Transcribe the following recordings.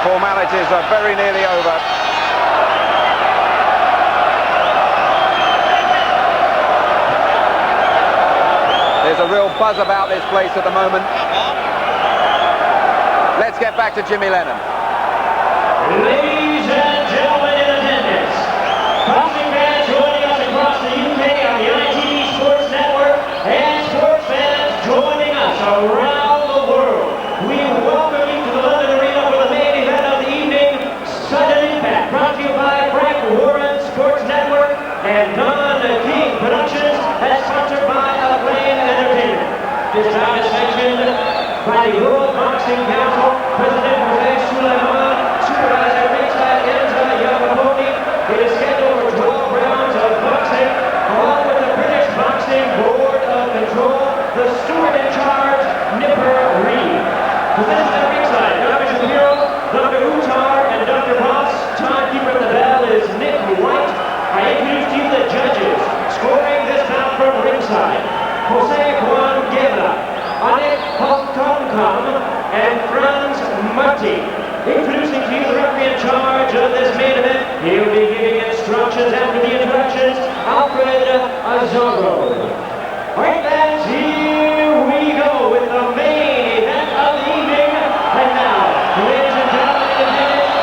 Formalities are very nearly over. There's a real buzz about this place at the moment. Let's get back to Jimmy Lennon. Ladies and gentlemen in attendance, boxing fans joining us across the UK on the ITV Sports Network, and sports fans joining us around the world, we welcome you to the London Arena for the main event of the evening, Sudden Impact, brought to you by Frank Warren Sports Network and Don King Productions, as sponsored by Acclaim Entertainment. This time is sanctioned by the World Boxing Council, President Jose Sulaiman, Supervisor ringside Enza Yavaponi. It is scheduled for 12 rounds of boxing, along with the British Boxing Board of Control, the steward in charge, Nipper Reed. Positioned at ringside, Dr. Shapiro, Dr. Uttar, and Dr. Ross. Timekeeper at the bell is Nick White. I introduce to you the judges. Scoring this bout from ringside, Jose Juan Guevara, Anik Hokongkam, and Franz Marti. Introducing to you the referee in charge of this main event. He'll be giving instructions after the introductions, Alfred Azaro. All right, fans, here we go with the main event of the evening. And now, ladies and gentlemen,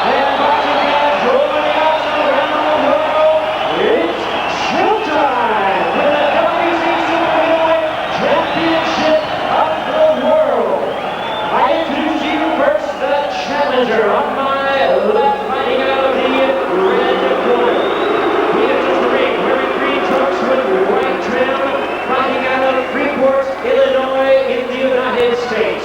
and boxing fans joining us around the world, it's showtime for the WBC Super Middleweight Championship of the World. I introduce you first the challenger on my left, fighting out of the red corner. He enters the ring wearing green trunks with white trim, fighting out of Freeport, Illinois, in the United States.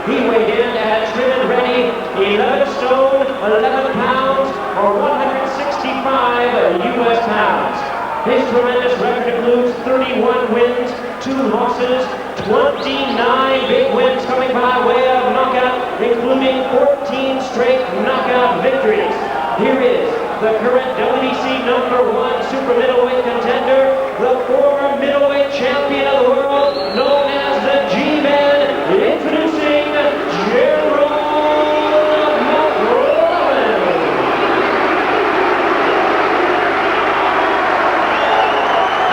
He weighed in at trim and ready, 11 stone, 11 pounds, or 165 U.S. pounds. His tremendous record includes 31 wins, 2 losses, 29 big wins coming by way of knockout, including 14 straight knockout victories. Here is the current WBC #1 super middleweight contender, the former middleweight champion of the world, known as the G-Man, introducing Gerald McClellan.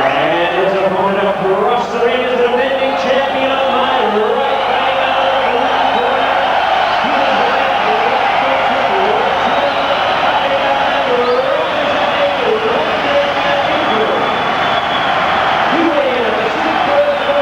And his opponent across the ring is the defending champion of my right, fighting out of the left corner. He was right, he weighed in at the super middleweight,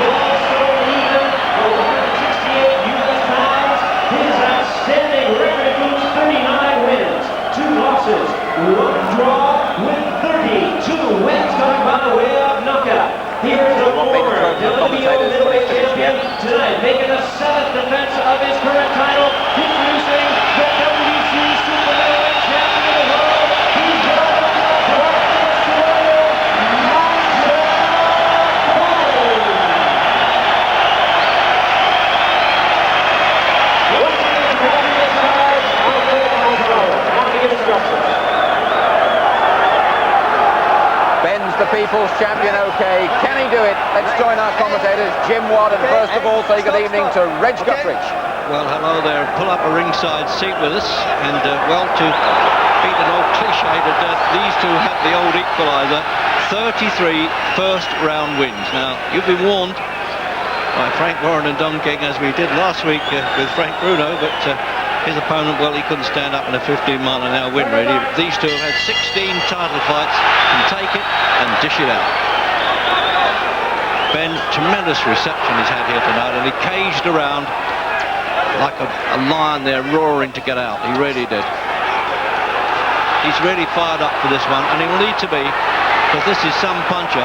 12 stone even, 168 U.S. pounds. His outstanding record includes 39 wins, 2 losses, 1 draw, with 32 wins coming by way of knockout. Here's the former WBO middleweight champion tonight, making the 7th defense of his current title, introducing the WBC super middleweight champion of the world. He's Gerald, Benn's the people's champion, okay. Can he do it? Let's join our commentators, Jim Watt, and first of all, say good evening to Reg Guthridge. Well, hello there. Pull up a ringside seat with us, and well, to beat an old cliche to death, these two have the old equaliser, 33 first-round wins. Now, you've been warned by Frank Warren and Don King, as we did last week with Frank Bruno, but his opponent, well, he couldn't stand up in a 15-mile-an-hour wind, really. These two have had 16 title fights, and take it and dish it out. Benn, tremendous reception he's had here tonight, and he caged around like a lion there, roaring to get out. He really did. He's really fired up for this one, and he will need to be, because this is some puncher.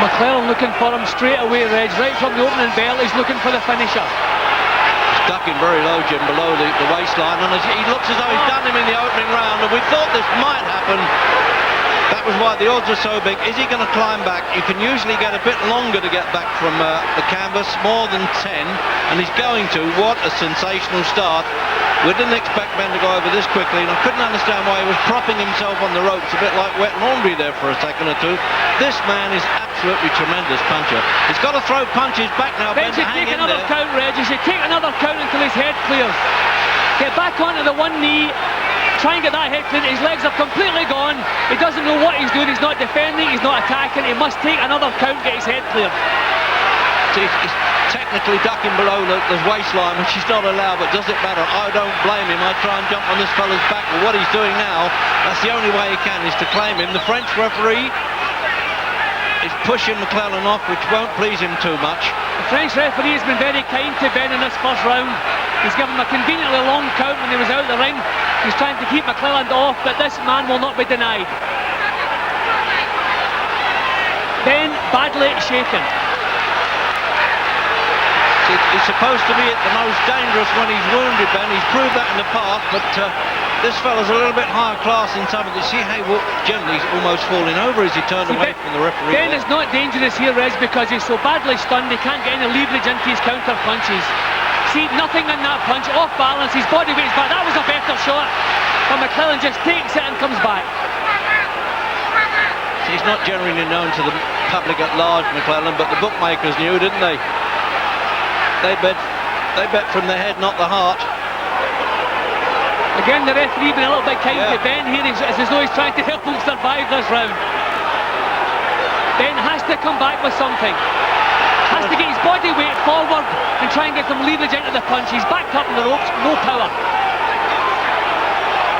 McClellan looking for him straight away, Reg. Right from the opening bell, he's looking for the finisher. He's ducking very low, Jim, below the waistline, and he looks as though he's done him in the opening round, and we thought this might happen. That was why the odds are so big. Is he going to climb back? You can usually get a bit longer to get back from the canvas, more than 10, and he's going to. What a sensational start. We didn't expect Ben to go over this quickly, and I couldn't understand why he was propping himself on the ropes, a bit like wet laundry there for a second or two. This man is absolutely tremendous puncher. He's got to throw punches back now. Ben should take another count, Reg. He should take another count until his head clears. Get back onto the one knee, try and get that head clear. His legs are completely gone. He doesn't know what he's doing. He's not defending, he's not attacking. He must take another count, get his head cleared. He's technically ducking below the waistline, which he's not allowed, but does it matter? I don't blame him. I'd try and jump on this fella's back, but what he's doing now, that's the only way he can, is to claim him. The French referee is pushing McClellan off, which won't please him too much. The French referee has been very kind to Ben in this first round. He's given him a conveniently long count when he was out of the ring. He's trying to keep McClellan off, but this man will not be denied. Ben badly shaken. He's supposed to be at the most dangerous when he's wounded, Ben. He's proved that in the past, but this fella's a little bit higher class than some of the... See how generally he's almost falling over as he turned away from the referee. Ben is not dangerous here, Reg, because he's so badly stunned he can't get any leverage into his counter punches. See, nothing in that punch, off balance, his body weight's back. That was a better shot, but McClellan just takes it and comes back. He's not generally known to the public at large, McClellan, but the bookmakers knew, didn't they? They bet from the head, not the heart. Again, the referee been a little bit kind to Ben here. It's as though he's trying to help him survive this round. Ben has to come back with something. Has to get his body weight forward and try and get some leverage into the punch. He's backed up in the ropes, no power.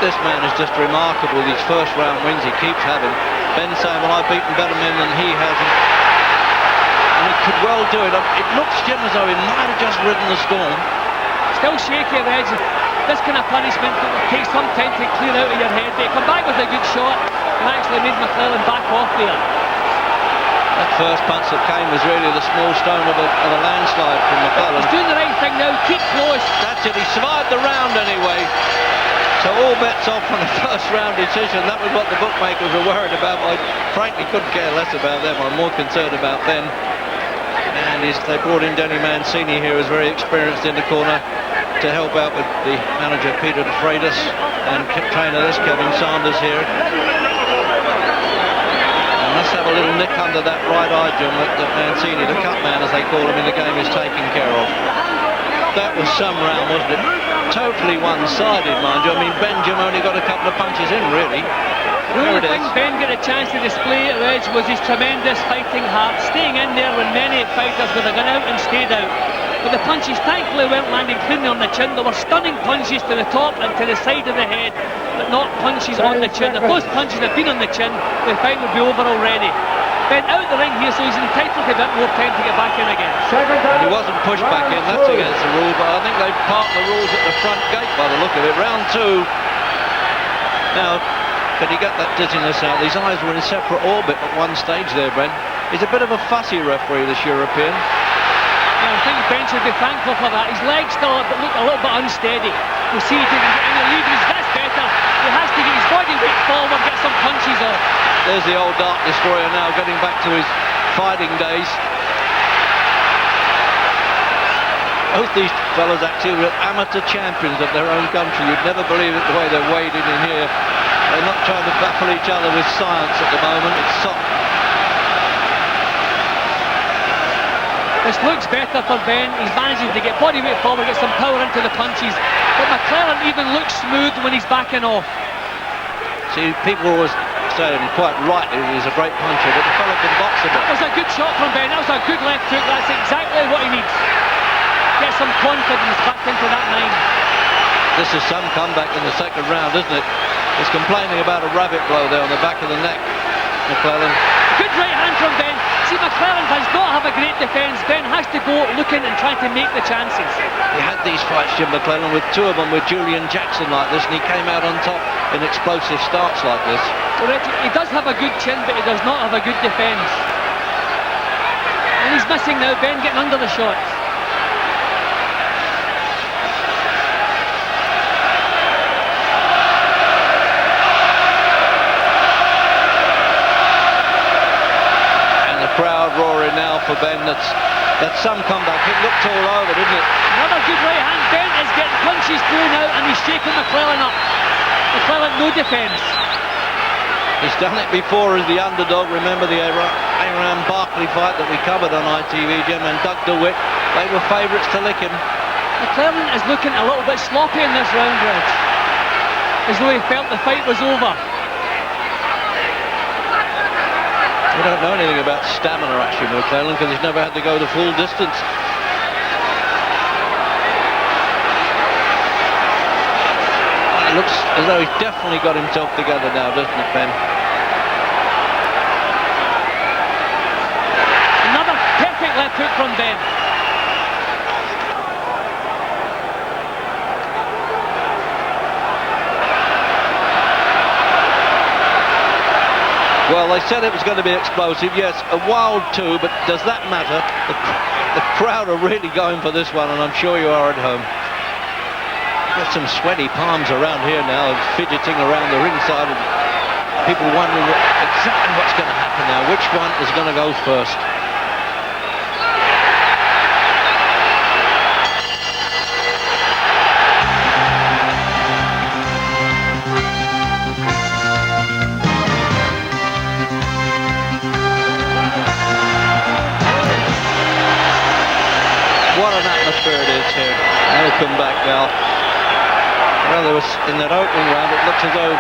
This man is just remarkable. These first round wins he keeps having. Ben saying, well, I've beaten better men than he has. And he could well do it. It looks, Jim, as though he might have just ridden the storm. Still shaky, Reg. This kind of punishment takes some time to clear out of your head. But he come back with a good shot and actually made McClellan back off there. That first punch that came was really the small stone of a landslide from McClellan. He's doing the right thing now. Keep close. That's it. He survived the round anyway. So all bets off on a first round decision. That was what the bookmakers were worried about. I frankly couldn't care less about them. I'm more concerned about Ben. And they brought in Denny Mancini here, who's very experienced in the corner, to help out with the manager Peter De Freitas and trainer this Kevin Sanders here. And let's have a little nick under that right eye, Jim, that Mancini, the cut man as they call him in the game, is taking care of. That was some round, wasn't it? Totally one-sided, mind you. I mean, Benjamin only got a couple of punches in, really. The only thing Ben got a chance to display at Edge was his tremendous fighting heart, staying in there when many fighters would have gone out and stayed out. But the punches thankfully weren't landing cleanly on the chin. There were stunning punches to the top and to the side of the head, but not punches on the chin. If those punches had been on the chin, the fight would be over already. Ben out the ring here, so he's entitled to a bit more time to get back in again. And he wasn't pushed back in, that's against the rules, but I think they've parked the rules at the front gate by the look of it. Round two. Now, can you get that dizziness out? These eyes were in separate orbit at one stage there, Ben. He's a bit of a fussy referee, this European. Yeah, I think Ben should be thankful for that. His legs still look a little bit unsteady. We'll see if he can get any leverage. That's better. He has to get his body weight forward, get some punches off. There's the old Dark Destroyer now, getting back to his fighting days. Both these fellas actually were amateur champions of their own country. You'd never believe it the way they're wading in here. They're not trying to baffle each other with science at the moment. It's soft. This looks better for Ben. He's managing to get body weight forward, get some power into the punches. But McClellan even looks smooth when he's backing off. See, people always say, and quite rightly, he's a great puncher, but the fella can box a bit. That was a good shot from Ben. That was a good left hook. That's exactly what he needs. Get some confidence back into that nine. This is some comeback in the second round, isn't it? He's complaining about a rabbit blow there on the back of the neck, McClellan. Good right hand from Ben. See, McClellan does not have a great defence. Ben has to go looking and trying to make the chances. He had these fights, Jim McClellan, with two of them with Julian Jackson like this, and he came out on top in explosive starts like this. So he does have a good chin, but he does not have a good defence. And he's missing now, Ben getting under the shots. Crowd roaring now for Ben. That's some comeback. It looked all over, didn't it? Another good right hand. Ben is getting punches through now, and he's shaking McClellan up. McClellan, no defence. He's done it before as the underdog. Remember the Aaron Barkley fight that we covered on ITV, Jim, and Doug DeWitt. They were favourites to lick him. McClellan is looking a little bit sloppy in this round, Reg. As though he felt the fight was over. We don't know anything about stamina, actually, McClellan, because he's never had to go the full distance. It looks as though he's definitely got himself together now, doesn't it, Ben? Another perfect left hook from Benn. Well, they said it was going to be explosive. Yes, a wild two, but does that matter? The crowd are really going for this one, and I'm sure you are at home. Got some sweaty palms around here now, fidgeting around the ringside, and people wondering exactly what's going to happen now. Which one is going to go first? What an atmosphere it is here. Welcome back now. Well, there was, in that opening round, it looks as though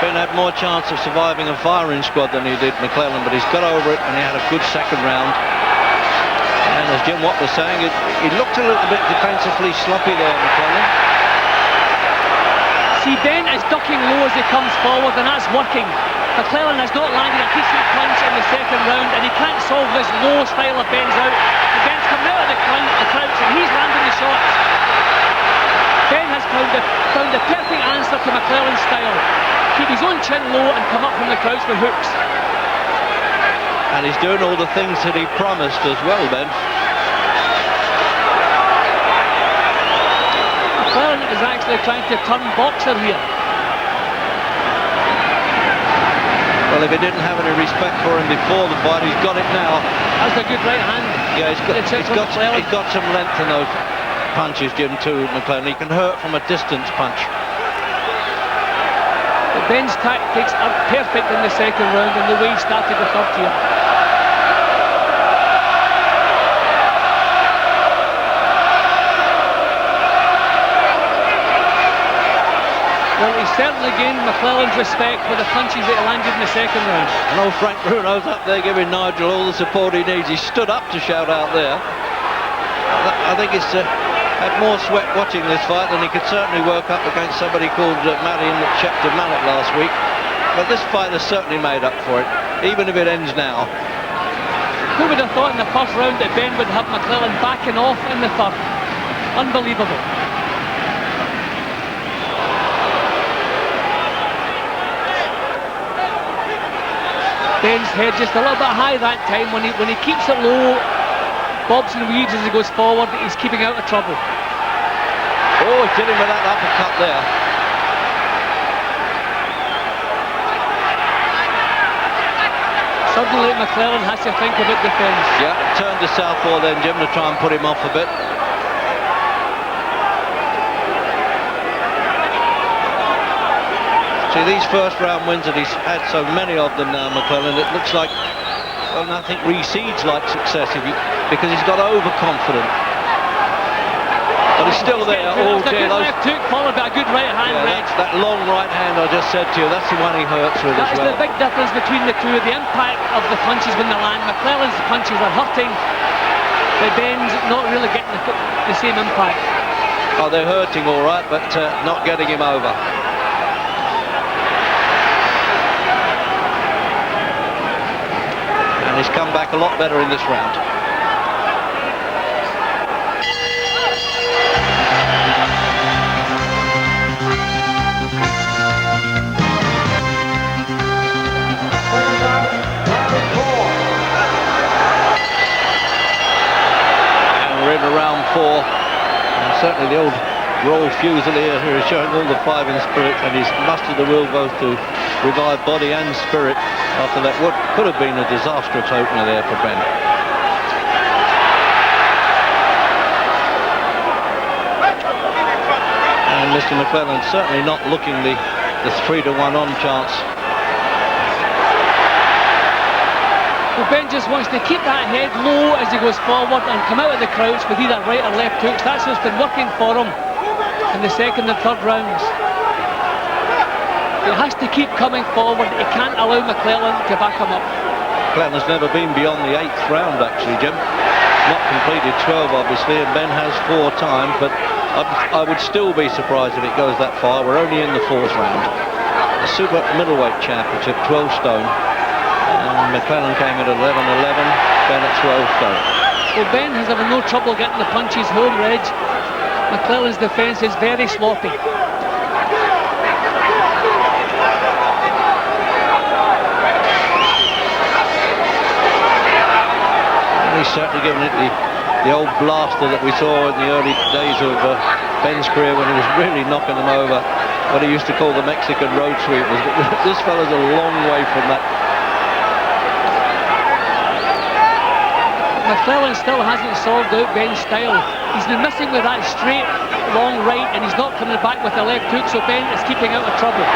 Ben had more chance of surviving a firing squad than he did McClellan, but he's got over it and he had a good second round. And as Jim Watt was saying, he looked a little bit defensively sloppy there, McClellan. See, Benn is ducking low as he comes forward, and that's working. McClellan has not landed a decent punch in the second round, and he can't solve this low style of Benn's out. And Benn's coming out of the crouch, and he's landing the shots. Benn has found the perfect answer to McClellan's style. Keep his own chin low and come up from the crouch with hooks. And he's doing all the things that he promised as well, Ben. McClellan is actually trying to turn boxer here. Well, if he didn't have any respect for him before the fight, he's got it now. That's a good right hand. Yeah, he's got some length in those punches, Jim, too, McClellan. He can hurt from a distance punch. But Benn's tactics are perfect in the second round, and the way he started the third here. Well, he's certainly gained McClellan's respect for the punches that he landed in the second round. I know Frank Bruno's up there giving Nigel all the support he needs. He stood up to shout out there. I think he's had more sweat watching this fight than he could certainly work up against somebody called Marion Schepter Mallet last week. But this fight has certainly made up for it, even if it ends now. Who would have thought in the first round that Benn would have McClellan backing off in the third? Unbelievable. Benn's head just a little bit high that time. When he keeps it low, bobs and weaves as he goes forward, he's keeping out of trouble. Oh, he's dealing with that uppercut there. Suddenly McClellan has to think about defence. Yeah, turn to southpaw then, Jim, to try and put him off a bit. See, these first round wins that he's had so many of them now, McClellan, it looks like, well, nothing recedes like success because he's got overconfident. But he's still there. Oh dear, those left hook followed by a good right hand, Reg. That long right hand I just said to you, that's the one he hurts with as well. That is the big difference between the two. The impact of the punches when they land. McClellan's punches are hurting, but Benn's not really getting the same impact. Oh, they're hurting all right, but not getting him over. And he's come back a lot better in this round. Round four, and certainly the old Royal Fusilier here is showing all the five in spirit, and he's mustered the will both to revive body and spirit after that what could have been a disastrous opener there for Benn. And Mr. McClellan certainly not looking the 3-to-1 on chance. Well, Benn just wants to keep that head low as he goes forward and come out of the crouch with either right or left hooks. That's what's been working for him in the second and third rounds. He has to keep coming forward. He can't allow McClellan to back him up. McClellan's never been beyond the 8th round, actually, Jim. Not completed 12, obviously, and Benn has 4 times, but I would still be surprised if it goes that far. We're only in the 4th round. The Super Middleweight Championship, 12 stone. And McClellan came at 11-11, Benn at 12 stone. Well, Benn has having no trouble getting the punches home, Reg. McClellan's defence is very sloppy. He's certainly given it the old blaster that we saw in the early days of Benn's career when he was really knocking them over, what he used to call the Mexican road sweepers. This fella's a long way from that. McClellan still hasn't solved out Benn's style. He's been missing with that straight, long right, and he's not coming back with the left hook, so Benn is keeping out of trouble.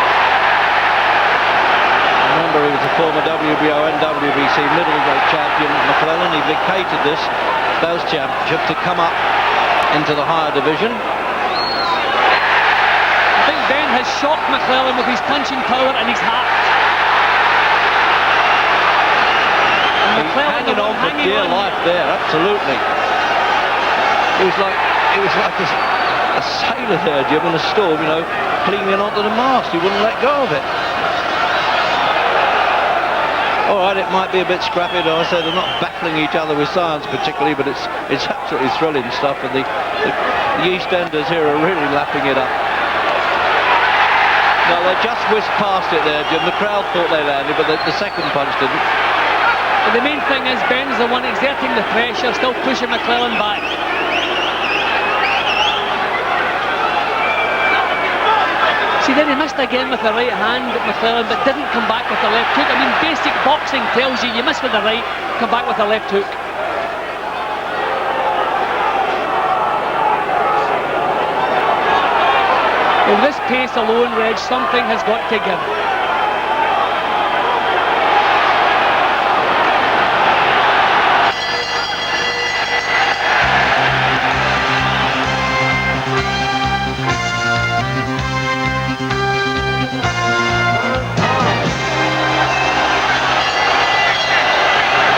Remember, he was a former WBO and WBC middleweight champion, McClellan. He vacated those championships to come up into the higher division. I think Benn has shocked McClellan with his punching power and his heart. And McClellan hanging on for dear life there, absolutely. It was like a sailor there, Jim, in a storm, you know, clinging onto the mast. He wouldn't let go of it. All right, it might be a bit scrappy, though. I said they're not battling each other with science particularly, but it's absolutely thrilling stuff, and the East Enders here are really lapping it up. No, they just whisked past it there, Jim. The crowd thought they landed, but the second punch didn't. But the main thing is Benn's the one exerting the pressure, still pushing McClellan back. See, then he missed again with the right hand, McClellan, but didn't come back with the left hook. I mean, basic boxing tells you miss with the right, come back with the left hook. With this pace alone, Reg, something has got to give.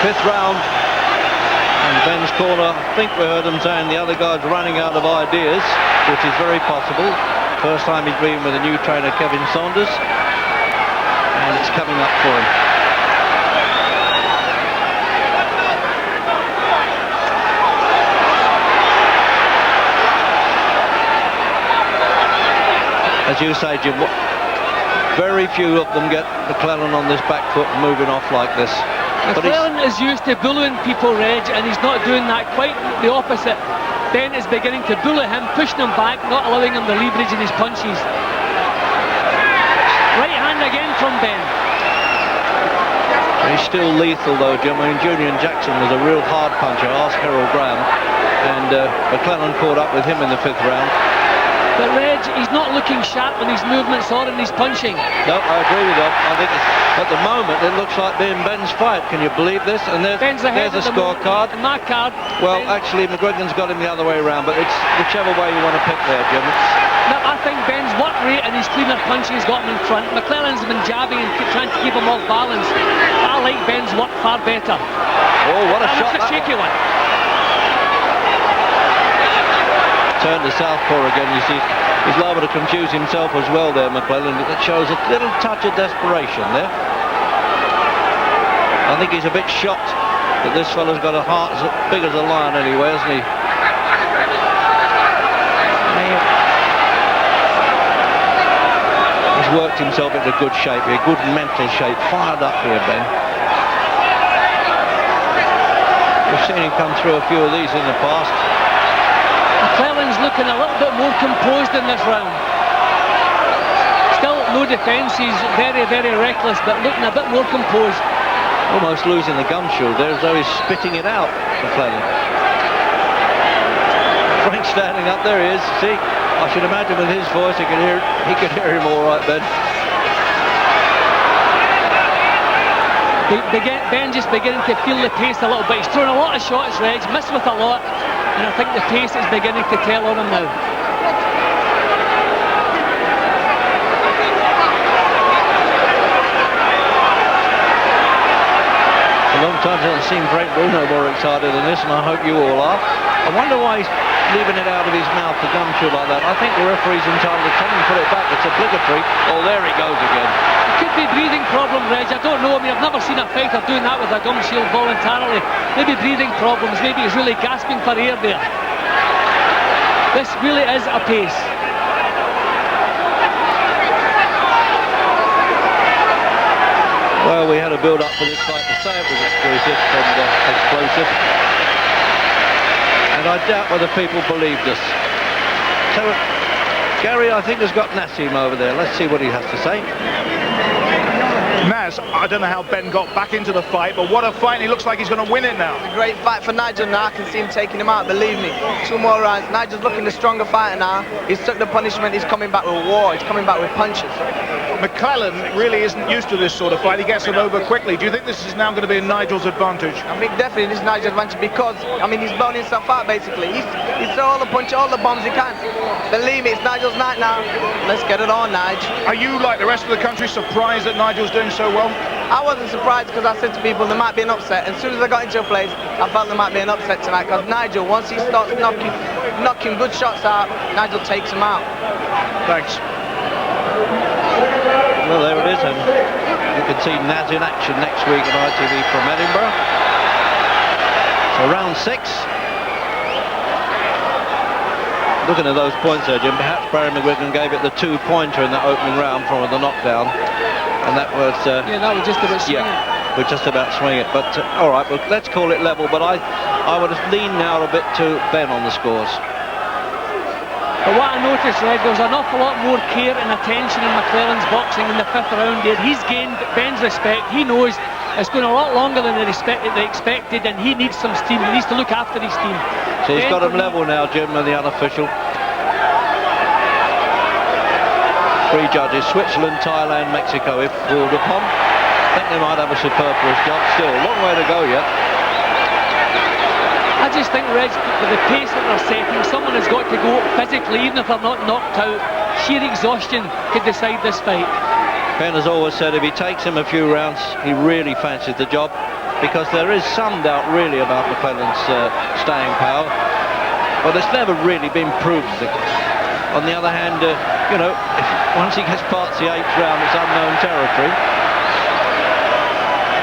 Fifth round, and Benn's corner, I think we heard them saying the other guy's running out of ideas, which is very possible. First time he's been with a new trainer, Kevin Saunders, and it's coming up for him. As you say, Jim, very few of them get McClellan on this back foot and moving off like this. McClellan is used to bullying people, Reg, and he's not doing that. Quite the opposite. Benn is beginning to bully him, pushing him back, not allowing him the leverage in his punches. Right hand again from Benn. He's still lethal though, Jim. I mean, Julian Jackson was a real hard puncher. Ask Harold Graham. And McClellan caught up with him in the 5th round. But Reg, he's not looking sharp in his movements or in his punching. No, I agree with that. I think at the moment it looks like being Benn's fight. Can you believe this? And there's a scorecard. And my card. Well, actually, McGregor's got him the other way around, but it's whichever way you want to pick there, Jim. No, I think Benn's work rate and his cleaner punching has got him in front. McClellan's been jabbing and trying to keep him off balance. I like Benn's work far better. Oh, what a shot! That's a shaky one. Turn to southpaw again. You see, he's liable to confuse himself as well there, McClellan. It shows a little touch of desperation there. I think he's a bit shocked that this fella's got a heart as big as a lion anyway, hasn't he? He's worked himself into good shape here, good mental shape, fired up here, Benn. We've seen him come through a few of these in the past. McClellan's looking a little bit more composed in this round. Still no defence, he's very, very reckless, but looking a bit more composed. Almost losing the gum shield there as though he's spitting it out, McClellan. Frank standing up, there he is, see, I should imagine with his voice he could hear him all right, Ben. Ben just beginning to feel the pace a little bit. He's thrown a lot of shots, Reg, missed with a lot, and I think the pace is beginning to tell on him now. A long time since I've seen Frank Bruno more excited than this, and I hope you all are. I wonder why he's leaving it out of his mouth for gumshoe like that. I think the referee's entitled to tell him to put it back. It's obligatory. Oh, there he goes again. It could be breathing problem, Reg. I don't know. I mean, I've never seen a fighter doing that with a gum shield voluntarily. Maybe breathing problems. Maybe he's really gasping for air there. This really is a pace. Well, we had a build-up for this fight to say it was exclusive and explosive. And I doubt whether people believed us. So, Gary, I think, has got Nassim over there. Let's see what he has to say. Naz, I don't know how Ben got back into the fight, but what a fight. He looks like he's going to win it now. A great fight for Nigel now. I can see him taking him out, believe me. 2 more rounds. Nigel's looking the stronger fighter now. He's took the punishment. He's coming back with war. He's coming back with punches. McClellan really isn't used to this sort of fight. He gets him over quickly. Do you think this is now going to be in Nigel's advantage? I think definitely this is Nigel's advantage because, I mean, he's blown himself out basically. He's thrown all the punches, all the bombs he can. Believe me, it's Nigel's night now. Let's get it on, Nigel. Are you, like the rest of the country, surprised that Nigel's doing so well? I wasn't surprised because I said to people there might be an upset. As soon as I got into a place, I felt there might be an upset tonight because Nigel, once he starts knocking good shots out, Nigel takes him out. Thanks. Well, there it is, and you can see Naz in action next week on ITV from Edinburgh. So round 6. Looking at those points there, Jim, perhaps Barry McGuigan gave it the 2-pointer in that opening round from the knockdown. And that was... yeah, that was just about swinging. Yeah, we're just about swinging it. But, all right, well, let's call it level. But I would have leaned now a bit to Ben on the scores. But what I noticed, Red, there was an awful lot more care and attention in McClellan's boxing in the 5th round there. He's gained Ben's respect. He knows it's going a lot longer than they expected, and he needs some steam. He needs to look after his team. So he's got him level now, Jim, and the unofficial. 3 judges, Switzerland, Thailand, Mexico, if called upon. I think they might have a superfluous job still. Long way to go yet. I just think, Reg, with the pace that they're setting, someone has got to go physically, even if they're not knocked out. Sheer exhaustion could decide this fight. Ben has always said if he takes him a few rounds, he really fancies the job, because there is some doubt really about McClellan's staying power, but it's never really been proven. On the other hand, you know, once he gets past the 8th round, it's unknown territory.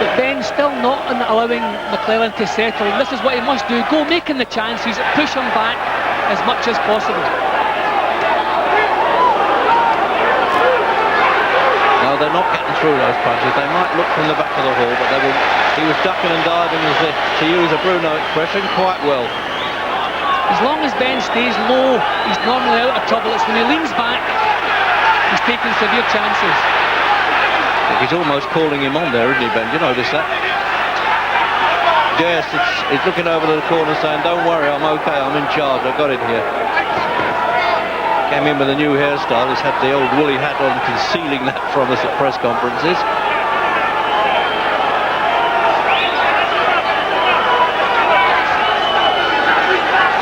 But Ben's still not allowing McClellan to settle. This is what he must do. Go making the chances, push him back as much as possible. No, they're not getting through those punches. They might look from the back of the hall, but they will. He was ducking and diving, as if, to use a Bruno expression, quite well. As long as Ben stays low, he's normally out of trouble. It's when he leans back, he's taking severe chances. He's almost calling him on there, isn't he, Ben? Do you notice that? Yes, it's looking over to the corner saying, don't worry, I'm okay, I'm in charge, I got it here. Came in with a new hairstyle. He's had the old woolly hat on, concealing that from us at press conferences.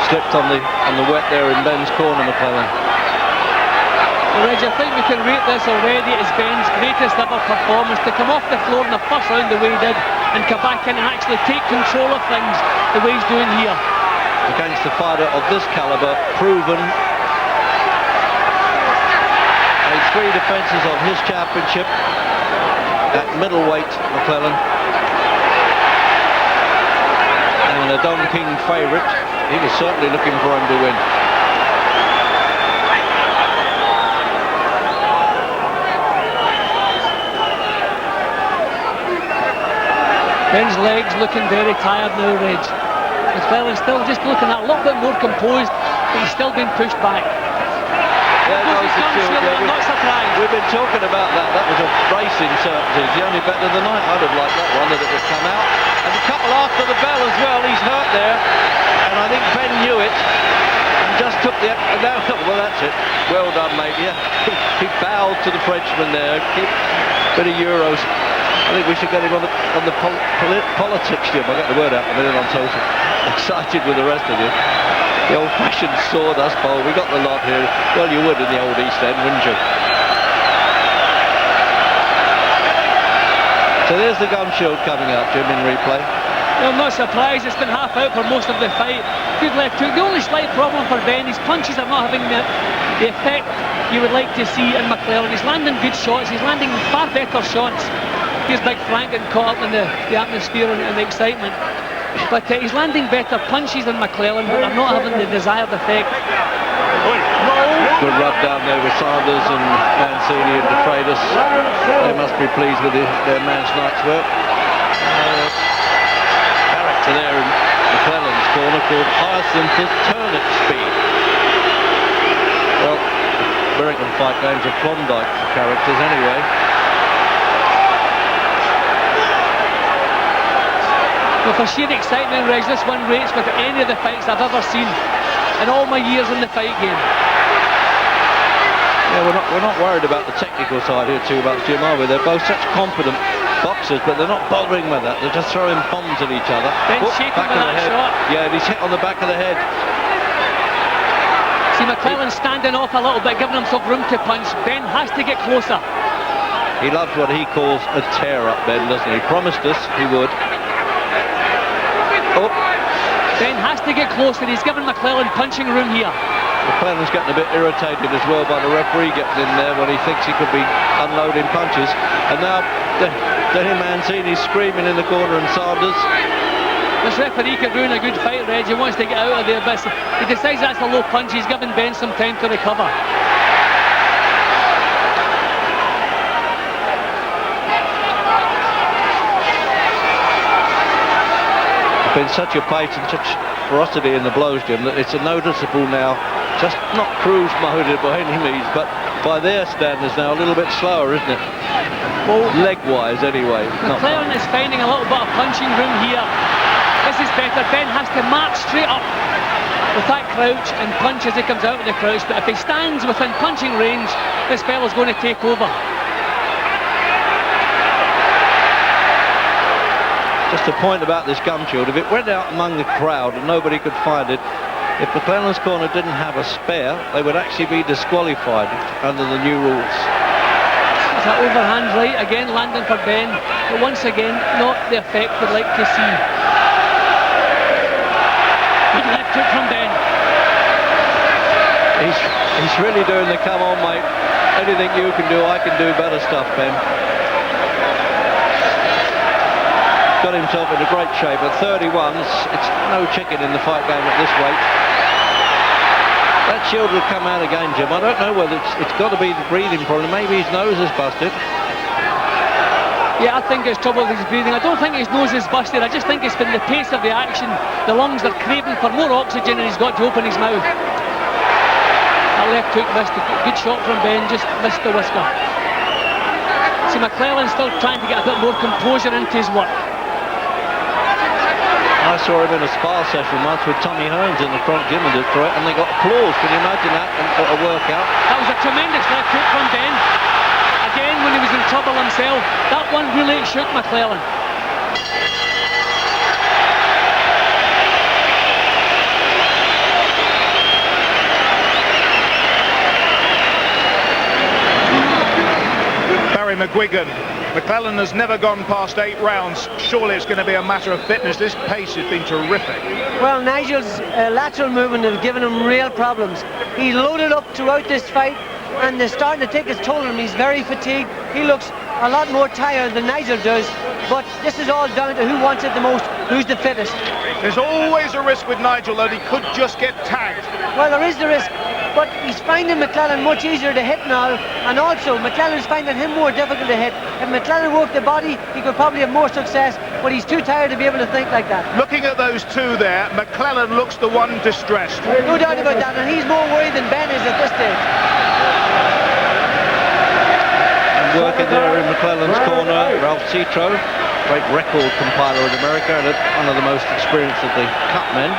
Slipped on the wet there in Ben's corner, McClellan. Reg, I think we can rate this already as Ben's greatest ever performance. To come off the floor in the 1st round the way he did and come back in and actually take control of things the way he's doing here. Against a fighter of this caliber, proven. Made 3 defences of his championship at middleweight, McClellan. And a Don King favourite. He was certainly looking for him to win. Ben's legs looking very tired now, Reg. McClellan's still just looking a little bit more composed, but he's still being pushed back. There goes the shield. I'm not surprised. We've been talking about that. That was a racing certainty. The only bet of the night. I'd have liked that one, that it would come out. And a couple after the bell as well. He's hurt there. And I think Ben knew it and just took the... No, well, that's it. Well done, mate. Yeah, he bowed to the Frenchman there. Bit of Euros. I think we should get him on the politics, Jim. I'll get the word out in a minute. I'm so excited with the rest of you. The old-fashioned sawdust bowl. We got the lot here. Well, you would in the old East End, wouldn't you? So there's the gun shield coming out, Jim, in replay. Well, I'm not surprised. It's been half out for most of the fight. Good left hook. The only slight problem for Benn, his punches are not having the effect you would like to see in McClellan. He's landing good shots. He's landing far better shots. Here's Big Frank getting caught up in the atmosphere and the excitement. But he's landing better punches than McClellan, but they're not having the desired effect. Good rub down there with Sanders and Mancini and De Freitas. They must be pleased with their man's night's work. Character there in McClellan's corner called Hyacinth's Turnip Speed. Well, American fight games are Klondike characters anyway. Well, for sheer excitement, Reg, this one rates with any of the fights I've ever seen in all my years in the fight game. Yeah, we're not worried about the technical side here too much, Jim, are we? They're both such confident boxers, but they're not bothering with that. They're just throwing bombs at each other. Benn shaking with that shot. Yeah, and he's hit on the back of the head. See McClellan standing off a little bit, giving himself room to punch. Benn has to get closer. He loves what he calls a tear-up, Benn, doesn't he? He promised us he would. Oh. Benn has to get closer. He's given McClellan punching room here. McClellan's getting a bit irritated as well by the referee getting in there when he thinks he could be unloading punches. And now Mancini screaming in the corner and Sanders. This referee could ruin a good fight, Reg. He wants to get out of there, but he decides that's a low punch. He's given Benn some time to recover. Been such a pace and such ferocity in the blows, Jim, that it's a noticeable now, just not cruise moded by any means, but by their standards now a little bit slower, isn't it? Well, leg-wise anyway. McClellan is finding a little bit of punching room here. This is better. Benn has to march straight up with that crouch and punch as he comes out of the crouch, but if he stands within punching range, this fella's going to take over. Just a point about this gum shield, if it went out among the crowd and nobody could find it, if McClellan's corner didn't have a spare, they would actually be disqualified under the new rules. It's an overhand right, again landing for Benn, but once again, not the effect we'd like to see. Good left hook from Benn. He's really doing the come on, mate. Anything you can do, I can do better stuff, Benn. Got himself in a great shape at 31s. It's no chicken in the fight game at this weight. That shield will come out again, Jim. I don't know whether it's got to be the breathing problem. Maybe his nose is busted. Yeah, I think it's trouble with his breathing. I don't think his nose is busted. I just think it's been the pace of the action. The lungs are craving for more oxygen and he's got to open his mouth. That left hook missed. A good shot from Benn, just missed the whisker. See, McClellan's still trying to get a bit more composure into his work. I saw him in a spa session once with Tommy Hearns in the front gym in Detroit, and they got applause. Can you imagine that at a workout? That was a tremendous left hook from Benn. Again, when he was in trouble himself, that one really shook McClellan. McGuigan. McClellan has never gone past 8 rounds. Surely it's going to be a matter of fitness. This pace has been terrific. Well, Nigel's lateral movement has given him real problems. He loaded up throughout this fight and they're starting to take his toll on him. He's very fatigued. He looks a lot more tired than Nigel does, but this is all down to who wants it the most, who's the fittest. There's always a risk with Nigel that he could just get tagged. Well, there is the risk, but he's finding McClellan much easier to hit now, and also McClellan's finding him more difficult to hit. If McClellan worked the body, he could probably have more success, but he's too tired to be able to think like that. Looking at those two there, McClellan looks the one distressed. No doubt about that, and he's more worried than Benn is at this stage. And working there in McClellan's corner, Ralph Citro, great record compiler in America and one of the most experienced of the cut men.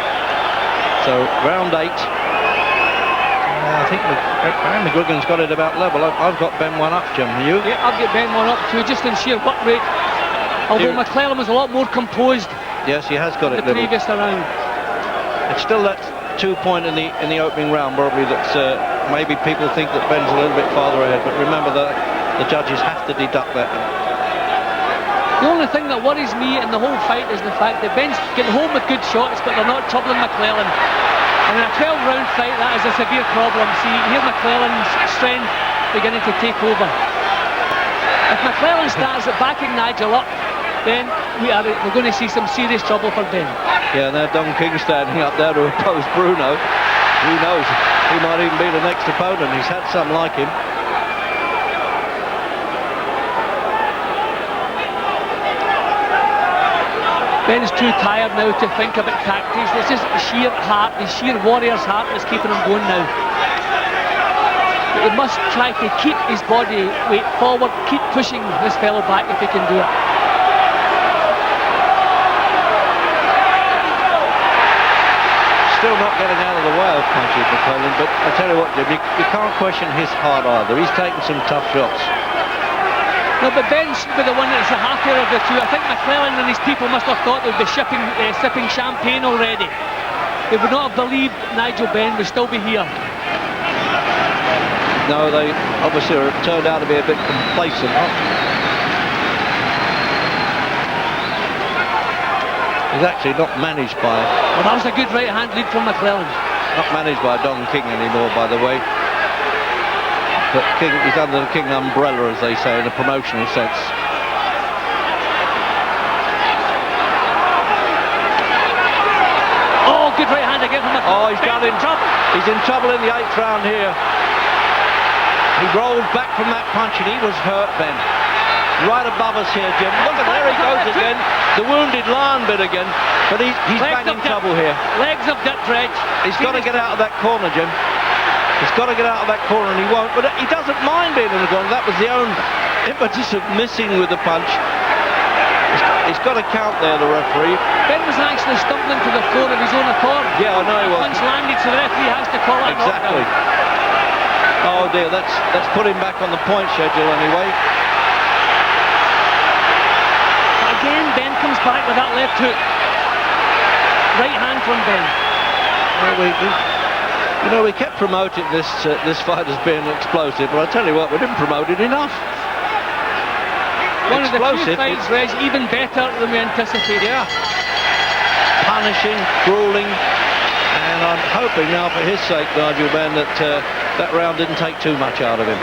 So round 8, I think McGuigan's got it about level. I've got Ben 1 up, Jim. You? Yeah, I've got Ben 1 up too, just in sheer work rate. Although McClellan was a lot more composed. Yes, he has got it the level. previous round. It's still that 2 point in the opening round, probably, that's maybe people think that Ben's a little bit farther ahead, but remember that the judges have to deduct that. The only thing that worries me in the whole fight is the fact that Ben's getting home with good shots, but they're not troubling McClellan. And in a 12-round fight, that is a severe problem. See, here McClellan's strength beginning to take over. If McClellan starts backing Nigel up, then we're going to see some serious trouble for Ben. Yeah, now Don King standing up there to oppose Bruno. Who knows? He might even be the next opponent. He's had some like him. Ben's too tired now to think about tactics. This is sheer heart, the sheer warrior's heart that's keeping him going now. But he must try to keep his body weight forward, keep pushing this fellow back if he can do it. Still not getting out of the way of punches, McClellan, but I tell you what, Jim, you can't question his heart either. He's taken some tough shots. No, but Ben should be the one that's the happier of the two. I think McClellan and his people must have thought they'd be sipping champagne already. They would not have believed Nigel Benn would still be here. No, they obviously turned out to be a bit complacent. He's actually not managed by... Well, that was a good right-hand lead from McClellan. Not managed by Don King anymore, by the way. But King, he's under the King umbrella, as they say, in a promotional sense. Oh, good right hand again from McClellan. Oh, he's got in trouble. He's in trouble in the 8th round here. He rolled back from that punch and he was hurt, Ben. Right above us here, Jim. Look at there he goes again. The wounded lion bit again. But he's bang in trouble here. Legs of Dutch Reg. He's got to get out of that corner, Jim. He's got to get out of that corner, and he won't. But he doesn't mind being in the corner. That was the own impetus of missing with the punch. He's got to count there, the referee. Ben was actually stumbling to the floor of his own accord. Yeah, I know he was. Punch landed, so the referee has to call it. Exactly. Oh dear, that's put him back on the point schedule anyway. Again, Ben comes back with that left hook. Right hand from Ben. Well, we kept promoting this fight as being explosive, but I tell you what, we didn't promote it enough. One explosive, of the few fights, Reg, even better than we anticipated. Yeah. Punishing, grueling, and I'm hoping now for his sake, Nigel Benn, that that round didn't take too much out of him.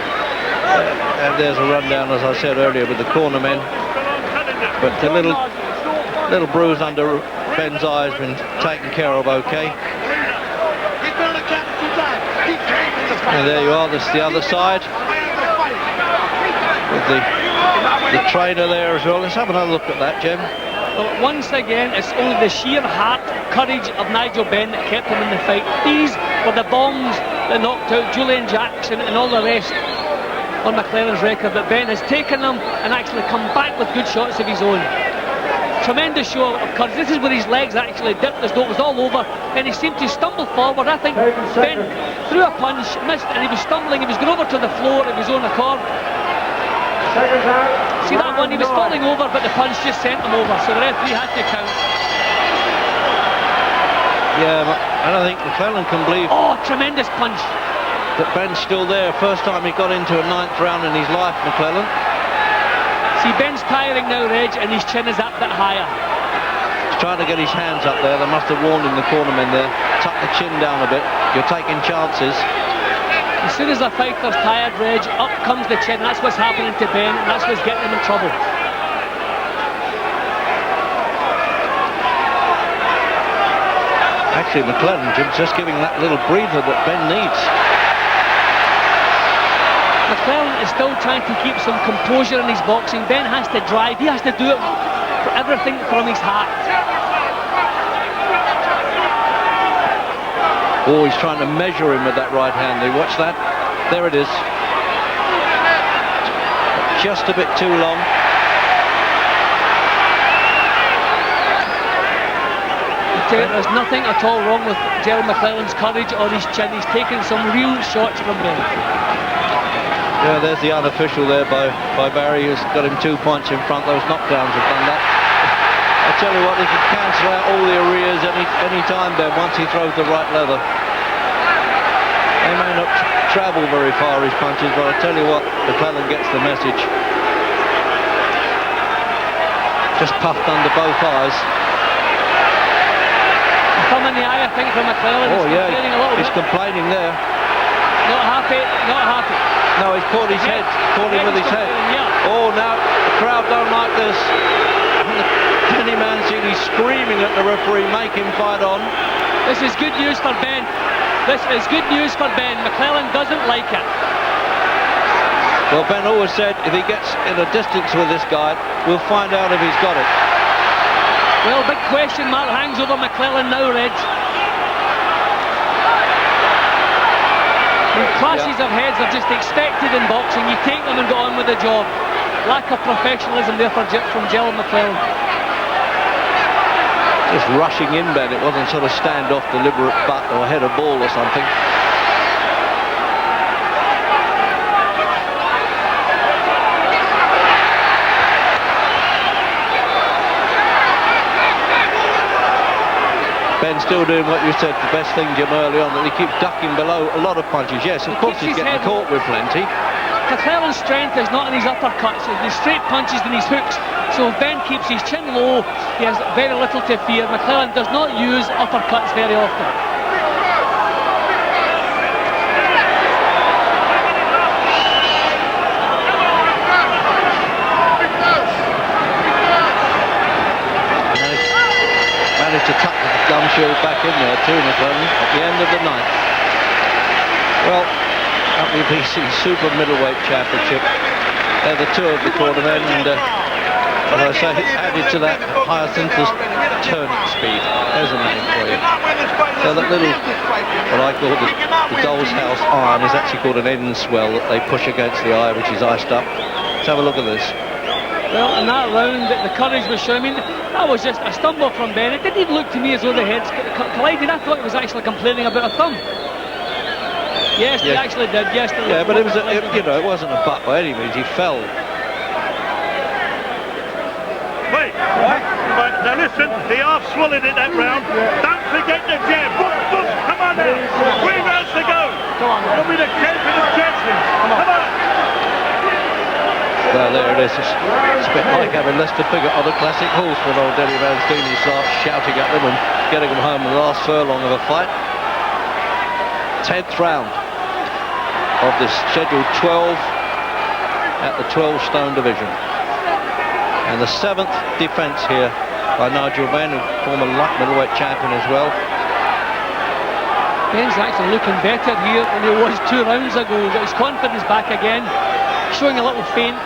And there's a rundown, as I said earlier, with the corner men. But the little bruise under Ben's eye has been taken care of okay. And there you are, this is the other side. With the trainer there as well. Let's have another look at that, Jim. Well, once again, it's only the sheer heart, courage of Nigel Benn that kept him in the fight. These were the bombs that knocked out Julian Jackson and all the rest on McClellan's record, but Ben has taken them and actually come back with good shots of his own. Tremendous show of courage. This is where his legs actually dipped as though it was all over, and he seemed to stumble forward. I think Ben threw a punch, missed, and he was stumbling. He was going over to the floor of his own accord. See that one? He was falling over, but the punch just sent him over, so the referee had to count. Yeah, I don't think McClellan can believe... Oh, tremendous punch. ...that Ben's still there. First time he got into a 9th round in his life, McClellan. See, Ben's tiring now, Reg, and his chin is up a bit higher. He's trying to get his hands up there. They must have warned him, the cornermen there. Tuck the chin down a bit. You're taking chances. As soon as the fighter's tired, Reg, up comes the chin. That's what's happening to Ben, and that's what's getting him in trouble. Actually, McClellan just giving that little breather that Ben needs. McClellan is still trying to keep some composure in his boxing. Ben has to drive. He has to do it for everything from his heart. Oh, he's trying to measure him with that right hand. You watch that? There it is. Just a bit too long. tell you, there's nothing at all wrong with Gerald McClellan's courage or his chin. He's taken some real shots from Benn. Yeah, there's the unofficial there by Barry, who's got him 2 points in front. Those knockdowns have done that. I tell you what, he can cancel out all the arrears any time then once he throws the right leather. They may not travel very far, his punches, but I tell you what, McClellan gets the message. Just puffed under both eyes. Thumb in the eye, I think, from McClellan. Oh yeah, he's bit. complaining there. Not happy, not happy. No, he's caught his head, caught him with his head. Yeah. Oh, now the crowd don't like this. Penny Mancini screaming at the referee, make him fight on. This is good news for Benn. This is good news for Benn. McClellan doesn't like it. Well, Benn always said if he gets in a distance with this guy, we'll find out if he's got it. Well, big question mark hangs over McClellan now, Reg. When clashes of heads are just expected in boxing, you take them and go on with the job. Lack of professionalism there from Gerald McClellan. Just rushing in, Ben. It wasn't sort of stand-off, deliberate butt or head of ball or something. Ben still doing what you said, the best thing, Jim, early on, that he keeps ducking below a lot of punches. Yes, of course he's getting caught with plenty. McClellan's strength is not in his uppercuts, it's the straight punches and his hooks. So if Ben keeps his chin low, he has very little to fear. McClellan does not use uppercuts very often. Managed to tuck the gum shield back in there too, McClellan, at the end of the night. Well, WBC Super Middleweight Championship. They're the two of the tournament, and as I say, added to that, Hyacinthus turning speed. There's a name for you. So that little, what I call the doll's house arm, is actually called an end swell that they push against the eye, which is iced up. Let's have a look at this. Well, in that round, the courage was shown. I mean, that was just a stumble from Ben. It didn't even look to me as though the heads collided. I thought he was actually complaining about a thumb. Yes, he actually did. Yes, yeah, but it was, you know, it wasn't a butt by any means. He fell. Wait, what? But now listen, the half swallowed it that round. Don't forget the jab. Come on now. 3 rounds to go. Come on, you'll be the champion of champions. Come on. Well, there it is. It's a bit like having Lester Piggott on a classic horse when old Denny Mancini starts shouting at them and getting them home in the last furlong of a fight. 10th round of this scheduled 12 at the 12-stone division. And the 7th defence here by Nigel Benn, former light middleweight champion as well. Benn's actually looking better here than he was 2 rounds ago. Got his confidence back again, showing a little feint,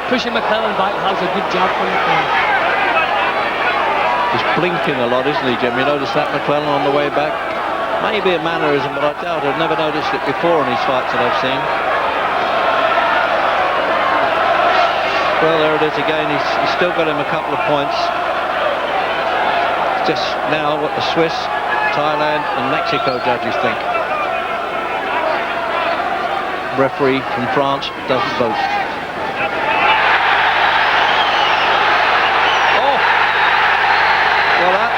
pushing McClellan back. That was a good jab from McClellan. He's blinking a lot, isn't he, Jim? You notice that, McClellan, on the way back? Maybe a mannerism, but I doubt I've never noticed it before in his fights that I've seen. Well, there it is again. He's still got him a couple of points. It's just now what the Swiss, Thailand and Mexico judges think. Referee from France doesn't vote. Oh! Well,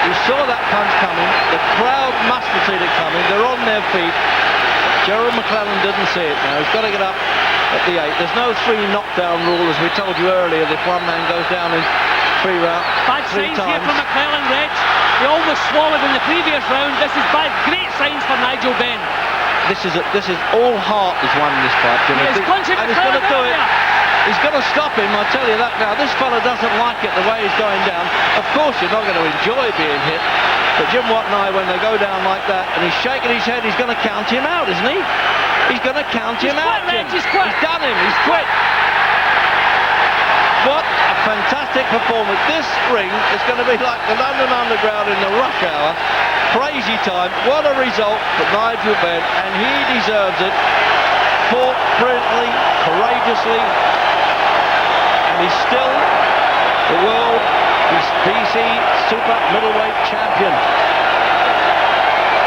you saw that punch coming. The crowd must have seen it coming. They're on their feet. Gerald McClellan didn't see it now. He's got to get up at the 8. There's no 3 knockdown rule, as we told you earlier. If one man goes down in 3 rounds, bad 3 signs times. Here from McClellan, Reg. He almost swallowed in the previous round. This is bad. Great signs for Nigel Benn. This is all heart is won in this fight, Jim. And he's going to do it. He's going to stop him, I tell you that now. This fella doesn't like it the way he's going down. Of course, you're not going to enjoy being hit. But Jim Watt and I, when they go down like that, and he's shaking his head, he's going to count him out, isn't he? He's going to count him out, Jim. He's quit. He's done him. He's quit. What a fantastic performance. This ring is going to be like the London Underground in the rush hour. Crazy time. What a result for Nigel Benn, and he deserves it. Fought brilliantly, courageously, and he's still the world. He's BC Super Middleweight Champion.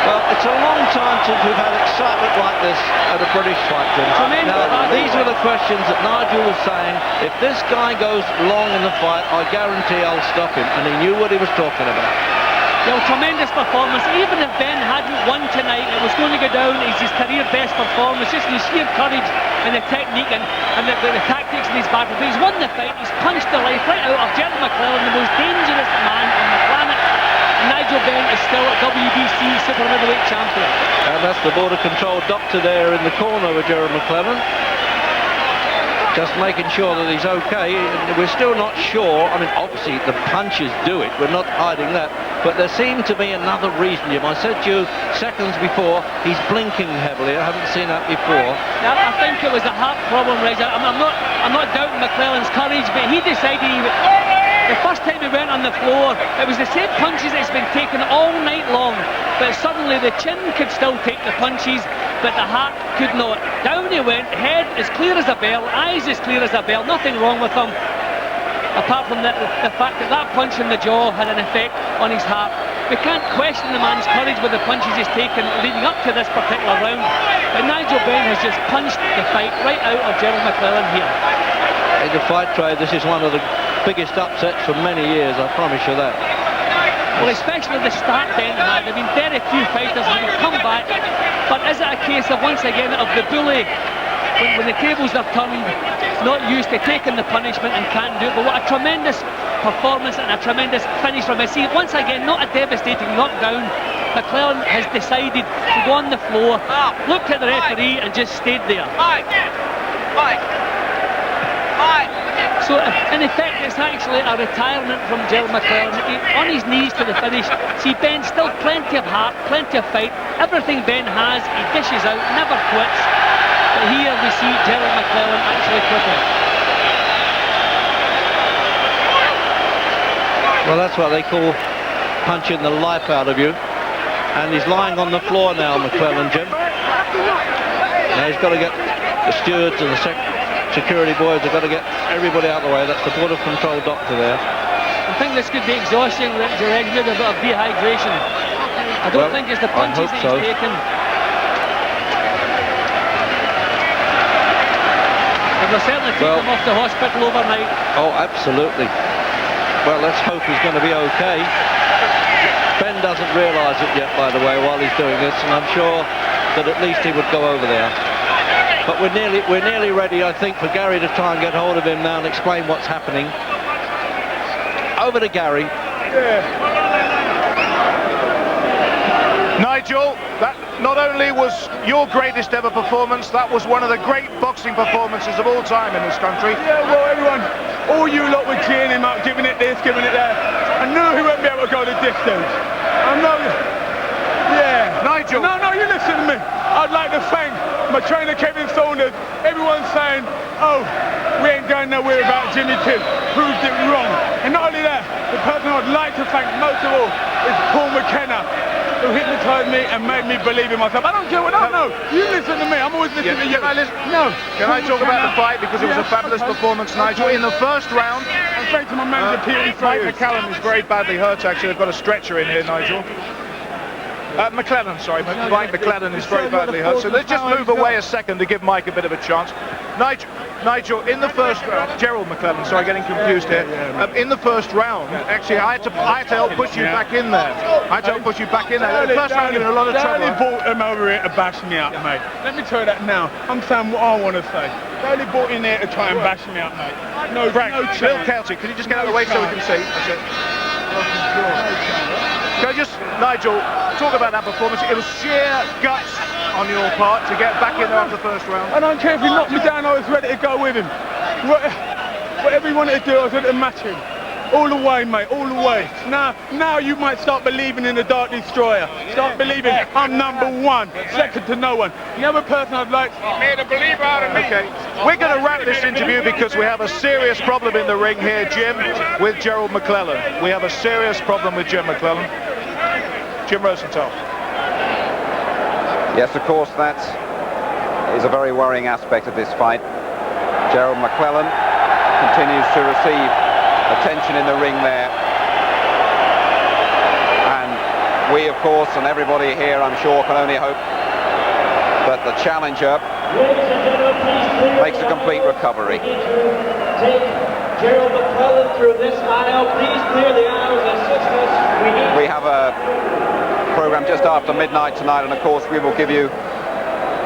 Well, it's a long time since we've had excitement like this at a British fight, Jim. Now, these were the questions that Nigel was saying. If this guy goes long in the fight, I guarantee I'll stop him. And he knew what he was talking about. Well, tremendous performance. Even if Benn hadn't won tonight, it was going to go down as his career best performance. Just his sheer courage and the technique and the tactics in his battle. But he's won the fight. He's punched the life right out of Gerald McClellan, the most dangerous man on the planet. Nigel Benn is still WBC Super Middleweight Champion. And that's the border control doctor there in the corner with Gerald McClellan. Just making sure that he's okay. We're still not sure. I mean, obviously the punches do it. We're not hiding that. But there seemed to be another reason, Jim. I said to you seconds before, he's blinking heavily. I haven't seen that before. Now, I think it was a heart problem, Reg. I'm not doubting McClellan's courage, but he decided the first time he went on the floor, it was the same punches that's been taken all night long, but suddenly the chin could still take the punches, but the heart could not. Down he went, head as clear as a bell, eyes as clear as a bell, nothing wrong with him, apart from the fact that that punch in the jaw had an effect on his heart. We can't question the man's courage with the punches he's taken leading up to this particular round, but Nigel Benn has just punched the fight right out of Gerald McClellan here. In the fight trade, this is one of the biggest upsets for many years, I promise you that. Well, especially the start Benn had. There have been very few fighters who have come back, but is it a case of, once again, of the bully, when the tables are turned, not used to taking the punishment and can't do it? But what a tremendous performance and a tremendous finish from him. See, once again, not a devastating knockdown. McClellan has decided to go on the floor, looked at the referee and just stayed there. So, in effect, it's actually a retirement from Gerald McClellan. On his knees to the finish. See, Benn still plenty of heart, plenty of fight. Everything Benn has, he dishes out, never quits. But here we see Gerald McClellan actually quitting. Well, that's what they call punching the life out of you. And he's lying on the floor now, McClellan, Jim. Now he's got to get the stewards and the security boys have got to get everybody out of the way. That's the border control doctor there. I think this could be exhausting, Gerald, a bit of dehydration. I don't think it's the punches that he's taken. But they'll certainly take him off to hospital overnight. Oh, absolutely. Well, let's hope he's going to be okay. Benn doesn't realise it yet, by the way, while he's doing this, and I'm sure that at least he would go over there. But we're nearly ready, I think, for Gary to try and get hold of him now and explain what's happening. Over to Gary. Nigel, that not only was your greatest ever performance, that was one of the great boxing performances of all time in this country. Yeah, well, everyone, all you lot were cheering him up, giving it this, giving it that. I knew he wouldn't be able to go the distance. I know. Yeah. Nigel. No, you listen to me. I'd like to thank my trainer, Kevin Saunders. Everyone's saying, oh, we ain't going nowhere about Jimmy Kidd. Proved it wrong. And not only that, the person I'd like to thank most of all is Paul McKenna, who hypnotised me and made me believe in myself. I don't care what I know. You listen to me. I'm always listening to you. Can I talk about the fight? Because it was a fabulous performance, Nigel. In the first round, and thanks to my manager, Mike McClellan is very badly hurt, actually. They've got a stretcher in here, Nigel. McClellan, sorry. Mike McClellan is very badly hurt. So let's just move away a second to give Mike a bit of a chance. Nigel, in the first round, Gerald McClellan, sorry, getting confused here. In the first round, actually, I had to help push you back in there. I had to help push you back in there. The first round, you were in a lot of trouble. They only brought them over here to bash me up, mate. Let me tell you that now. I'm saying what I want to say. They only brought in here to try and bash me up, mate. No chance. Bill Kelty, can you just get out of the way so we can see? Can I just, Nigel, talk about that performance? It was sheer guts on your part to get back in there after the first round. I don't care if he knocked me down, I was ready to go with him. Whatever he wanted to do, I was ready to match him. All the way, mate, all the way. Now you might start believing in the Dark Destroyer. Start believing I'm number one, second to no one. The other person I'd like... He made a believer out of me. Okay, we're going to wrap this interview because we have a serious problem in the ring here, Jim, with Gerald McClellan. We have a serious problem with Jim McClellan. Jim Rosenthal. Yes, of course, that is a very worrying aspect of this fight. Gerald McClellan continues to receive attention in the ring there. we, of course, and everybody here, I'm sure, can only hope that the challenger makes a complete recovery. Take Gerald McClellan through this aisle. Please clear the aisles, assistants. We have a program just after midnight tonight, and of course we will give you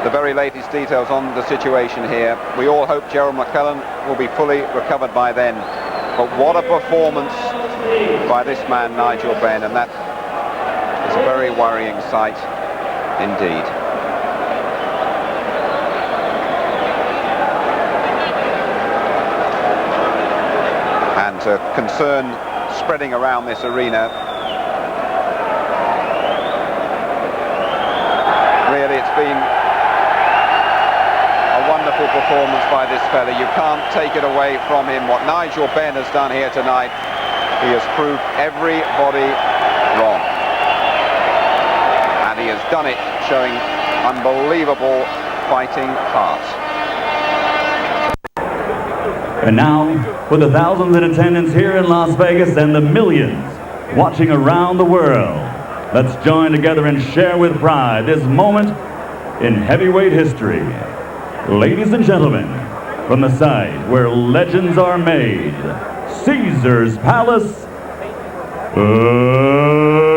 the very latest details on the situation here. We all hope Gerald McClellan will be fully recovered by then. But what a performance by this man, Nigel Benn, and that is a very worrying sight indeed. And concern spreading around this arena. Really, it's been a wonderful performance by this fella. You can't take it away from him. What Nigel Benn has done here tonight, he has proved everybody wrong. And he has done it showing unbelievable fighting heart. And now, for the thousands in attendance here in Las Vegas and the millions watching around the world, let's join together and share with pride this moment in heavyweight history. Ladies and gentlemen, from the site where legends are made, Caesar's Palace,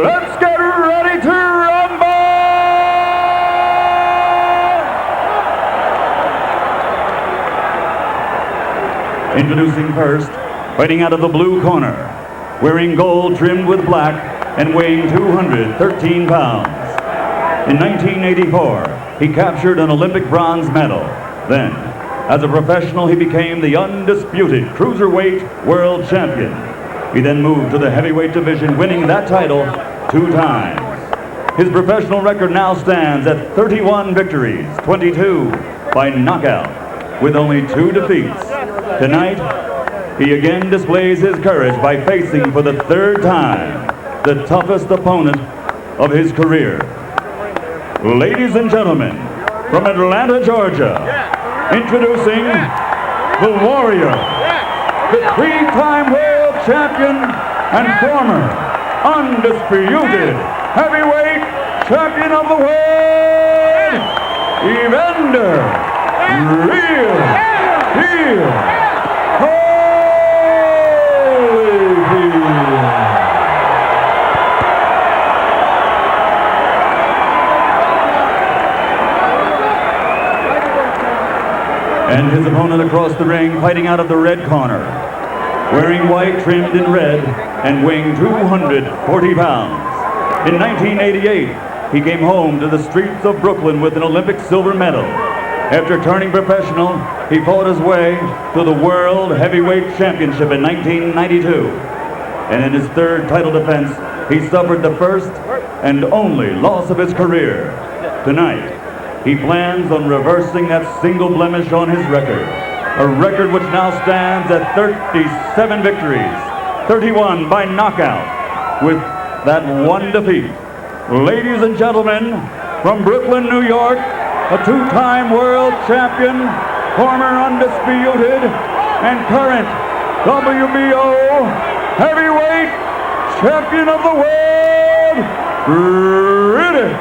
let's get ready to rumble! Introducing first, fighting out of the blue corner, wearing gold trimmed with black and weighing 213 pounds. In 1984, he captured an Olympic bronze medal. Then, as a professional, he became the undisputed cruiserweight world champion. He then moved to the heavyweight division, winning that title 2 times. His professional record now stands at 31 victories, 22 by knockout, with only 2 defeats. Tonight, he again displays his courage by facing for the 3rd time the toughest opponent of his career. Ladies and gentlemen, from Atlanta, Georgia, introducing the Warrior, the 3-time world champion and former undisputed heavyweight champion of the world, Evander, Real Deal Holyfield. And his opponent across the ring, fighting out of the red corner, wearing white trimmed in red and weighing 240 pounds. In 1988, he came home to the streets of Brooklyn with an Olympic silver medal. After turning professional, he fought his way to the World Heavyweight Championship in 1992. And in his 3rd title defense, he suffered the first and only loss of his career. Tonight, he plans on reversing that single blemish on his record, a record which now stands at 37 victories, 31 by knockout, with that 1 defeat. Ladies and gentlemen, from Brooklyn, New York, a 2-time world champion, former undisputed and current WBO heavyweight champion of the world, Riddick,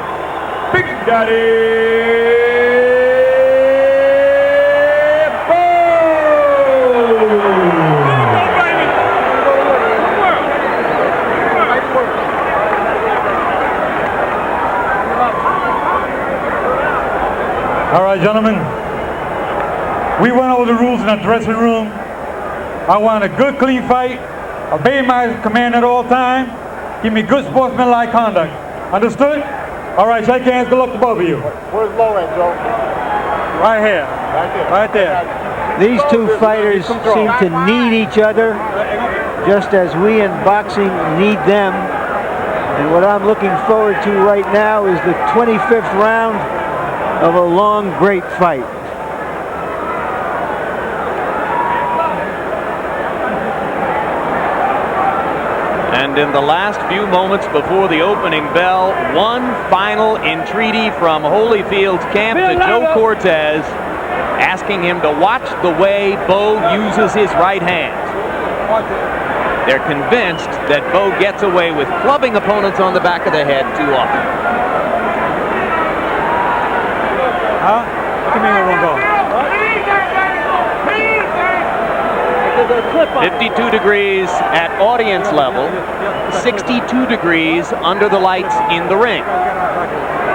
Big Daddy All right, gentlemen, we went over the rules in the dressing room. I want a good, clean fight, obey my command at all times, give me good sportsmanlike conduct. Understood? All right, shake hands, good luck to both of you. Where's Bowe at, Joe? Right here. Right there. These 2 fighters seem to need each other, just as we in boxing need them. And what I'm looking forward to right now is the 25th round of a long, great fight. And in the last few moments before the opening bell, one final entreaty from Holyfield's camp to Joe Cortez, asking him to watch the way Bowe uses his right hand. They're convinced that Bowe gets away with clubbing opponents on the back of the head too often. Huh? What do you mean it won't go? 52 degrees at audience level, 62 degrees under the lights in the ring.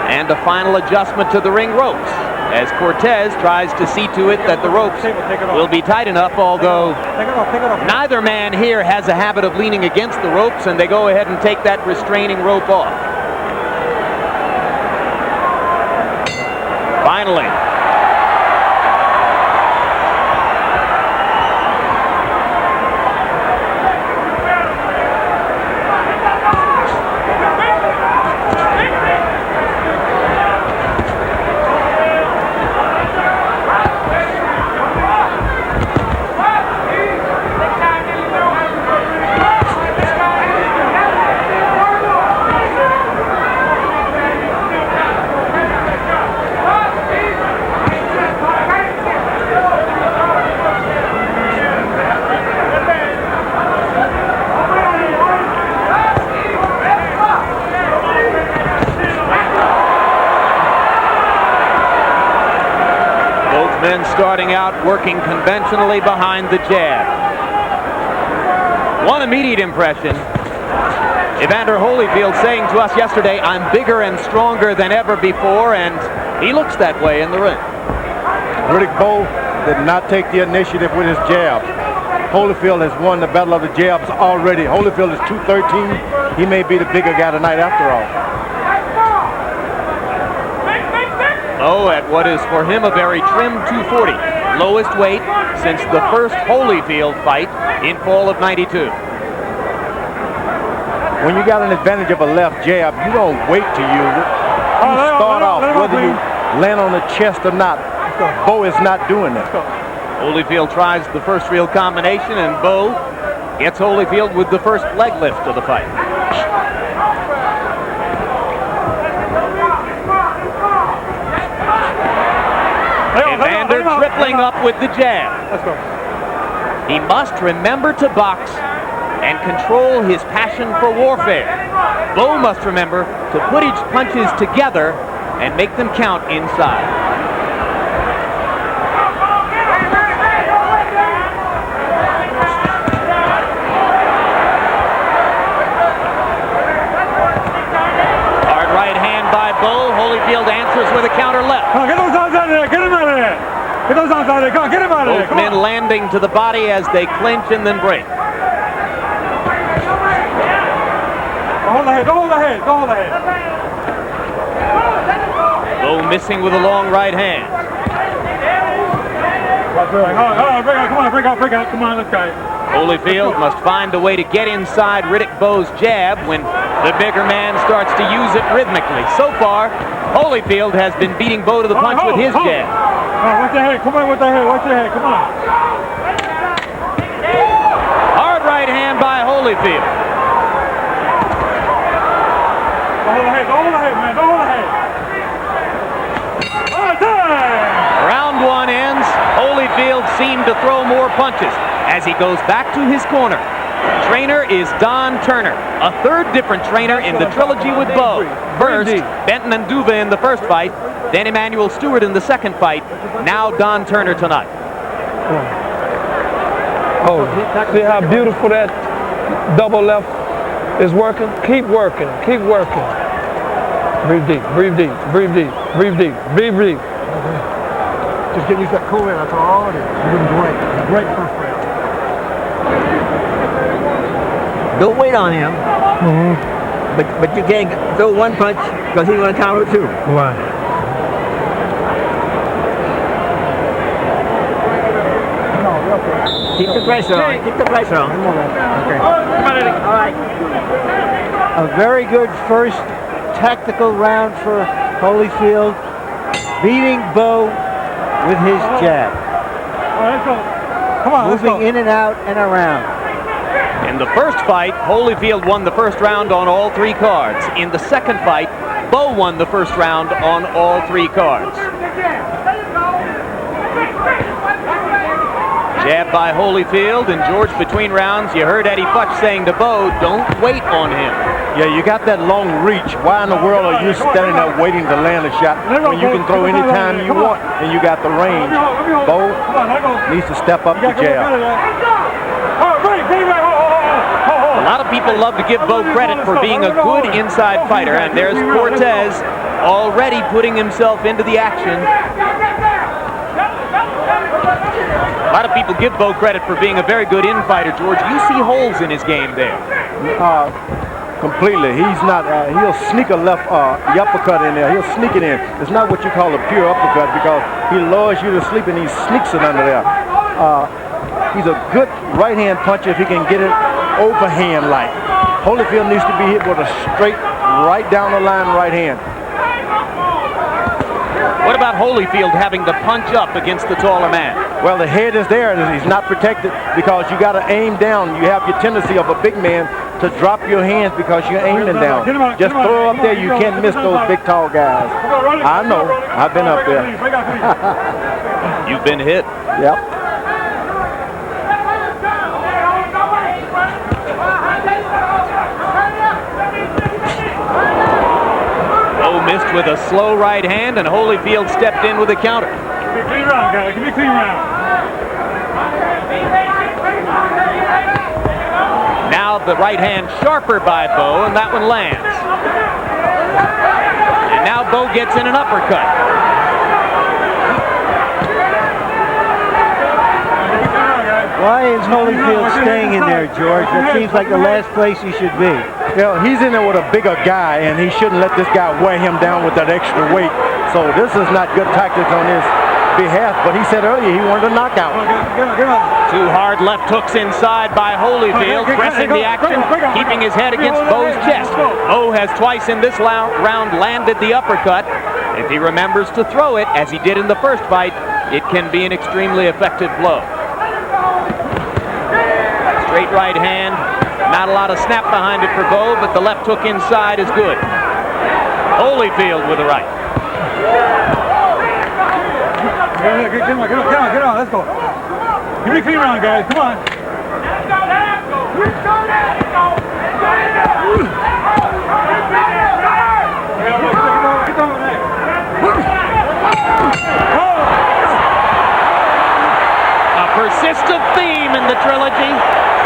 And a final adjustment to the ring ropes as Cortez tries to see to it that the ropes will be tight enough, although neither man here has a habit of leaning against the ropes, and they go ahead and take that restraining rope off. Finally. Men starting out working conventionally behind the jab. One immediate impression, Evander Holyfield saying to us yesterday, I'm bigger and stronger than ever before, and he looks that way in the ring. Riddick Bowe did not take the initiative with his jab. Holyfield has won the battle of the jabs already. Holyfield is 213. He may be the bigger guy tonight after all. Oh, at what is for him a very trim 240, lowest weight since the first Holyfield fight in fall of '92. When you got an advantage of a left jab, you don't wait to use it. You start off whether you land on the chest or not. Bowe is not doing that. Holyfield tries the first real combination, and Bowe gets Holyfield with the first leg lift of the fight. Evander tripling up with the jab. Let's go. He must remember to box and control his passion for warfare. Bowe must remember to put his punches together and make them count inside. Hard right hand by Bowe. Holyfield answers with a counter left. Get those arms out of there. Get him out of there. Get those arms out of there. Come on, get him out of there. Both men landing to the body as they clinch and then break. Hold the head. Go hold the head. Go hold the head. Bowe missing with a long right hand. Break out. Come on, let's go. Holyfield must find a way to get inside Riddick Bowe's jab when the bigger man starts to use it rhythmically. So far, Holyfield has been beating Bowe to the punch with his jab. Watch the head. Come on with the head. Watch the head. Come on. Hard right hand by Holyfield. Hold the head. Hold the head, man. Hold the head. Round one ends. Holyfield seemed to throw more punches as he goes back to his corner. Trainer is Don Turner, a third different trainer in the trilogy with Bowe. First, Benton and Duva in the first fight, then Emmanuel Stewart in the second fight, now Don Turner tonight. Oh, see how beautiful that double left is working? Keep working, keep working. Breathe deep, breathe deep, breathe deep, breathe deep, breathe deep. Just get used to that cool air, that's all it is. You're doing great. Great first round. Don't wait on him. But you can't throw one punch because he's going to counter it too. Why? Keep the pressure on. Keep the pressure on. Okay. All right. A very good first tactical round for Holyfield, beating Bowe with his jab. Come on, moving in and out and around. In the first fight, Holyfield won the first round on all three cards. In the second fight, Bowe won the first round on all three cards. Jab by Holyfield, and George, between rounds, you heard Eddie Futch saying to Bowe, don't wait on him. Yeah, you got that long reach. Why in the world are you standing there waiting to land a shot when you can throw any time you want and you got the range? Bowe needs to step up the jab. A lot of people love to give Bowe credit for being a good inside fighter, and there's Cortez already putting himself into the action. A lot of people give Bowe credit for being a very good in-fighter, George. You see holes in his game there. Completely. He's not, he'll sneak a left uppercut in there. He'll sneak it in. It's not what you call a pure uppercut because he lures you to sleep and he sneaks it under there. He's a good right-hand puncher if he can get it overhand like. Holyfield needs to be hit with a straight, right down the line right hand. What about Holyfield having to punch up against the taller man? Well, the head is there. He's not protected because you got to aim down. You have your tendency of a big man to drop your hands because you're aiming down. Just throw up there. You can't miss those big, tall guys. I know. I've been up there. You've been hit. Yep. Bowe missed with a slow right hand, and Holyfield stepped in with a counter. Give me a clean round, guys. Give me a clean round. Now the right hand sharper by Bowe, and that one lands. And now Bowe gets in an uppercut. Why is Holyfield staying in there, George? That seems like the last place he should be. Well, he's in there with a bigger guy, and he shouldn't let this guy wear him down with that extra weight. So this is not good tactics on his behalf, but he said earlier he wanted a knockout. Two hard left hooks inside by Holyfield, pressing the action, keeping his head against Bowe's chest. Bowe has twice in this round landed the uppercut. If he remembers to throw it, as he did in the first fight, it can be an extremely effective blow. Straight right hand, not a lot of snap behind it for Bowe, but the left hook inside is good. Holyfield with the right. Get on, let's go. Give me a clean round, guys, come on. A persistent theme in the trilogy,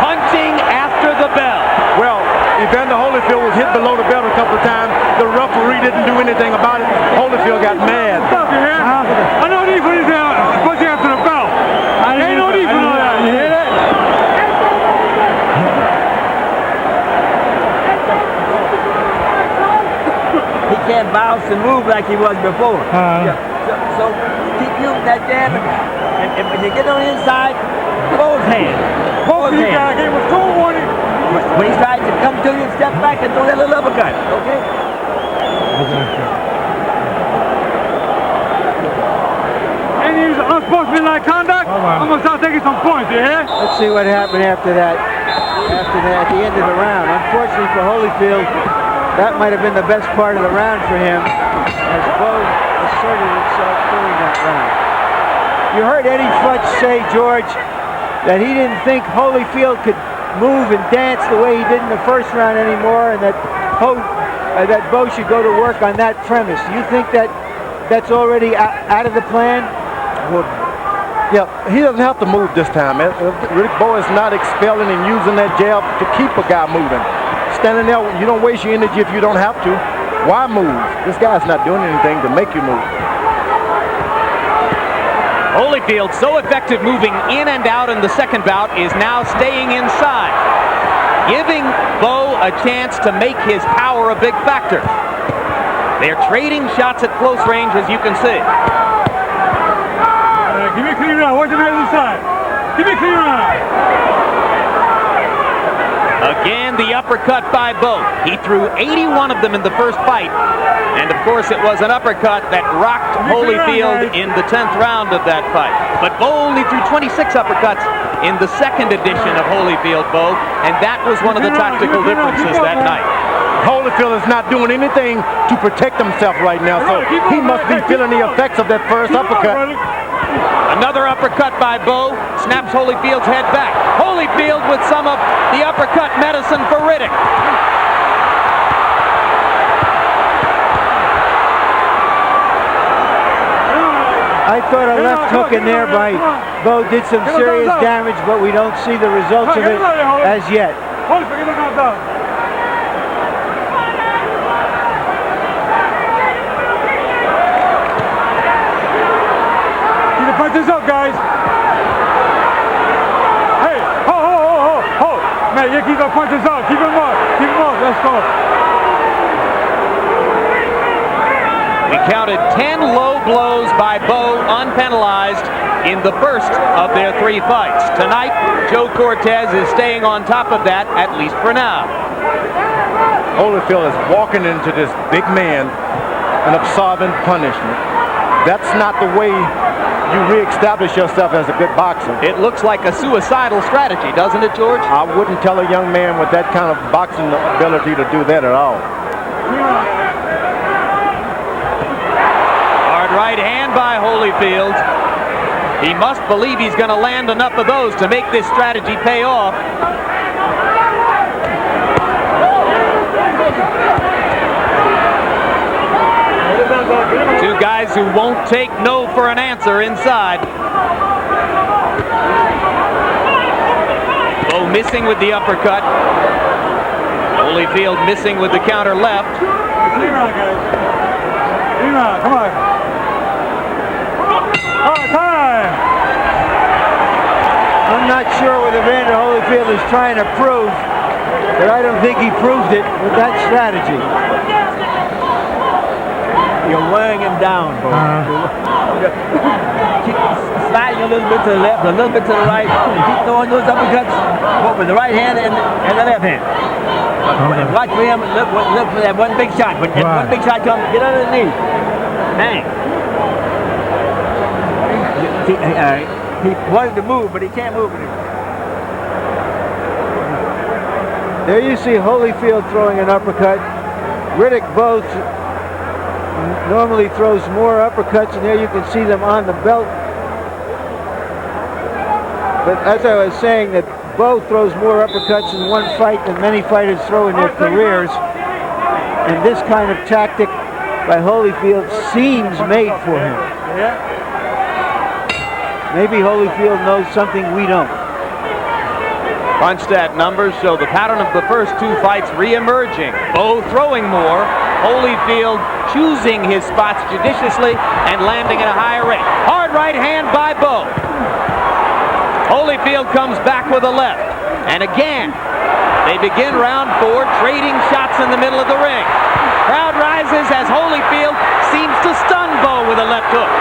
punching after the bell. Well, Evander Holyfield was hit below the belt a couple of times. The referee didn't do anything about it. Holyfield got mad. I know need for this pushing after the bell. Ain't no need for all that. You hear that? He can't bounce and move like he was before. So keep using that jab, and when you get on the inside, both hands. Both you guys gave us 2 warning. When he tries to come to you, step back and throw that little uppercut. Okay? Any unsportsmanlike conduct, I'm going to start taking some points, you hear? Let's see what happened after that. At the end of the round. Unfortunately for Holyfield, that might have been the best part of the round for him, as Bowe asserted himself during that round. You heard Eddie Futch say, George, that he didn't think Holyfield could move and dance the way he did in the first round anymore, and that Bowe should go to work on that premise. Do you think that that's already out of the plan? Well, yeah, he doesn't have to move this time. Riddick Bowe is not expelling and using that jab to keep a guy moving. Standing there, you don't waste your energy if you don't have to. Why move? This guy's not doing anything to make you move. Holyfield, so effective moving in and out in the second bout, is now staying inside, giving Bowe a chance to make his power a big factor. They're trading shots at close range, as you can see. Give me a clean round. Watch the other side. Give me a clean round. Again, the uppercut by Bowe. He threw 81 of them in the first fight. And of course, it was an uppercut that rocked Holyfield in the 10th round of that fight. But Bowe only threw 26 uppercuts in the second edition of Holyfield Bowe, and that was one of the tactical differences that night. Holyfield is not doing anything to protect himself right now, so he must be feeling the effects of that first uppercut. Another uppercut by Bowe, snaps Holyfield's head back. Holyfield with some of the uppercut medicine for Riddick. I thought a left hook in there by Bowe did some serious damage, but we don't see the results of it as yet. Keep the punches up, guys. Hey, ho. Man, you keep the punches up. Keep them up. Let's go. We counted 10 low blows by Bowe unpenalized in the first of their 3 fights. Tonight, Joe Cortez is staying on top of that, at least for now. Holyfield is walking into this big man and absorbing punishment. That's not the way you reestablish yourself as a good boxer. It looks like a suicidal strategy, doesn't it, George? I wouldn't tell a young man with that kind of boxing ability to do that at all. Right hand by Holyfield. He must believe he's going to land enough of those to make this strategy pay off. Two guys who won't take no for an answer inside. Bowe missing with the uppercut. Holyfield missing with the counter left. Come on. I'm not sure what Evander Holyfield is trying to prove, but I don't think he proved it with that strategy. You're wearing him down, Bowe. Keep sliding a little bit to the left, a little bit to the right. Keep throwing those uppercuts, both with the right hand and the left hand. Watch for him. Look for that one big shot. When that one big shot comes, get underneath. Bang. He wanted to move, but he can't move anymore. There you see Holyfield throwing an uppercut. Riddick both normally throws more uppercuts, and there you can see them on the belt. But as I was saying, that Bowe throws more uppercuts in one fight than many fighters throw in their careers. And this kind of tactic by Holyfield seems made for him. Maybe Holyfield knows something we don't. Punch stat numbers show the pattern of the first 2 fights re-emerging. Bowe throwing more, Holyfield choosing his spots judiciously and landing at a higher rate. Hard right hand by Bowe. Holyfield comes back with a left. And again, they begin round 4, trading shots in the middle of the ring. Crowd rises as Holyfield seems to stun Bowe with a left hook.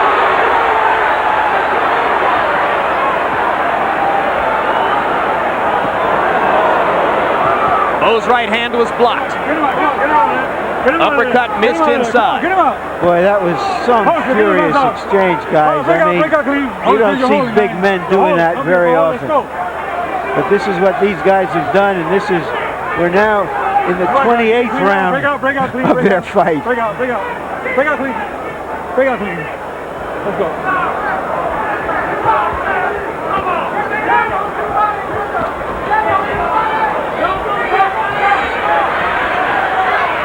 Bowe's right hand was blocked. Uppercut missed inside. Boy, that was some furious exchange, guys. I mean, you don't see big men doing that very often. But this is what these guys have done, and this is, we're now in the 28th round of their fight. Break out, clean. Let's go.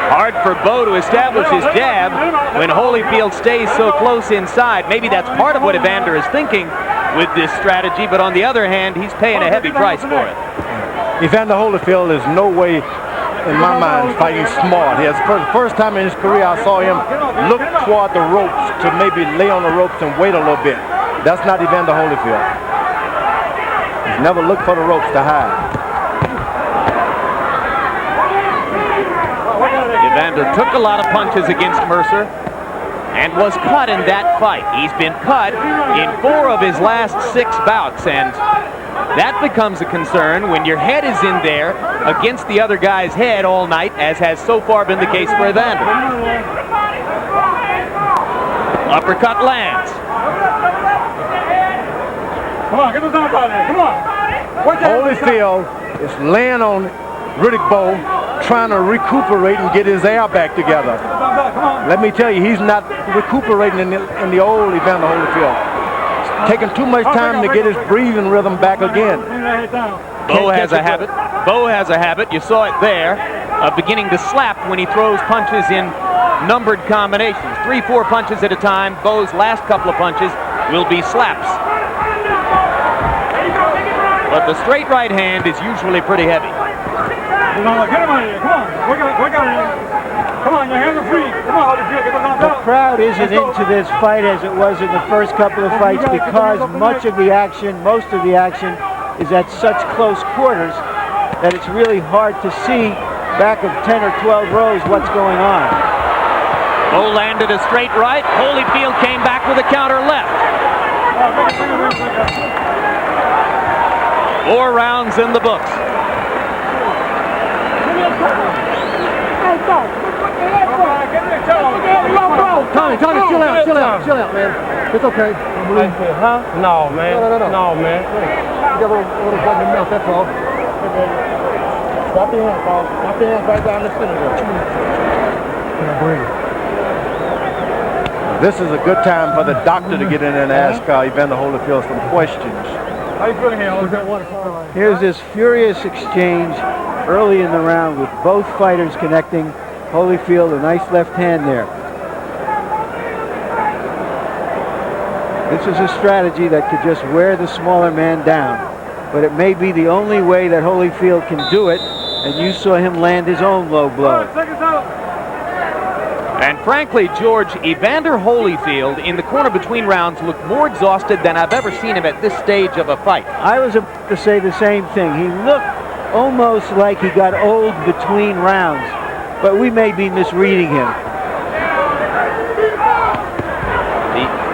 Hard for Bowe to establish his jab when Holyfield stays so close inside. Maybe that's part of what Evander is thinking with this strategy, but on the other hand, he's paying a heavy price for it. Evander Holyfield is no way, in my mind, fighting smart. He has the first time in his career I saw him look toward the ropes to maybe lay on the ropes and wait a little bit. That's not Evander Holyfield. He's never looked for the ropes to hide. Evander took a lot of punches against Mercer and was cut in that fight. He's been cut in 4 of his last 6 bouts, and that becomes a concern when your head is in there against the other guy's head all night, as has so far been the case for Evander. Uppercut lands. Come on, get those down by there. Come on. Holyfield is laying on Riddick Bowe, trying to recuperate and get his air back together. Let me tell you, he's not recuperating in the old Evander Holyfield. taking too much time to get his breathing rhythm back again. Bowe has a habit. Bowe has a habit. You saw it there of beginning to slap when he throws punches in numbered combinations. 3-4 punches at a time. Bowe's last couple of punches will be slaps. But the straight right hand is usually pretty heavy. Get him out of here. Come on. Work out here. Come on, your hands are free. Come on, Holyfield, get the knocked The out. crowd isn't into this fight as it was in the first couple of fights because most of the action is at such close quarters that it's really hard to see back of 10 or 12 rows what's going on. Bowe landed a straight right. Holyfield came back with a counter left. 4 rounds in the books. Tommy, chill out, man. It's okay. Huh? No, man. No, man. You got a little blood in your mouth, that's all. Drop your hands, Paul. Drop your hands right down the center there. This is a good time for the doctor to get in and ask Evander Holyfield some questions. How you feeling here? Here's this furious exchange early in the round with both fighters connecting. Holyfield, a nice left hand there. This is a strategy that could just wear the smaller man down, but it may be the only way that Holyfield can do it, and you saw him land his own low blow. And frankly, George, Evander Holyfield in the corner between rounds looked more exhausted than I've ever seen him at this stage of a fight. I was about to say the same thing. He looked almost like he got old between rounds, but we may be misreading him.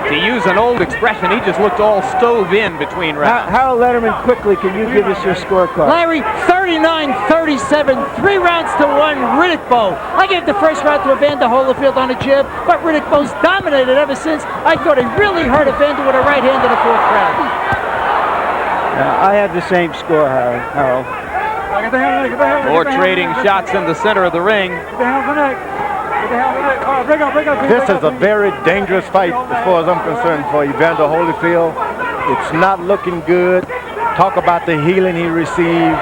To use an old expression, he just looked all stove in between rounds. Harold Letterman, quickly, can you give us your scorecard? Larry, 39-37, 3 rounds to 1, Riddick Bowe. I gave the first round to Evander Holyfield on a jab, but Riddick Bowe's dominated ever since. I thought he really hurt Evander with a right hand in the 4th round. I had the same score, Harold. More trading shots in the center of the ring. This is a very dangerous fight as far as I'm concerned for Evander Holyfield. It's not looking good. Talk about the healing he received.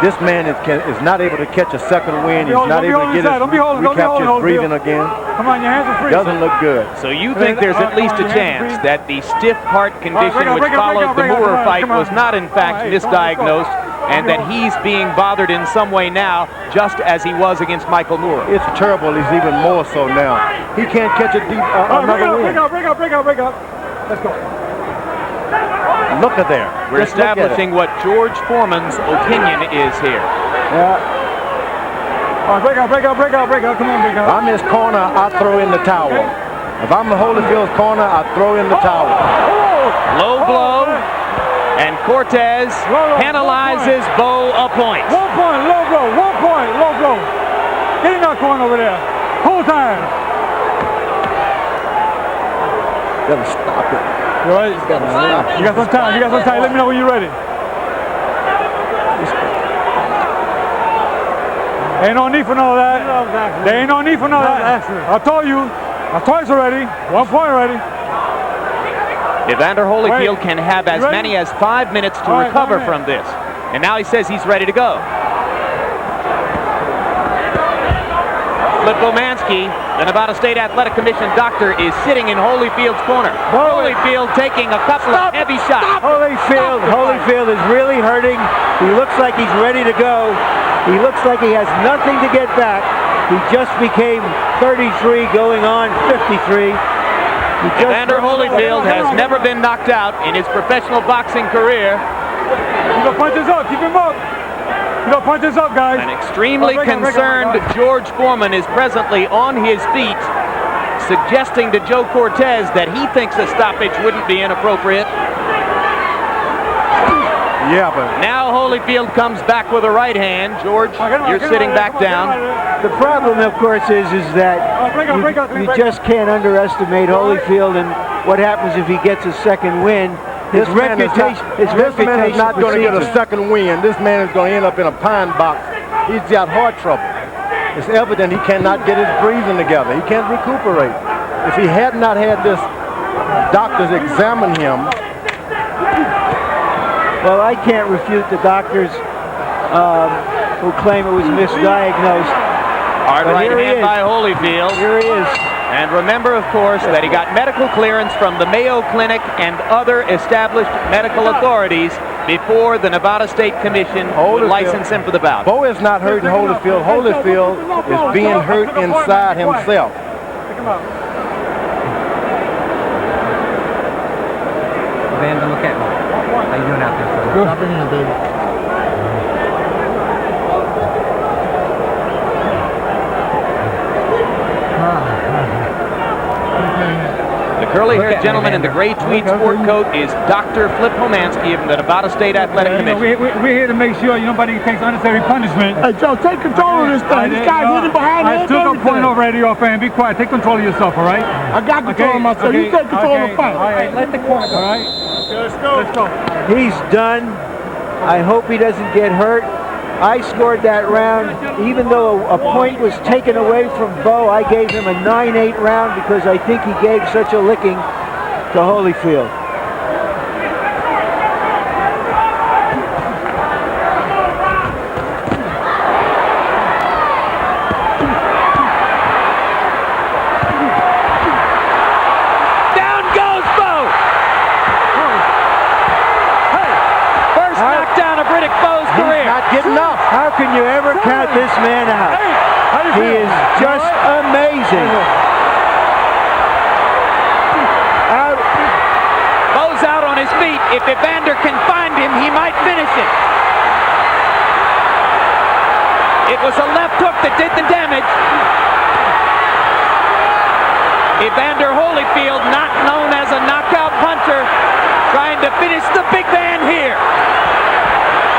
This man is not able to catch a second win. He's not able to get recapture his breathing again. Come on, your hands are free. Doesn't look good. So you think there's at least a chance that the stiff heart condition which followed the Moore fight was not in fact misdiagnosed, and that he's being bothered in some way now, just as he was against Michael Moore? It's terrible. He's even more so now. He can't catch a deep another win. Break up. Let's go. Look at there. We're establishing what George Foreman's opinion is here. Yeah. All right, break up. Come on, break up. If I'm his corner, I throw in the towel. If I'm the Holyfield's corner, I throw in the towel. Low blow. And Cortez penalizes Bowe a point. 1 point, low blow. Get in that corner over there. Whole time. Gotta stop it. You all right? You got some time. Let me know when you're ready. Ain't no need for none of that. There ain't no need for none of that. I told you. Twice already. 1 point already. Evander Holyfield can have as many as 5 minutes to recover from this. And now he says he's ready to go. Litvomansky, the Nevada State Athletic Commission doctor, is sitting in Holyfield's corner. Holyfield taking a couple of heavy shots. Holyfield is really hurting. He looks like he's ready to go. He looks like he has nothing to get back. He just became 33 going on 53. Evander Holyfield has never been knocked out in his professional boxing career. You got punches up, keep him up. You got punches up, guys. An extremely concerned George Foreman is presently on his feet, suggesting to Joe Cortez that he thinks a stoppage wouldn't be inappropriate. Yeah, but now Holyfield comes back with a right hand. George, you're sitting back down. The problem, of course, is that you just can't underestimate Holyfield and what happens if he gets a second win. His reputation is not going to get a second win. This man is going to end up in a pine box. He's got heart trouble. It's evident he cannot get his breathing together. He can't recuperate. If he had not had this doctors examine him. Well, I can't refute the doctors who claim it was misdiagnosed. Hard right hand by Holyfield. Here he is. And remember, of course, that he got medical clearance from the Mayo Clinic and other established medical authorities before the Nevada State Commission would license him for the bout. Bowe is not hurting Holyfield. Holyfield is being hurt inside himself. Evander, look at me. How you doing out there, fella? Stop in here, baby. The curly-haired gentleman in the gray tweed sport coat is Dr. Flip Homansky of the Nevada State Athletic Commission. We're here to make sure nobody takes unnecessary punishment. Hey, Joe, take control of this thing. This guy's hitting behind I took a point already off, and be quiet. Take control of yourself, all right? I got control of myself. You take control of the fight. All right, let the corner go. All right? Let's go. Let's go. He's done. I hope he doesn't get hurt. I scored that round. Even though a point was taken away from Bowe, I gave him a 9-8 round because I think he gave such a licking to Holyfield. Down goes Bowe! First knockdown of Riddick Bowe's career. Not getting up. How can you ever count this man out? He is just amazing. Bowe's out on his feet. If Evander can find him, he might finish it. It was a left hook that did the damage. Evander Holyfield, not known as a knockout puncher, trying to finish the big man here.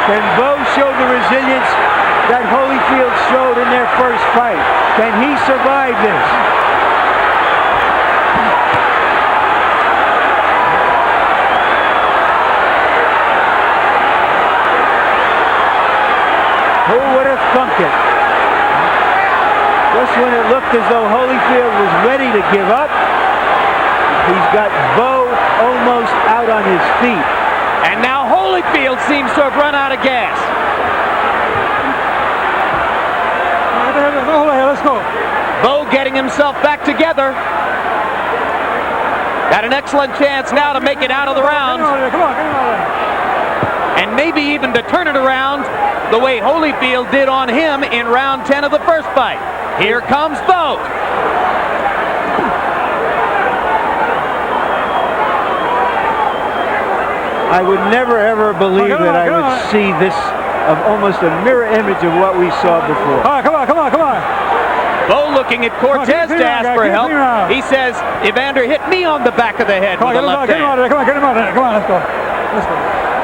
Can Bowe show the resilience that Holyfield showed in their first fight? Can he survive this? Who would have thunk it? Just when it looked as though Holyfield was ready to give up, he's got Bowe almost out on his feet. And now Holyfield seems to have run out of gas. Let's go. Bowe getting himself back together. Got an excellent chance now to make it out of the round. Come on. And maybe even to turn it around the way Holyfield did on him in round 10 of the first fight. Here comes Bowe. I would never ever believe that I would see this of almost a mirror image of what we saw before. Come on. Bowe looking at Cortez to ask for help. He says, Evander hit me on the back of the head with a left hand. Get him out of there. Come on, let's go.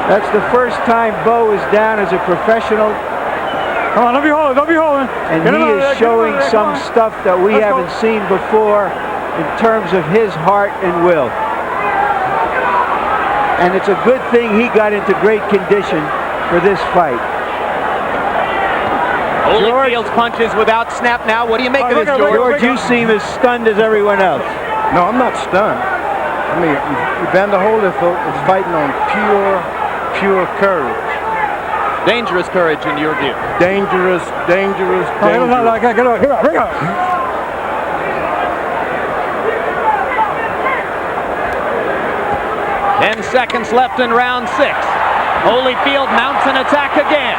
That's the first time Bowe is down as a professional. Come on, don't be holding. And he is showing some stuff that we haven't seen before in terms of his heart and will. And it's a good thing he got into great condition for this fight. Holyfield's punches without snap now. What do you make of this, George? George, you seem as stunned as everyone else. No, I'm not stunned. I mean, Evander Holyfield is fighting on pure courage. Dangerous courage in your view. Dangerous. Get up. 10 seconds left in round 6. Holyfield mounts an attack again.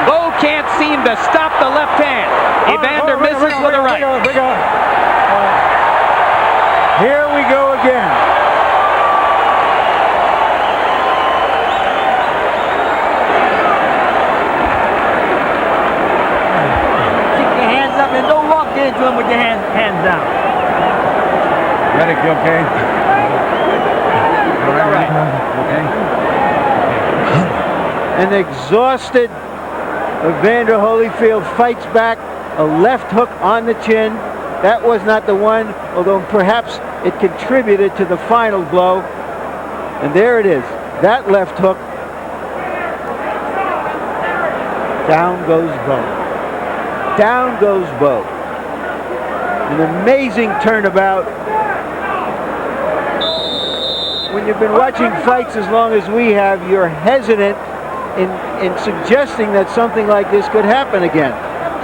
Bowe can't seem to stop the left hand. Evander misses with a right. Here we go again. Keep your hands up and don't walk into him with your hands down. Riddick, you okay? All right. Okay. An exhausted Evander Holyfield fights back, a left hook on the chin. That was not the one, although perhaps it contributed to the final blow. And there it is, that left hook. Down goes Bowe. Down goes Bowe. An amazing turnabout when you've been watching fights as long as we have, you're hesitant in suggesting that something like this could happen again.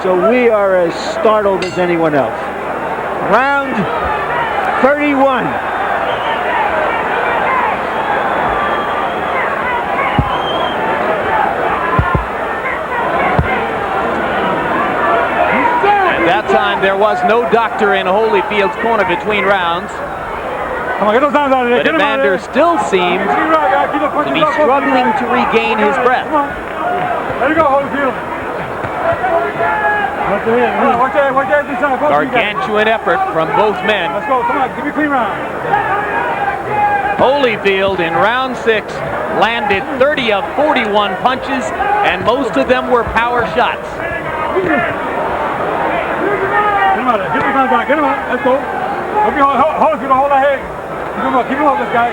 So we are as startled as anyone else. Round 31. At that time, there was no doctor in Holyfield's corner between rounds. But Evander still seemed to be struggling to regain his breath. There you go, Holyfield. Gargantuan effort from both men. Let's go, come on, give me a clean round. Holyfield in round 6 landed 30 of 41 punches, and most of them were power shots. Get him out of there, get him out, get him out, let's go. Holyfield, hold that head. Keep him up, this guy.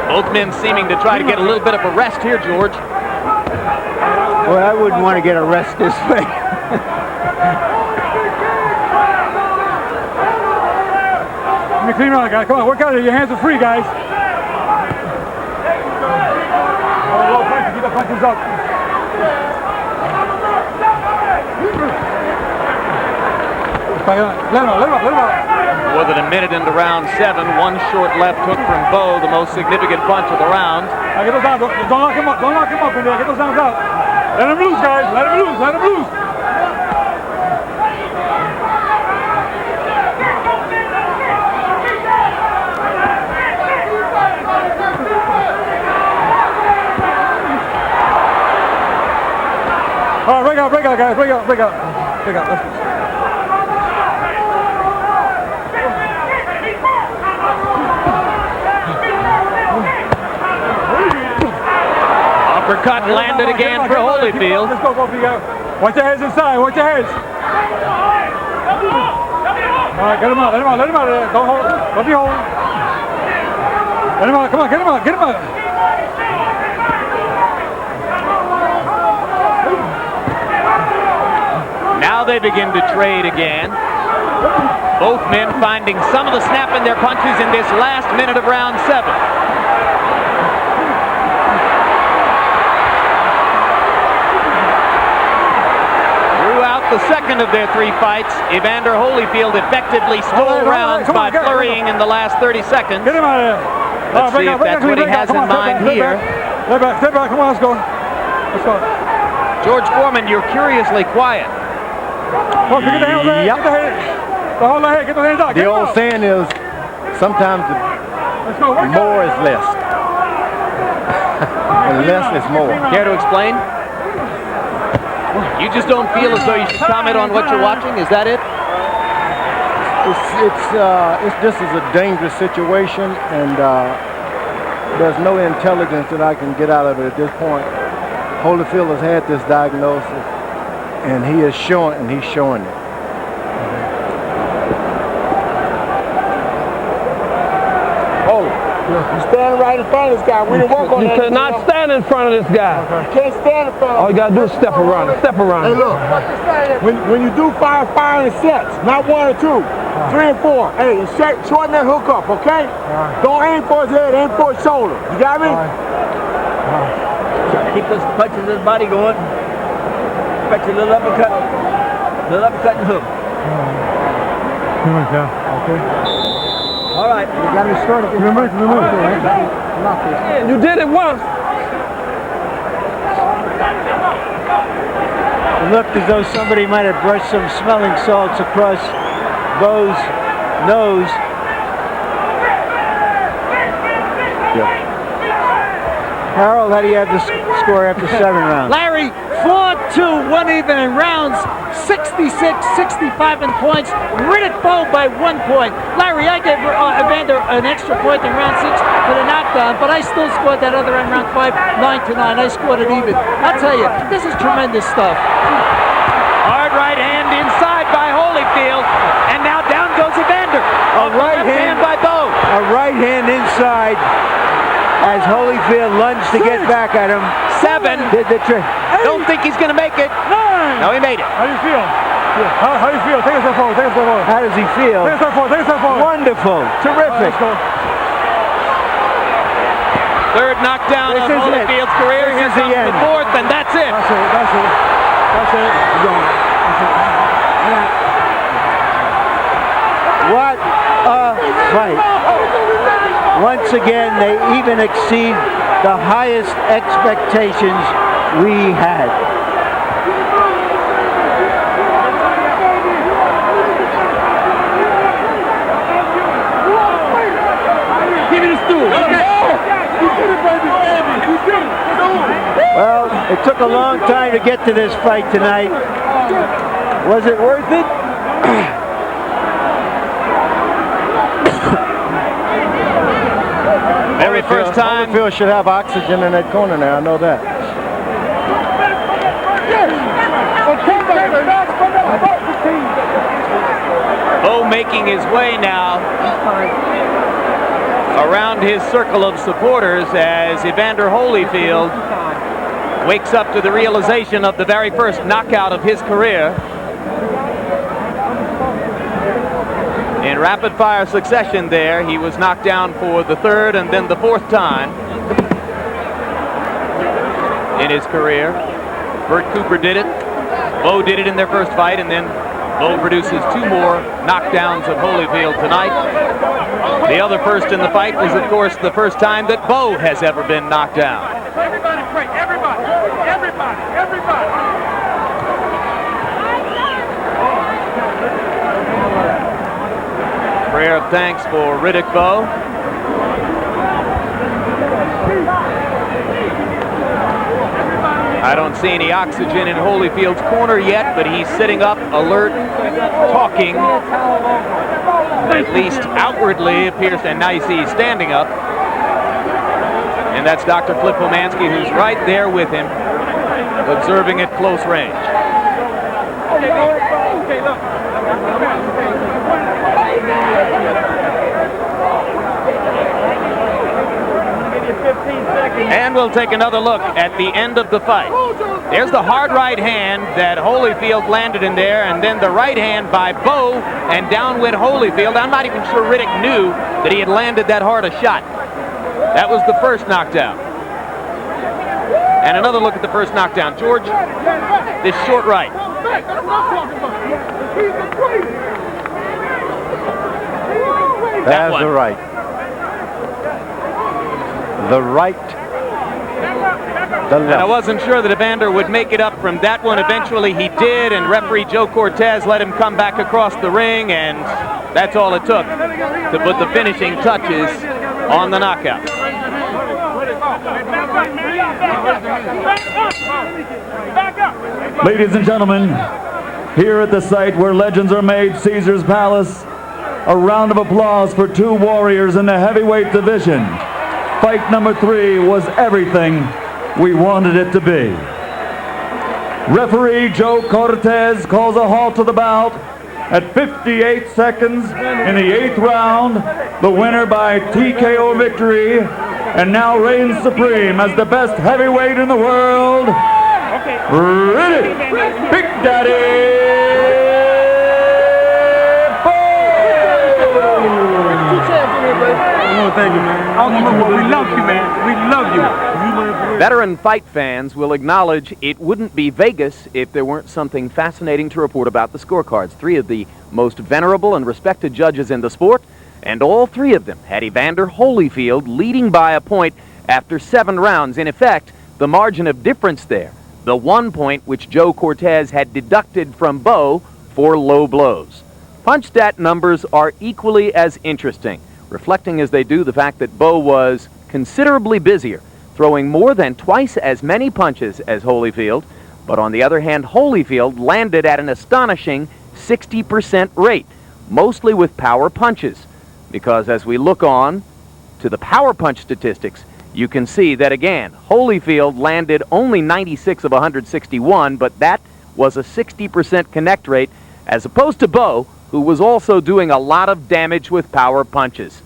Both men seeming to try to get a little bit of a rest here, George. Well, I wouldn't want to get a rest this way. Let me clean out, guys. Come on, work out of it. Your hands are free, guys. Low punches, keep the punches up. Let him out. More than a minute into round 7, one short left hook from Bowe, the most significant punch of the round. Get those down. Don't lock him up. Don't lock him up in there. Get those downs out. Let him loose, guys. Let him loose. Let him loose. All right, break out, guys. Break out. Let's go. Uppercut landed again for Holyfield. Let's go, both of you guys. Watch your heads inside. Watch your heads. All right, get him out. Let him out of there. Don't be holding. Let him out. Come on, get him out. Now they begin to trade again. Both men finding some of the snap in their punches in this last minute of round 7. The second of their 3 fights, Evander Holyfield effectively stole rounds by flurrying in the last 30 seconds. Get him out of there. Let's see if that's what he has in mind here. Step back, come on, let's go. George Foreman, you're curiously quiet. Get the hands out. Get the head. Hold the head, get the hands out. The old saying is, sometimes more is less. And less is more. Care to explain? You just don't feel as though you should comment on what you're watching? Is that it? This is a dangerous situation, and there's no intelligence that I can get out of it at this point. Holyfield has had this diagnosis, and he's showing it. You stand right in front of this guy. We didn't work on that. You cannot stand in front of this guy. You can't stand in front of him. All you gotta do is step around. Step around. Hey, look. When you do fire in sets, not 1 or 2, 3 and 4. Hey, shorten that hook up, okay? Don't aim for his head, aim for his shoulder. You got me? Keep those punches in his body going. Expect a little uppercut. And hook. Okay. All right. You got me started. Remember. You did it once. It looked as though somebody might have brushed some smelling salts across Bowe's nose. Harold, how do you have the score after 7 rounds? Larry, 4-2, 1 even in rounds, 66, 65 in points. Riddick Bowe by 1 point. Larry, I gave Evander an extra point in round 6 for the knockdown, but I still scored that other in round 5, 9-9. I scored it even. I'll tell you, this is tremendous stuff. Hard right hand inside by Holyfield, and now down goes Evander. A right hand by Bowe. A right hand inside. As Holyfield lunged to get back at him. 7. Did the trick. Don't think he's going to make it. 9. No, he made it. How do you feel? How do you feel? Take a step forward. Take a step forward. How does he feel? Take a step forward. Take a step forward. Wonderful. Terrific. Let's go. Third knockdown of Holyfield's career. Here comes the fourth, and that's it. That's it. That's it. That's it. What a fight. Once again, they even exceed the highest expectations we had. Give me the stool. Well, it took a long time to get to this fight tonight. Was it worth it? Very first time. Holyfield should have oxygen in that corner now, I know that. Bowe making his way now around his circle of supporters as Evander Holyfield wakes up to the realization of the very first knockout of his career. In rapid-fire succession there, he was knocked down for the third and then the fourth time in his career. Bert Cooper did it. Bowe did it in their first fight, and then Bowe produces two more knockdowns of Holyfield tonight. The other first in the fight was, of course, the first time that Bowe has ever been knocked down. Everybody pray. Everybody. Everybody. Everybody. Prayer of thanks for Riddick Bowe. I don't see any oxygen in Holyfield's corner yet, but he's sitting up, alert, talking. At least outwardly appears, and now you see he's standing up. And that's Dr. Flip Pomansky, who's right there with him, observing at close range. Okay, look. And we'll take another look at the end of the fight. There's the hard right hand that Holyfield landed in there, and then the right hand by Bowe, and down went Holyfield. I'm not even sure Riddick knew that he had landed that hard a shot. That was the first knockdown. And another look at the first knockdown. George, this short right. That's the right. The right. The left. And I wasn't sure that Evander would make it up from that one. Eventually he did, and referee Joe Cortez let him come back across the ring, and that's all it took to put the finishing touches on the knockout. Ladies and gentlemen, here at the site where legends are made, Caesar's Palace, a round of applause for two warriors in the heavyweight division. Fight number 3 was everything we wanted it to be. Referee Joe Cortez calls a halt to the bout at 58 seconds in the 8th round. The winner by TKO victory, and now reigns supreme as the best heavyweight in the world, Riddick Big Daddy Oh, thank you, man. We love you, man. We love you. Veteran fight fans will acknowledge it wouldn't be Vegas if there weren't something fascinating to report about the scorecards. 3 of the most venerable and respected judges in the sport, and all 3 of them had Evander Holyfield leading by a point after 7 rounds. In effect, the margin of difference there, the 1 point which Joe Cortez had deducted from Bowe for low blows. Punch stat numbers are equally as interesting, reflecting as they do the fact that Bowe was considerably busier, throwing more than twice as many punches as Holyfield, but on the other hand, Holyfield landed at an astonishing 60% rate, mostly with power punches, because as we look on to the power punch statistics, you can see that again, Holyfield landed only 96 of 161, but that was a 60% connect rate, as opposed to Bowe, who was also doing a lot of damage with power punches.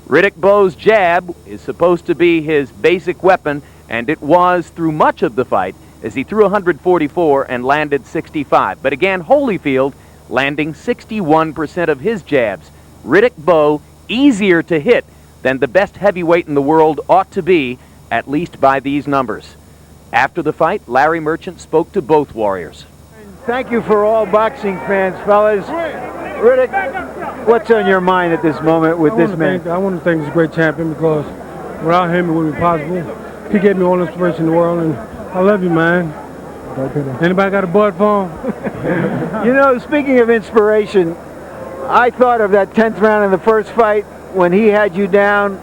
Riddick Bowe's jab is supposed to be his basic weapon, and it was through much of the fight. as he threw 144 and landed 65. But again, Holyfield landing 61% of his jabs. Riddick Bowe easier to hit than the best heavyweight in the world ought to be, at least by these numbers. After the fight, Larry Merchant spoke to both warriors. Thank you for all boxing fans, fellas. Riddick, what's on your mind at this moment with this man? I want to thank this great champion because without him it wouldn't be possible. He gave me all the inspiration in the world, and I love you, man. Anybody got a bud for him? You know, speaking of inspiration, I thought of that 10th round in the first fight when he had you down.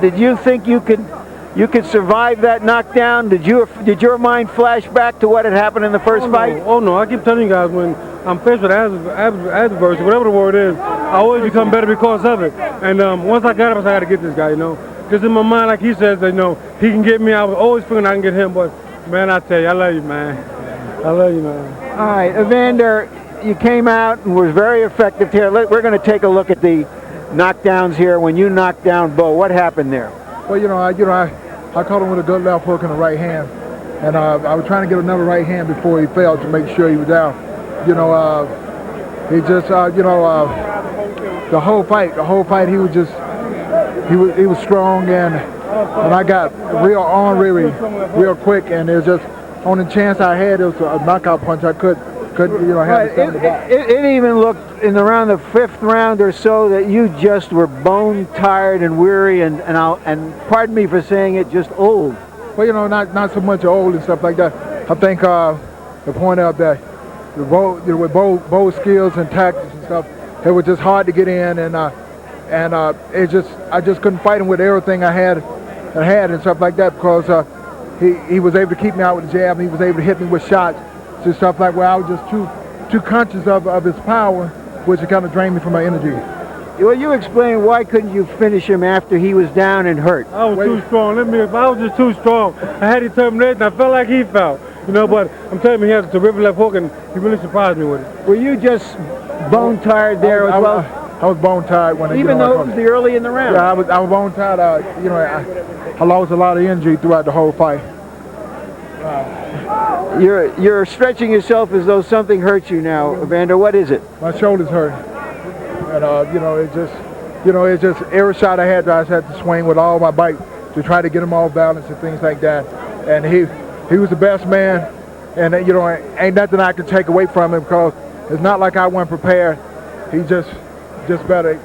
Did you think you could survive that knockdown? Did your mind flash back to what had happened in the first fight? Oh no, I keep telling you guys, when I'm faced with adversity, whatever the word is, I always become better because of it. And once I got up, I said, I got to get this guy, you know. Because in my mind, like he says, that, you know, he can get me. I was always thinking I can get him, but man, I tell you, I love you, man. I love you, man. All right, Evander, you came out and was very effective here. We're going to take a look at the knockdowns here. When you knocked down Bowe, what happened there? Well, I caught him with a good left hook in the right hand, and I was trying to get another right hand before he fell to make sure he was down. He just, the whole fight, he was strong, and I got real ornery, real quick, and it was just on the chance I had, it was a knockout punch. I couldn't, have it even looked in around the 5th round or so that you just were bone tired and weary, and pardon me for saying it, just old. Well, not so much old and stuff like that. I think to point out that with Bowe's skills and tactics and stuff, it was just hard to get in, and I just couldn't fight him with everything I had and stuff like that, because he was able to keep me out with the jab, and he was able to hit me with shots. So stuff like where I was just too conscious of his power, which kind of drained me from my energy. Well, you explain, why couldn't you finish him after he was down and hurt? I was too strong. I was just too strong. I had determination. I felt like he felt, but I'm telling you, he has a terrific left hook, and he really surprised me with it. Were you just bone tired there as well? I was bone tired when even though it was the early in the round. Yeah, I was bone tired. I lost a lot of energy throughout the whole fight. You're stretching yourself as though something hurts you now, Evander. What is it? My shoulders hurt, and it's just every shot I just had to swing with all my bite to try to get him off balance and things like that. And he was the best man, and ain't nothing I could take away from him, because it's not like I wasn't prepared. He just better.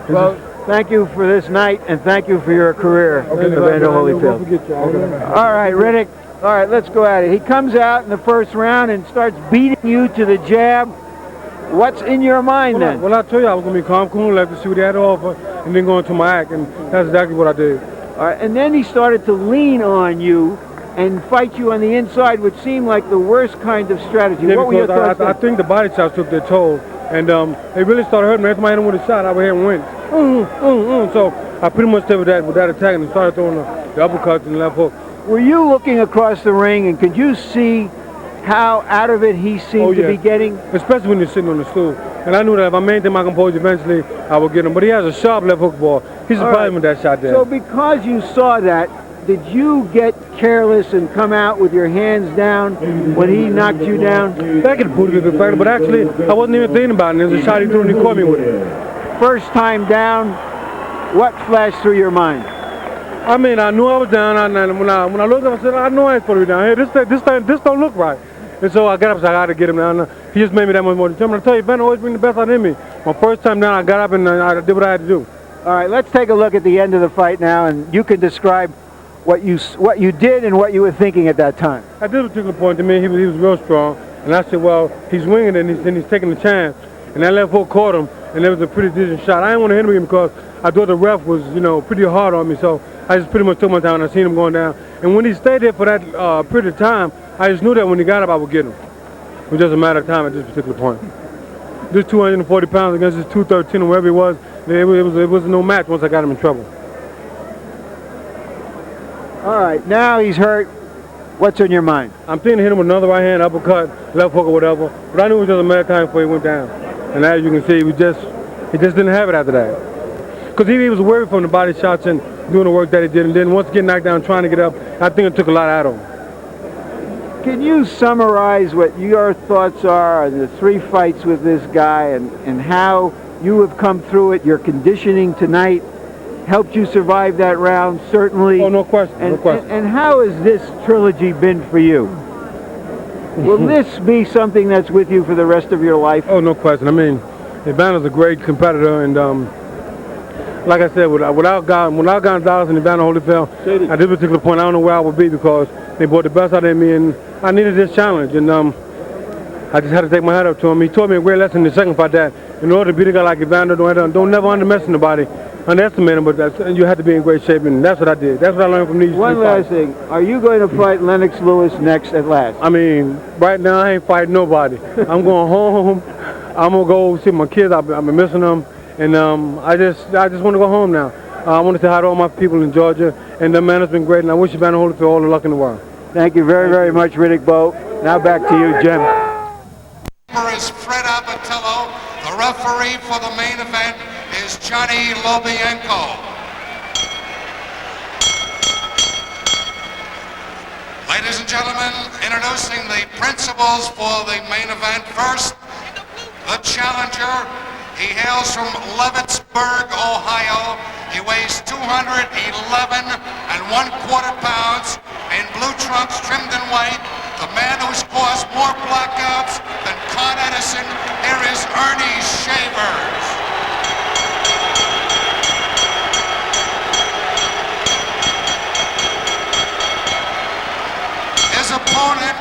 Well, thank you for this night, and thank you for your career, Evander Holyfield. All right, Riddick. All right, let's go at it. He comes out in the first round and starts beating you to the jab. What's in your mind then? Well, I told you I was going to be calm, cool, left to see what he had to offer, and then go into my act, and that's exactly what I did. All right, and then he started to lean on you and fight you on the inside, which seemed like the worst kind of strategy. Yeah, what were your thoughts? I think the body shots took their toll, and they really started hurting me. Every time I hit him with a shot, I would hear him win. So I pretty much stayed with that attack, and started throwing the uppercuts and the left hook. Were you looking across the ring, and could you see how out of it he seemed to be getting? Especially when you're sitting on the stool. And I knew that if I maintained my composure, eventually I would get him. But he has a sharp left hook ball. He surprised me with that shot there. So because you saw that, did you get careless and come out with your hands down when he knocked you down? That could put a bit factor, but actually I wasn't even thinking about it. There was a shot he threw and he caught me with it. First time down, what flashed through your mind? I mean, I knew I was down, and when I looked up, I said, I know I ain't supposed to be down here. This don't look right. And so I got up and said, I got to get him down. He just made me that much more determined. I tell you, Ben always bring the best out in me. My first time down, I got up and I did what I had to do. All right, let's take a look at the end of the fight now, and you can describe what you did and what you were thinking at that time. At this particular point, to me, he was real strong. And I said, well, he's winging it, and he's taking the chance. And that left hook caught him, and it was a pretty decent shot. I didn't want to hit him because I thought the ref was, pretty hard on me. So I just pretty much took my time, and I seen him going down. And when he stayed there for that period of time, I just knew that when he got up, I would get him. It was just a matter of time at this particular point. This 240 pounds against this 213 or wherever he was, it was no match once I got him in trouble. All right, now he's hurt. What's on your mind? I'm thinking to hit him with another right hand, uppercut, left hook or whatever. But I knew it was just a matter of time before he went down. And as you can see, he just didn't have it after that. Because he was worried from the body shots and doing the work that he did. And then once he get knocked down trying to get up, I think it took a lot out of him. can you summarize what your thoughts are on the 3 fights with this guy and how you have come through it? Your conditioning tonight helped you survive that round, certainly. Oh, no question, no question. And how has this trilogy been for you? Will this be something that's with you for the rest of your life? Oh, no question. I mean, Evander's a great competitor, and like I said, without Gonzalez and Evander Holyfield, at this particular point, I don't know where I would be because they brought the best out of me, and I needed this challenge, and I just had to take my hat up to him. He taught me a great lesson in the second fight that in order to beat a guy like Evander, don't never underestimate him, but you have to be in great shape, and that's what I did. That's what I learned from these 3 fights. One last thing. Are you going to fight Lennox Lewis next at last? I mean, right now I ain't fighting nobody. I'm going home. I'm going to go see my kids. I've been missing them. And I just want to go home now. I want to say hi to all my people in Georgia. And the man has been great. And I wish Evander Holyfield all the luck in the world. Thank you very, very much, Riddick Bowe. Now back to you, Jim. Is Fred Abatello. The referee for the main event is Johnny Lobienko. Ladies and gentlemen, introducing the principals for the main event. First, the challenger. He hails from Leavittsburg, Ohio. He weighs 211 1/4 pounds in blue trunks trimmed in white. The man who's caused more blackouts than Con Edison. Here is Earnie Shavers. His opponent,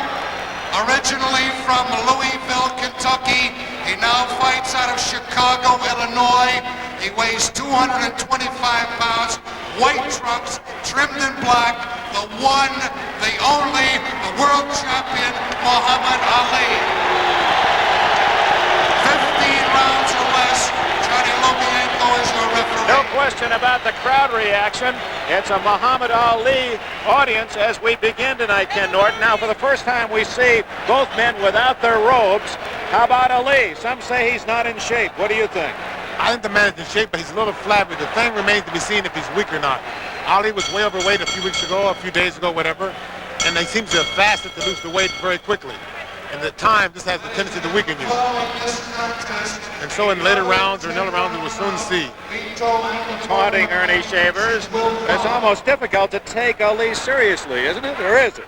originally from Louisville, Kentucky, he now fights out of Chicago, Illinois. He weighs 225 pounds, white trunks, trimmed in black, the one, the only, the world champion, Muhammad Ali. 15 rounds or less, Johnny Lobienko is your referee. No question about the crowd reaction. It's a Muhammad Ali audience as we begin tonight, Ken Norton. Now, for the first time, we see both men without their robes. How about Ali? Some say he's not in shape. What do you think? I think the man is in shape, but he's a little flabby. The thing remains to be seen if he's weak or not. Ali was way overweight a few weeks ago, a few days ago, whatever, and he seems to have fasted to lose the weight very quickly. And at times, this has the tendency to weaken you. And so in later rounds or in other rounds, we will soon see. Taunting Earnie Shavers. It's almost difficult to take Ali seriously, isn't it? Or is it?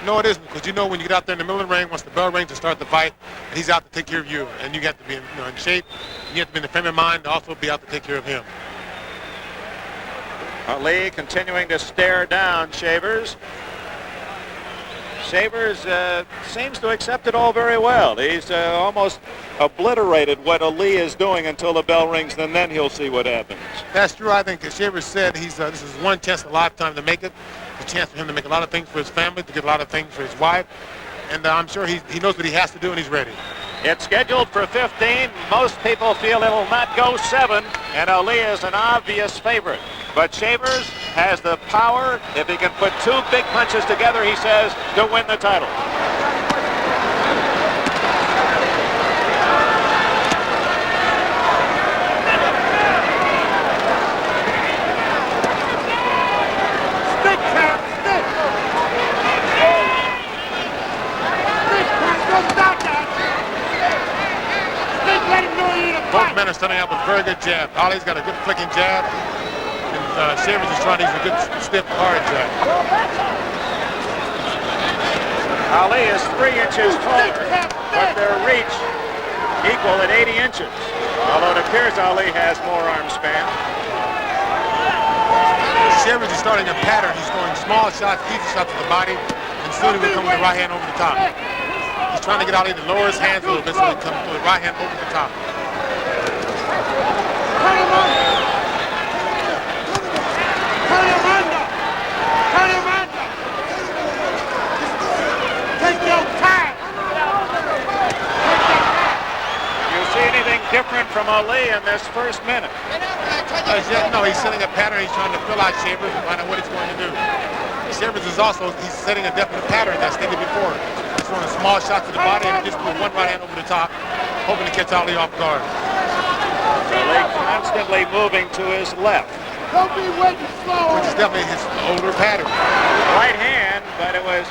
No, it isn't, because you know when you get out there in the middle of the ring, once the bell rings to start the fight, and he's out to take care of you, and you have to be in shape, you have to be in the frame of mind to also be out to take care of him. Ali continuing to stare down Shavers. Shavers seems to accept it all very well. He's almost obliterated what Ali is doing until the bell rings, and then he'll see what happens. That's true. I think as Shavers said, this is one chance in a lifetime to make it. It's a chance for him to make a lot of things for his family, to get a lot of things for his wife. And I'm sure he knows what he has to do, and he's ready. It's scheduled for 15. Most people feel it'll not go 7, and Ali is an obvious favorite. But Shavers has the power, if he can put 2 big punches together, he says, to win the title. Both men are starting out with very good jab. Ali's got a good flicking jab, and Shavers is trying to use a good stiff, hard jab. Ali is 3 inches taller, but their reach equal at 80 inches. Although it appears Ali has more arm span. Shavers is starting a pattern. He's throwing small shots, easy shots to the body, and soon he will come with the right hand over the top. He's trying to get Ali to lower his hands a little bit so he comes with the right hand over the top. Different from Ali in this first minute. No, he's setting a pattern. He's trying to fill out Shavers and find out what he's going to do. Shavers is also, he's setting a definite pattern that's stated before. He's throwing a small shot to the body and just put one right hand over the top, hoping to catch Ali off guard. Ali constantly moving to his left. Don't be waiting slow. Which is definitely his older pattern. Right hand, but it was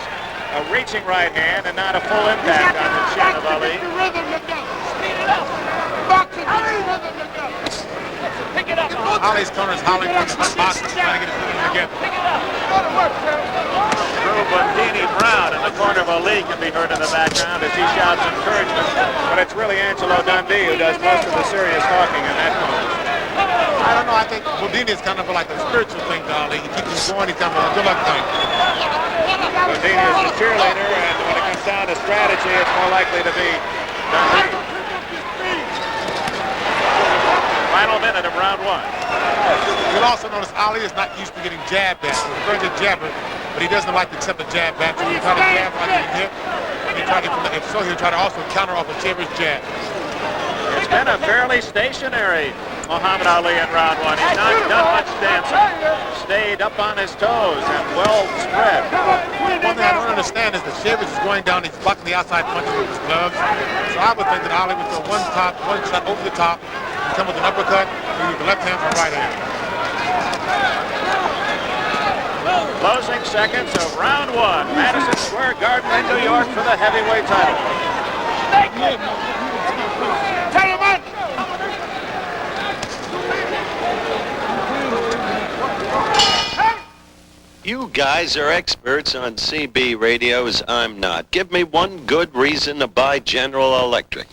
a reaching right hand and not a full impact on the chin of Ali. Pick it up. Ali's corner's howling from the box, trying to get his rhythm together. Drew Bundini Brown in the corner of Ali can be heard in the background as he shouts encouragement. But it's really Angelo Dundee who does most of the serious talking in that corner. I don't know. I think Bundini is kind of like a spiritual thing to Ali. He keeps him going. He's kind of a good luck thing. Bundini is the cheerleader, and when it comes down to strategy, it's more likely to be Dundee. Final minute of round one. You'll also notice Ali is not used to getting jabbed at. He's a very good jabber, but he doesn't like to accept a jab back. So he'll try to jab like he hit. And if so, he'll try to also counter off a Shaver's jab. It's been a fairly stationary Muhammad Ali in round one. He's not done much dancing. Stayed up on his toes and well spread. One thing I don't understand is that Shavers is going down, he's blocking the outside punches with his gloves. So I would think that Ali would throw one shot over the top, and come with an uppercut, with the left hand or right hand. Closing seconds of round one. Madison Square Garden in New York for the heavyweight title. You guys are experts on CB radios. I'm not. Give me one good reason to buy General Electric.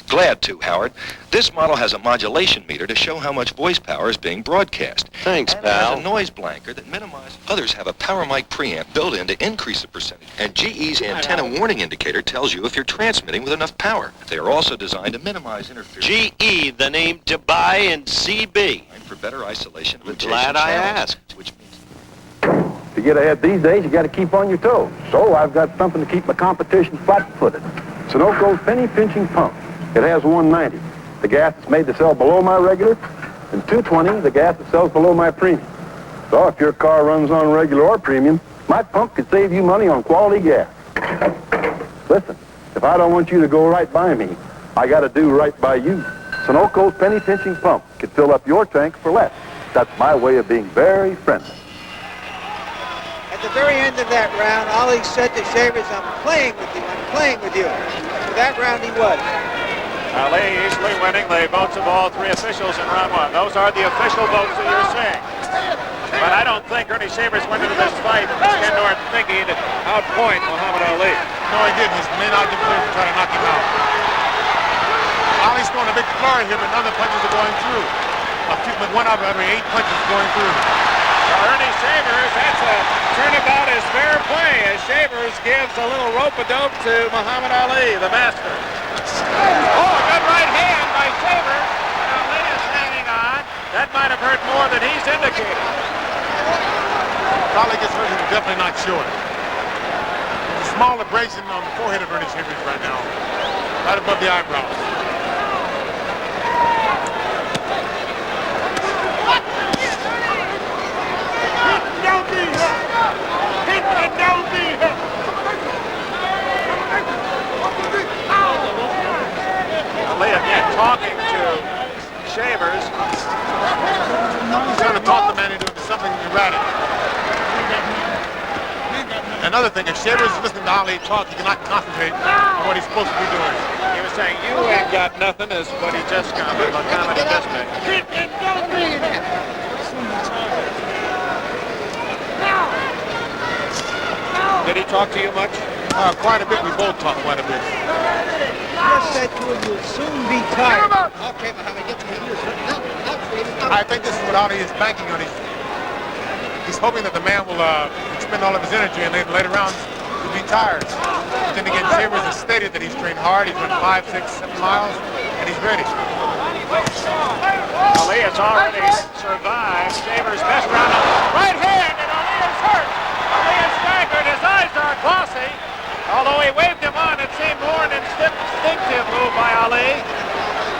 Glad to, Howard. This model has a modulation meter to show how much voice power is being broadcast. Thanks, and pal. It has a noise blanker that minimizes. Others have a power mic preamp built in to increase the percentage. And GE's antenna warning indicator tells you if you're transmitting with enough power. They are also designed to minimize interference. GE, the name to buy in CB. For better isolation of adjacent Glad I channels, asked. which means To get ahead these days, you got to keep on your toes. So I've got something to keep my competition flat-footed. Sunoco's penny pinching pump. It has 190, the gas that's made to sell below my regular, and 220, the gas that sells below my premium. So if your car runs on regular or premium, my pump could save you money on quality gas. Listen, if I don't want you to go right by me, I got to do right by you. Sunoco's penny pinching pump could fill up your tank for less. That's my way of being very friendly. At the very end of that round, Ali said to Shavers, I'm playing with you, I'm playing with you. For that round he was. Ali easily winning the votes of all three officials in round one. Those are the official votes that you're seeing. But I don't think Ernie Shavers went into this fight, Ken Norton, thinking to outpoint Muhammad Ali. No, he didn't. His main object was to try to knock him out. Ali's throwing a big flurry here, but none of the punches are going through. With one out of every 8 punches going through. Ernie Shavers, that's a turnabout is fair play as Shavers gives a little rope-a-dope to Muhammad Ali, the master. Oh, a good right hand by Shavers. Ali is hanging on. That might have hurt more than he's indicated. Ali gets hurt, he's definitely not sure. There's a small abrasion on the forehead of Ernie Shavers right now, right above the eyebrows. Ali again talking to Shavers. He's trying to talk the man into something erratic. Another thing, if Shavers is listening to Ali talk, he cannot concentrate on what he's supposed to be doing. He was saying, you ain't got nothing, is what he just commented, a comment he just made. Did he talk to you much? Quite a bit. We both talked quite a bit. Just said to him, you'll soon be tired. Okay, Muhammad, get to me. I think this is what Ali is banking on. He's hoping that the man will expend all of his energy and then later on he'll be tired. But then again, Shavers has stated that he's trained hard. He's run 5, 6, 7 miles, and he's ready. Ali has already survived Shavers' best round. Right hand, and Ali is hurt. Ali is staggered. His eyes are glossy. Although he waved him on, it seemed more an instinctive move by Ali.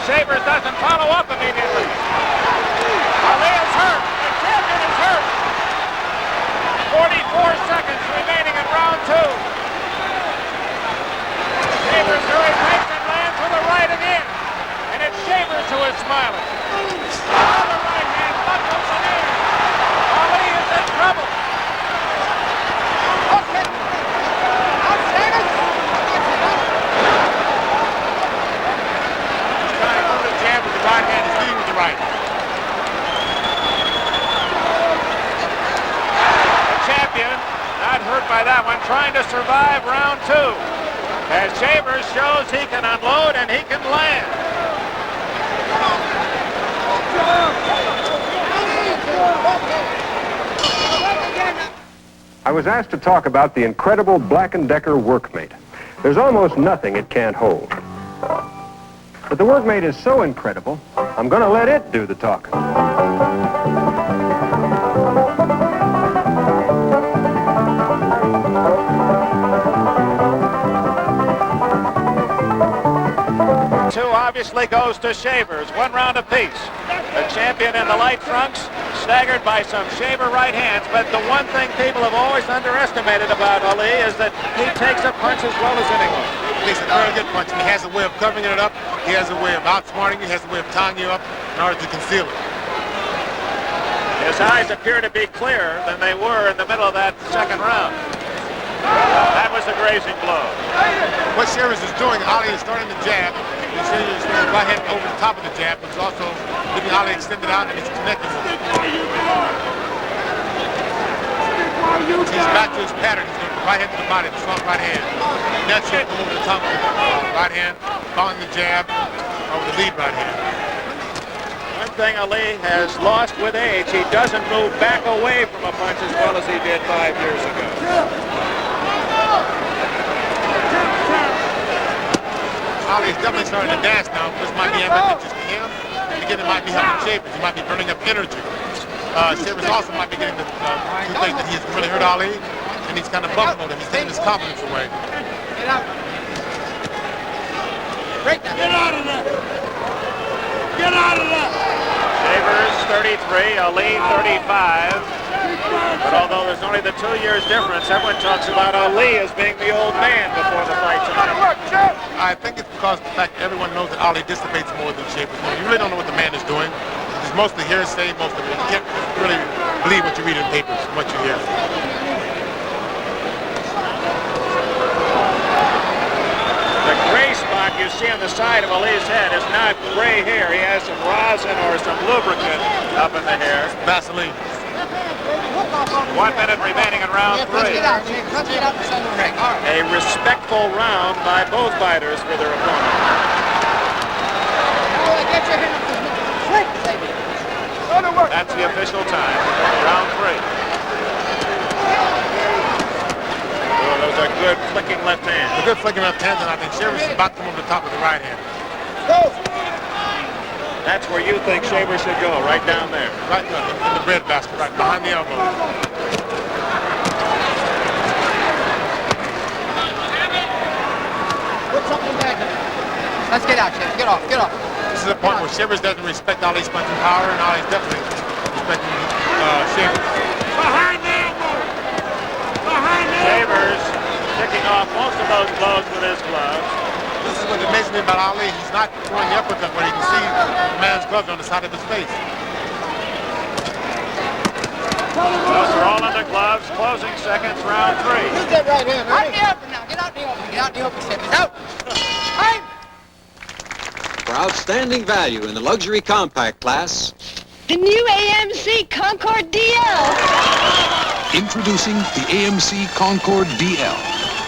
Shavers doesn't follow up immediately. Ali is hurt. The champion is hurt. 44 seconds remaining in round two. Shavers very patient, lands with a right again. And it's Shavers who is smiling. Another right hand, buckles it in. Ali is in trouble. survive round 2. As Shavers shows he can unload and he can land. I was asked to talk about the incredible Black & Decker Workmate. There's almost nothing it can't hold. But the Workmate is so incredible, I'm going to let it do the talking. Two obviously goes to Shavers, 1 round apiece. The champion in the light trunks, staggered by some Shaver right hands, but the one thing people have always underestimated about Ali is that he takes a punch as well as anyone. He takes a very good punch, and he has a way of covering it up. He has a way of outsmarting you. He has a way of tying you up in order to conceal it. His eyes appear to be clearer than they were in the middle of that second round. That was a grazing blow. What Shavers is doing, Ali is starting to jab. And Shavers is going right hand over the top of the jab, but he's also leaving Ali extended out and he's connecting with it. He's back to his pattern. He's going right hand to the body, the strong right hand. That's it, over the top of the right hand, following the jab over the lead right hand. One thing Ali has lost with age, he doesn't move back away from a punch as well as he did 5 years ago. Ali is definitely starting to dance now. This might be advantageous to him. Again, it might be helping Shavers. He might be burning up energy. Shavers also might be getting the two things that he has really hurt Ali, and he's kind of buffaloed him. He's taking his confidence away. Get out. Break that. Get out of there. Get out of there. Shavers 33, Ali 35. But although there's only the 2 years difference, everyone talks about Ali as being the old man before the fight tonight. I think it's because of the fact that everyone knows that Ali dissipates more than Shavers. You really don't know what the man is doing. It's mostly hearsay, most of it. You can't really believe what you read in papers, what you hear. The gray spot you see on the side of Ali's head is not gray hair. He has some rosin or some lubricant up in the hair. Vaseline. 1 minute remaining in round 3. A respectful round by both fighters for their opponent. That's the official time. Round 3. Oh, those are good flicking left hands. A good flicking left hand, and I think Shavers is about to come over the top of the right hand. That's where you think Shavers should go, right down there. Right in the bread basket, right behind the elbow. Put something back. Let's get out, Shavers. Get off, get off. This is a point where Shavers doesn't respect Ali's punching power, and Ali's definitely respecting Shavers. Behind the elbow. Behind the Shavers picking off most of those blows with his gloves. This is what amazes me about Ali. He's not throwing the uppercut where you can see the man's gloves on the side of his face. Those are all under gloves. Closing seconds, round 3. Use that right hand, Earnie. Out in the open now. Get out in the open. Get out in the open, Shavers. Out. Time. For outstanding value in the luxury compact class, the new AMC Concorde DL. Introducing the AMC Concorde DL.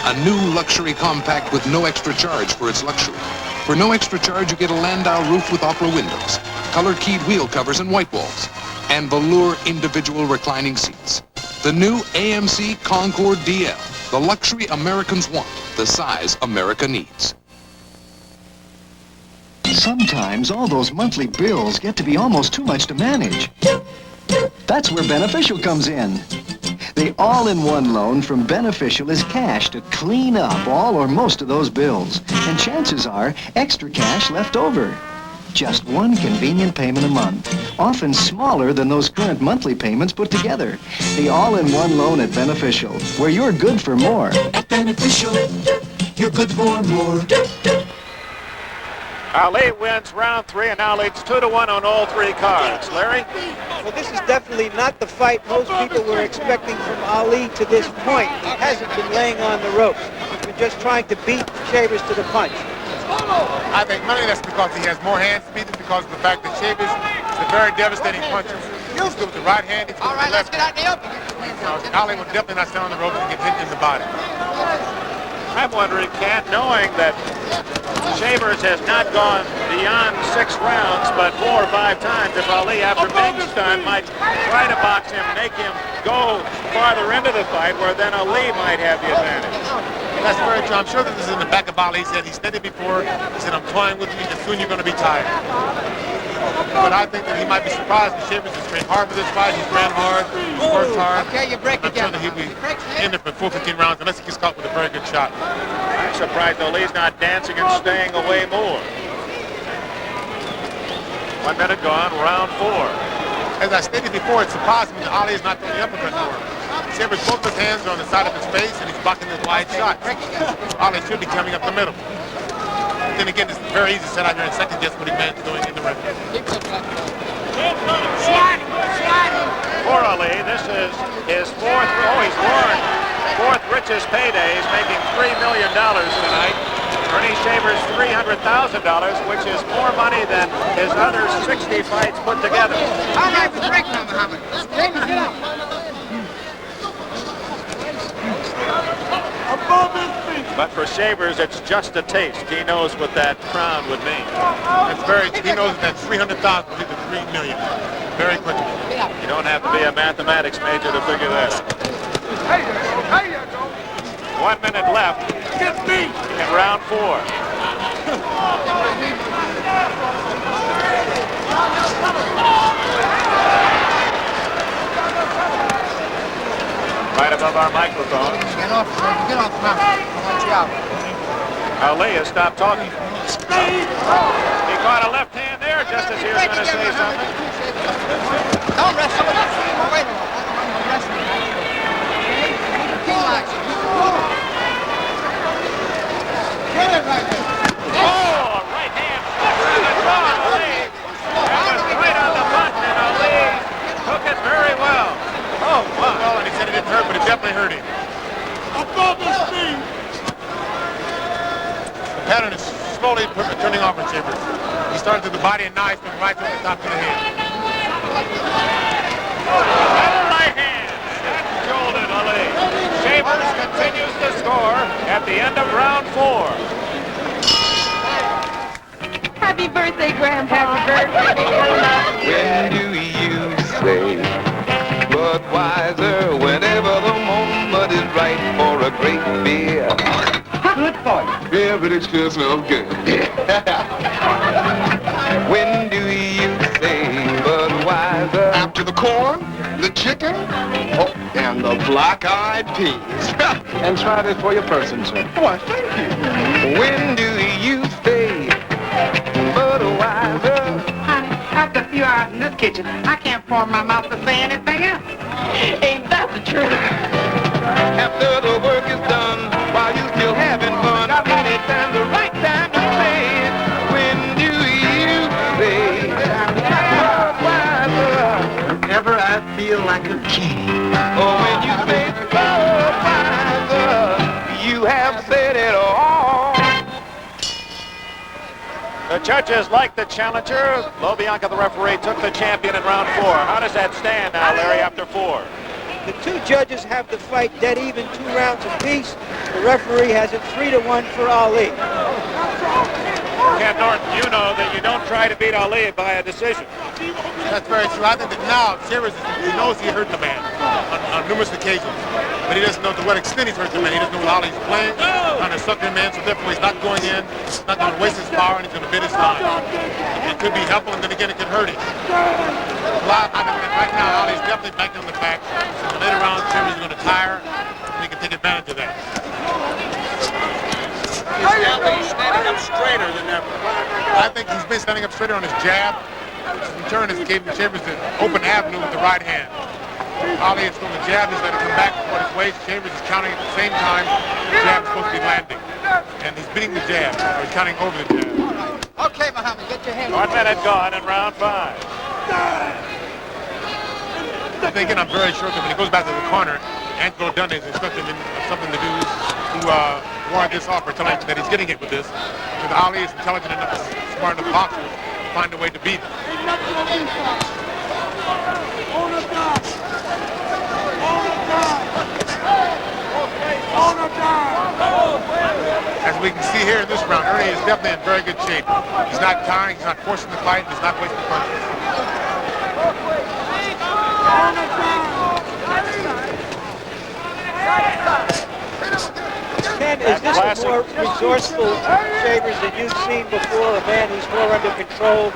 A new luxury compact with no extra charge for its luxury. For no extra charge, you get a Landau roof with opera windows, color-keyed wheel covers and white walls, and velour individual reclining seats. The new AMC Concorde DL, the luxury Americans want, the size America needs. Sometimes all those monthly bills get to be almost too much to manage. That's where Beneficial comes in. The all-in-one loan from Beneficial is cash to clean up all or most of those bills. And chances are, extra cash left over. Just one convenient payment a month, often smaller than those current monthly payments put together. The all-in-one loan at Beneficial, where you're good for more. At Beneficial, you're good for more. Ali wins round 3 and now leads 2-1 on all 3 cards. Larry? Well, this is definitely not the fight most people were expecting from Ali to this point. He hasn't been laying on the ropes. He's been just trying to beat Shavers to the punch. I think mainly that's because he has more hand speed than because of the fact that Shavers is a very devastating puncher. He's good with the right hand, he's good with the left hand. All right, let's get out in the open. Ali will definitely not stand on the ropes and get hit in the body. I'm wondering, Cat, knowing that Shavers has not gone beyond 6 rounds, but 4 or 5 times, if Ali, after being stunned, might try to box him, make him go farther into the fight, where then Ali might have the advantage. That's very true. I'm sure that this is in the back of Ali. He said he said it before. He said, I'm toying with you, and soon you're going to be tired. But I think that he might be surprised that Shavers has trained hard for this fight. He's ran hard, he's worked hard. Okay, you break I'm sure that he'll be in it for 4-15 rounds unless he gets caught with a very good shot. I'm surprised Ali's not dancing and staying away more. 1 minute gone, round 4. As I stated before, it surprised me that Ali is not throwing the uppercut more. Shavers, both his hands are on the side of his face, and he's blocking his wide shots. Ali should be coming up the middle. Then again, it's very easy to sit out here and second guess what he managed to do in the ring. For Ali, this is his he's won 4th richest payday. He's making $3 million tonight. Ernie Shavers $300,000, which is more money than his other 60 fights put together. All right, we're breaking on Muhammad. Shavers, get up. But for Shavers, it's just a taste. He knows what that crown would mean. He knows that 300,000 will lead to $3 million very quickly. You don't have to be a mathematics major to figure that out. 1 minute left in round 4. Right above our microphone. Get off now. Watch out. Ali has stopped talking. He caught a left hand there just as he was going to say something. Don't wrestle. Wait a minute. I'm wrestling. Get it right there. Oh, a right hand. Ali. That was right on the button, and Ali took it very well. Oh, wow. Well, and he said it didn't hurt, but it definitely hurt him. The pattern is slowly turning off in Shavers. He started to the body and now he's been right to the top of the head. Right hand. That jolted Ali. Shavers continues to score at the end of round 4. Happy birthday, Grandpa. Happy When do you say Budweiser whenever the moment is right for a great beer? Good for you. Yeah, but it sure smells good. When do you say Budweiser? After the corn, the chicken, and the black-eyed peas. And try this for your person, sir. Why, thank you. When do you say Budweiser? Honey, after a few hours in this kitchen, I can't form my mouth to say anything else. Ain't that the truth? After the work is done, while you still having fun, anytime the right time to say it. When do you say Budweiser? Whenever I feel like a king. Or when you say Budweiser, you have said it all. The judges like the challenger. Lobianca, the referee, took the champion in round 4. How does that stand now, Larry, after 4? The two judges have the fight dead even, 2 rounds apiece. The referee has it 3-1 for Ali. Ken Norton, you know that you don't try to beat Ali by a decision. That's very true. I think that now Shavers, he knows he hurt the man on numerous occasions, but he doesn't know to what extent he's hurt the man. He doesn't know what Ali's playing, trying to suck the man, so therefore he's not going in, not going to waste his power, and he's going to bid his time. It could be helpful, and then again it could hurt him. I think that right now Ali's definitely back on the back. So later on, Shavers is going to tire, and he can take advantage of that. Is Ali standing up straighter than ever? I think he's been standing up straighter on his jab, which in turn has given Shavers an open avenue with the right hand. Ali is going to jab, he's going to come back toward his waist. Shavers is counting at the same time the jab is supposed to be landing. And he's beating the jab, or he's counting over the jab. Okay, Muhammad, get your hand. 1 minute gone in round 5. I'm thinking, I'm very sure that when he goes back to the corner, Angelo Dunn is expecting something to do to warrant this offer, telling him that he's getting it with this. Because Ali is intelligent enough, smart enough boxer to find a way to beat him. On the we can see here in this round, Earnie is definitely in very good shape. He's not tiring, he's not forcing the fight, he's not wasting punches. Ken, is this a more resourceful Shavers than you've seen before, a man who's more under control?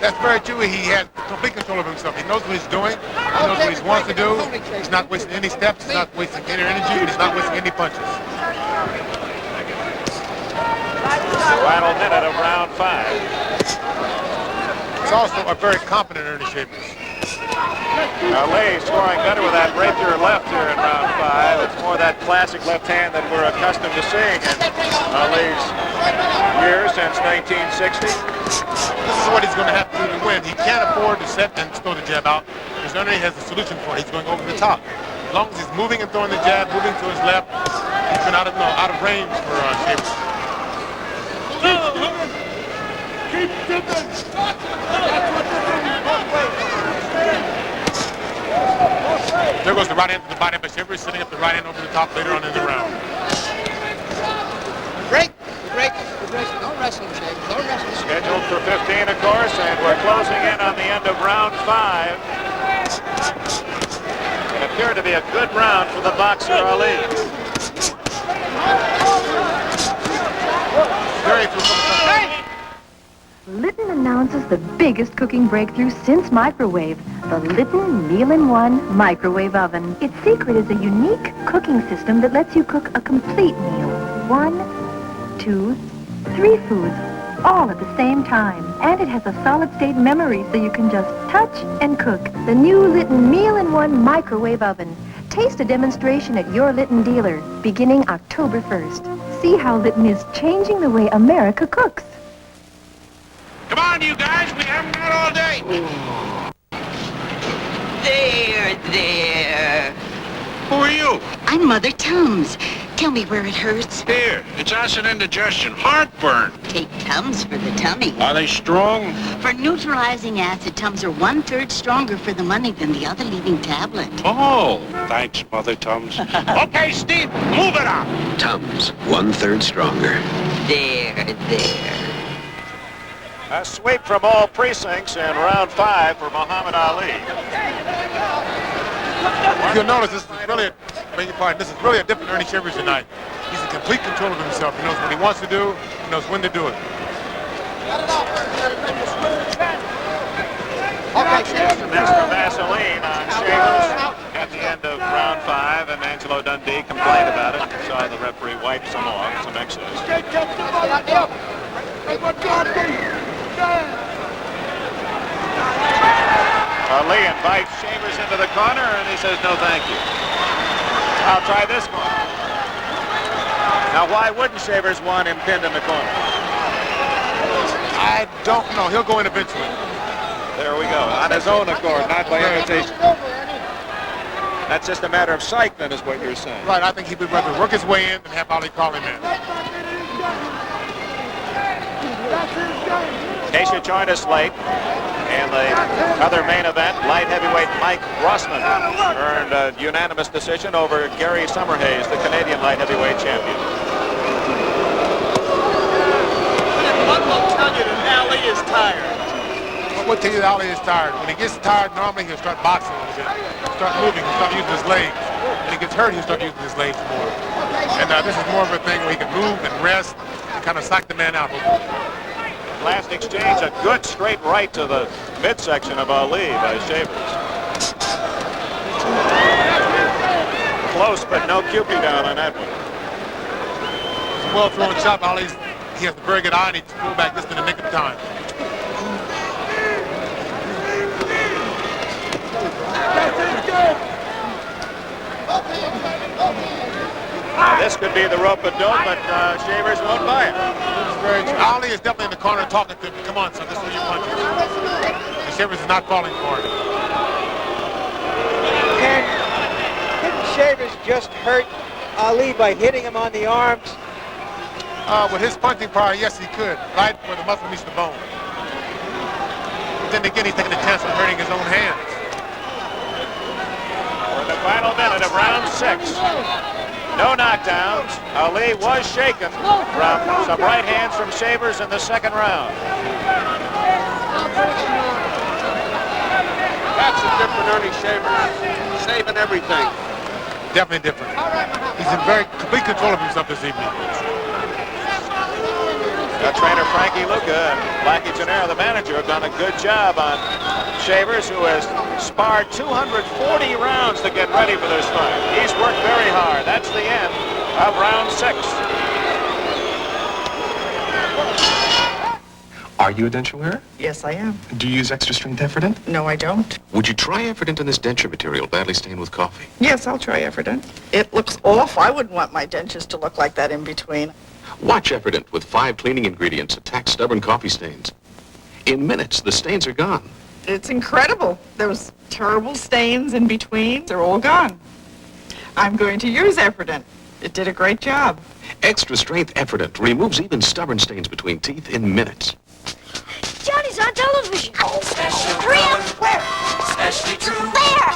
That's very true. He has complete control of himself. He knows what he's doing. He knows what he wants to do. He's not wasting any steps. He's not wasting any energy. And he's not wasting any punches. Final minute of round 5. He's also a very competent Earnie Shavers. Lee scoring better with that rapier left here in round 5. It's more that classic left hand that we're accustomed to seeing in Lee's years since 1960. This is what he's going to have to do to win. He can't afford to set and throw the jab out, because Earnie has a solution for it. He's going over the top. As long as he's moving and throwing the jab, moving to his left, he's been out of range for Shavers. Keep tipping. There goes the right hand to the body by Shavers, setting up the right hand over the top later on in the round. Break. No wrestling, Shavers. No wrestling. Scheduled for 15, of course, and we're closing in on the end of round 5. It appeared to be a good round for the boxer Ali. Litton announces the biggest cooking breakthrough since microwave, the Litton Meal-in-One Microwave Oven. Its secret is a unique cooking system that lets you cook a complete meal. 1, 2, 3 foods, all at the same time. And it has a solid-state memory so you can just touch and cook. The new Litton Meal-in-One Microwave Oven. Taste a demonstration at your Litton dealer, beginning October 1st. See how Litton is changing the way America cooks. Come on, you guys. We haven't got all day. There. Who are you? I'm Mother Tums. Tell me where it hurts. Here. It's acid indigestion. Heartburn. Take Tums for the tummy. Are they strong? For neutralizing acid, Tums are 1/3 stronger for the money than the other leading tablet. Oh, thanks, Mother Tums. Okay, Steve, move it up. Tums, 1/3 stronger. There. A sweep from all precincts in round 5 for Muhammad Ali. You'll notice this is really a different Earnie Shavers tonight. He's in complete control of himself. He knows what he wants to do. He knows when to do it. And that's from Vaseline on Shavers at the end of round 5, and Angelo Dundee complained about it. Saw the referee wipe some off, some excess. Ali invites Shavers into the corner, and he says, no, thank you. I'll try this one. Now, why wouldn't Shavers want him pinned in the corner? I don't know. He'll go in eventually. There we go. On his own accord, not by invitation. That's just a matter of psych, then, is what you're saying. Right. I think he would rather work his way in than have Ali call him in. In case you joined us late, in the other main event, light heavyweight Mike Rossman earned a unanimous decision over Gary Summerhays, the Canadian light heavyweight champion. What will tell you that Ali is tired? What will tell you that Ali is tired? When he gets tired, normally he'll start boxing a little bit. He'll start moving, he'll start using his legs. When he gets hurt, he'll start using his legs more. And this is more of a thing where he can move and rest and kind of psych the man out. Last exchange, a good straight right to the midsection of Ali by Shavers. Close, but no Cupid down on that one. It's a well-thrown shot. He has a very good eye, and he pulled back just in the nick of time. Now, this could be the rope-a-dope, but Shavers won't buy it. Ali is definitely in the corner talking to him. Come on, son, this is your punches. And Shavers is not falling for it. Didn't Shavers just hurt Ali by hitting him on the arms? With his punching power, yes, he could. Right where the muscle meets the bone. But then again, he's taking a chance on hurting his own hands. For the final minute of round 6. No knockdowns. Ali was shaken from some right hands from Shavers in the second round. That's a different Ernie Shavers. Saving everything. Definitely different. He's in very complete control of himself this evening. Trainer Frankie Luca and Blackie Gennaro, the manager, have done a good job on Shavers, who has sparred 240 rounds to get ready for this fight. He's worked very hard. That's the end of round 6. Are you a denture wearer? Yes, I am. Do you use extra strength Efferdent? No, I don't. Would you try Efferdent on this denture material badly stained with coffee? Yes, I'll try Efferdent. It looks off. I wouldn't want my dentures to look like that in between. Watch Efferdent with 5 cleaning ingredients attack stubborn coffee stains. In minutes, the stains are gone. It's incredible. Those terrible stains in between, they're all gone. I'm going to use Efferdent. It did a great job. Extra strength Efferdent removes even stubborn stains between teeth in minutes. Johnny's on television. Special Korea. Where? Especially true. There.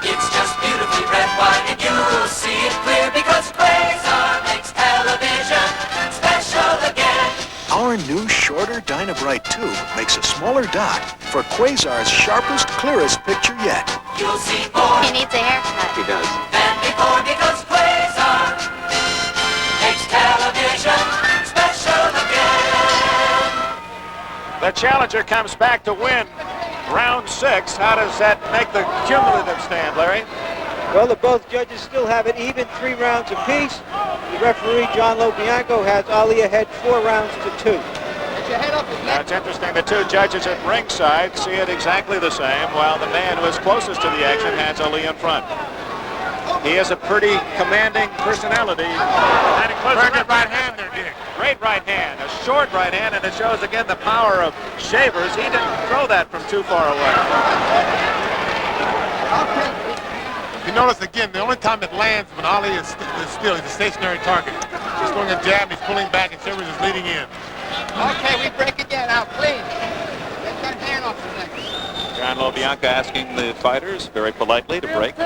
It's just beautifully red wine, and you'll see it clear because Quasar makes television special again. Our new shorter Dynabrite tube makes a smaller dot for Quasar's sharpest, clearest picture yet. You'll see more. He needs a haircut. He does. Than before because Quasar makes television special again. The challenger comes back to win round 6. How does that make the cumulative stand, Larry? Well, the both judges still have it even, 3 rounds apiece. The referee, John Lobianco, has Ali ahead 4 rounds to 2. Now, it's interesting, the two judges at ringside see it exactly the same, while the man who is closest to the action has Ali in front. He is a pretty commanding personality. Very good right hand there, Dick. Great right hand, a short right hand, and it shows again the power of Shavers. He didn't throw that from too far away. You notice again, the only time it lands when Ali is still, he's a stationary target. He's throwing a jab, he's pulling back, and Shavers is leading in. Okay, we break again. Now, please. Get that hand off the neck. John Lobianco asking the fighters very politely to break.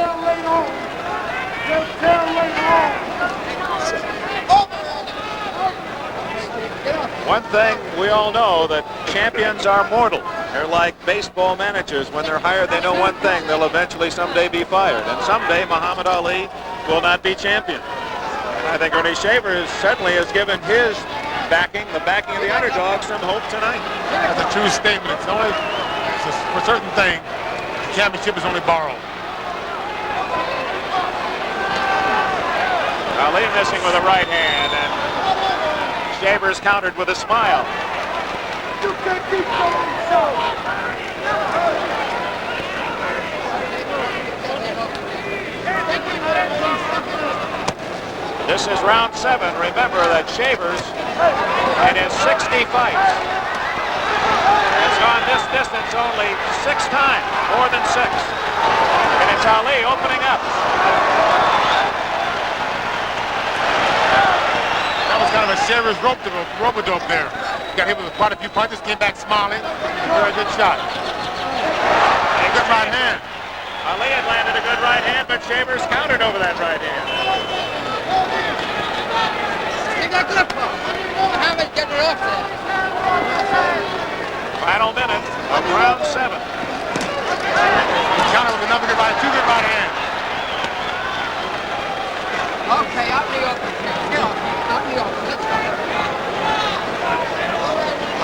One thing we all know, that champions are mortal. They're like baseball managers. When they're hired, they know one thing: they'll eventually someday be fired. And someday Muhammad Ali will not be champion. And I think Ernie Shavers certainly has given his backing, the backing of the underdog, some hope tonight. That's a true statement. It's only for certain things. The championship is only borrowed. Ali missing with a right hand, and Shavers countered with a smile. You can't keep going so. This is round 7. Remember that Shavers, in his 60 fights, has gone this distance only 6 times, more than 6. And it's Ali opening up. That was kind of a Shavers rope-a-dope there. Got hit with quite a few punches, came back smiling. Very good shot. A good right hand. Ali had landed a good right hand, but Shavers countered over that right hand. Take that grip off. How much get her off there? Final minute of round 7. Counter with another good right, 2 good right hands. Okay, out in the open. Get off. Out in the open. Let's go.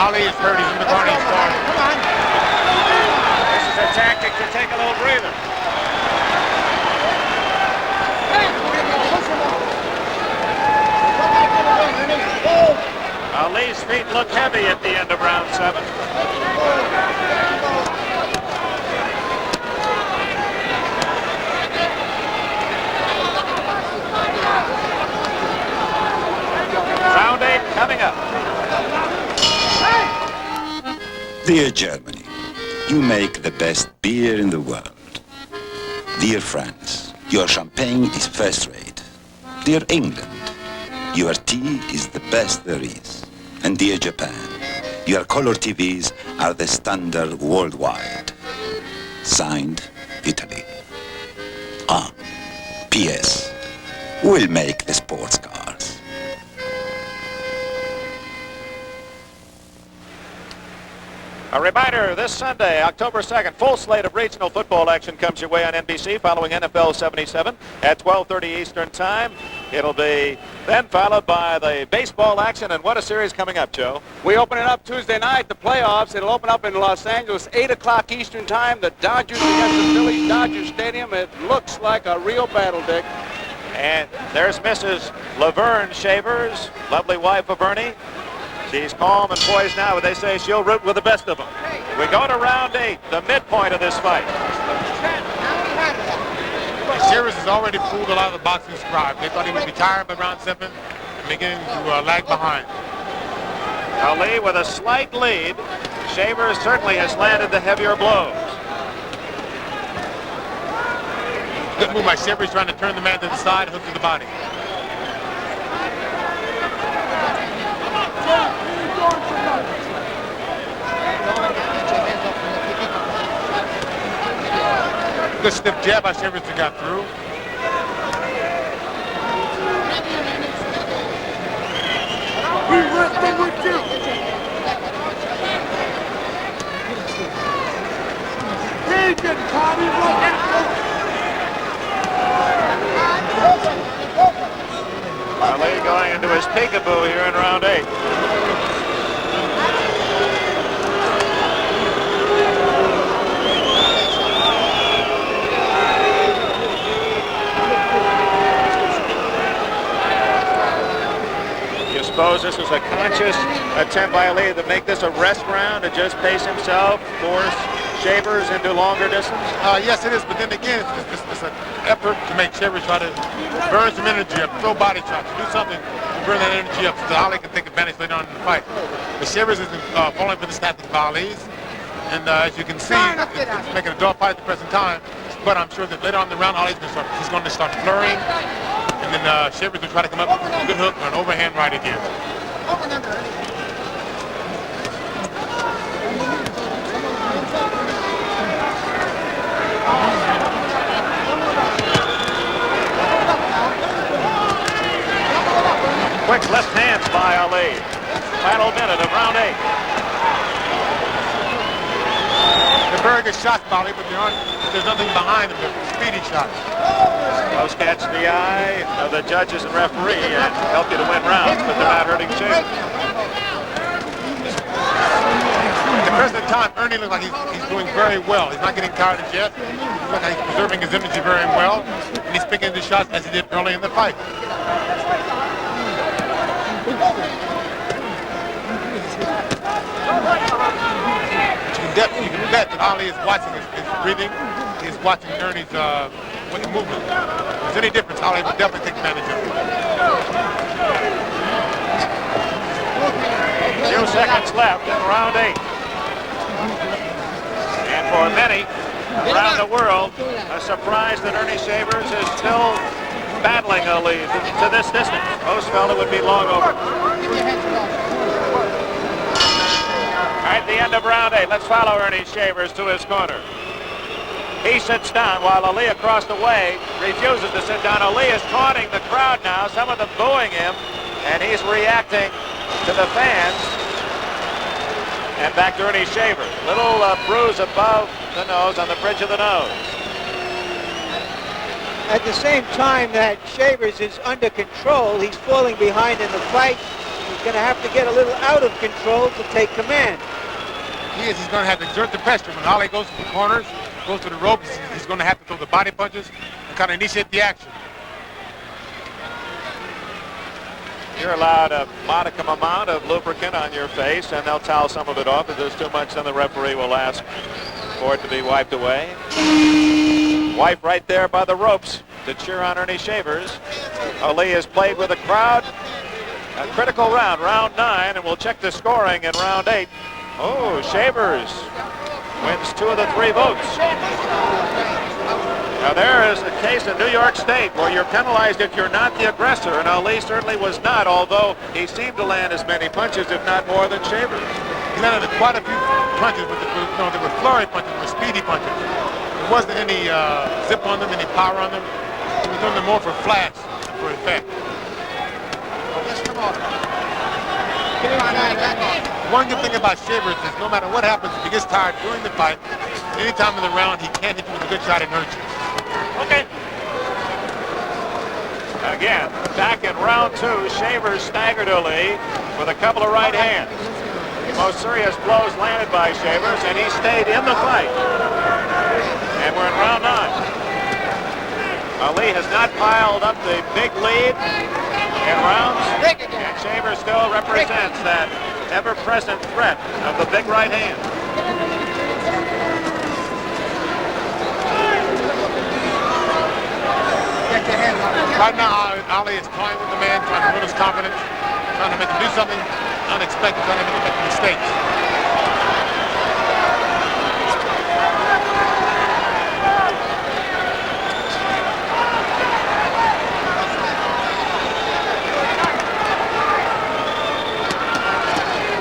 Ali is hurt. He's in the corner. He's starting. Come on. This is a tactic to take a little breather. Ali's feet look heavy at the end of round 7. Round 8 coming up. Dear Germany, you make the best beer in the world. Dear France, your champagne is first rate. Dear England, your tea is the best there is. And dear Japan, your color TVs are the standard worldwide. Signed, Italy. P.S. will make the sports cars. A reminder, this Sunday, October 2nd, full slate of regional football action comes your way on NBC following NFL 77 at 12:30 Eastern Time. It'll be then followed by the baseball action, and what a series coming up, Joe. We open it up Tuesday night, the playoffs. It'll open up in Los Angeles, 8 o'clock Eastern Time. The Dodgers against the Phillies, Dodger Stadium. It looks like a real battle, Dick. And there's Mrs. Laverne Shavers, lovely wife of Earnie. She's calm and poised now, but they say she'll root with the best of them. We go to round 8, the midpoint of this fight. Shavers has already pulled a lot of the boxing scribe. They thought he would be tired by round 7 and beginning to lag behind. Ali with a slight lead. Shavers certainly has landed the heavier blows. Good move by Shavers, trying to turn the man to the side, hook to the body. Good stiff jab by Shavers that got through. Ali going into his peekaboo here in round 8. You suppose this was a conscious attempt by Ali to make this a rest round, to just pace himself, force Shavers into longer distance? Yes, it is, but then again, it's an effort to make Shavers try to burn some energy up, throw body shots, do something to burn that energy up so that Ali can take advantage later on in the fight. But Shavers isn't falling for the tactic of Ali's, and as you can see, it's making a dogfight at the present time, but I'm sure that later on in the round, he's going to start flurrying, and then Shavers will try to come up with a good hook or an overhand right again. Quick left hands by Ali. Final minute of round 8. They're very good shots, Bali, but there's nothing behind them. They're speedy shots. Those catch the eye of the judges and referee and help you to win rounds, but they're not hurting Shavers. At the present time, Earnie looks like he's doing very well. He's not getting tired as yet. He looks like he's preserving his energy very well, and he's picking the shots as he did early in the fight. You can bet that Ali is watching his breathing. He's watching Earnie's movement. If there's any difference, Ali will definitely take advantage of it. Few seconds left in round 8. And for many around the world, a surprise that Earnie Shavers is still battling Ali to this distance. Most felt it would be long over. All right, the end of round 8. Let's follow Earnie Shavers to his corner. He sits down while Ali across the way refuses to sit down. Ali is taunting the crowd now, some of them booing him, and he's reacting to the fans. And back to Earnie Shavers. Little bruise above the nose, on the bridge of the nose. At the same time that Shavers is under control, he's falling behind in the fight. He's going to have to get a little out of control to take command. He's going to have to exert the pressure. When Ali goes to the corners, goes to the ropes, he's going to have to throw the body punches and kind of initiate the action. You're allowed a modicum amount of lubricant on your face, and they'll towel some of it off. If there's too much, then the referee will ask for it to be wiped away. Wipe right there by the ropes to cheer on Earnie Shavers. Ali has played with the crowd. A critical round, round 9, and we'll check the scoring in round 8. Oh, Shavers wins 2 of the 3 votes. Now there is a case in New York State where you're penalized if you're not the aggressor, and Ali certainly was not, although he seemed to land as many punches, if not more, than Shavers. He landed quite a few punches, but they were flurry punches, they were speedy punches. There wasn't any zip on them, any power on them. He was doing them more for flash. for effect. One good thing about Shavers is no matter what happens, if he gets tired during the fight, any time in the round, he can't hit you with a good shot and hurt you. Okay. Again, back in round 2, Shavers staggered Ali with a couple of right hands. The most serious blows landed by Shavers, and he stayed in the fight. And we're in round 9. Ali has not piled up the big lead in rounds, and Shavers still represents that ever-present threat of the big right hand. Right now, Ali is toying with the man, trying to build his confidence, trying to make him do something unexpected, trying to make him make mistakes.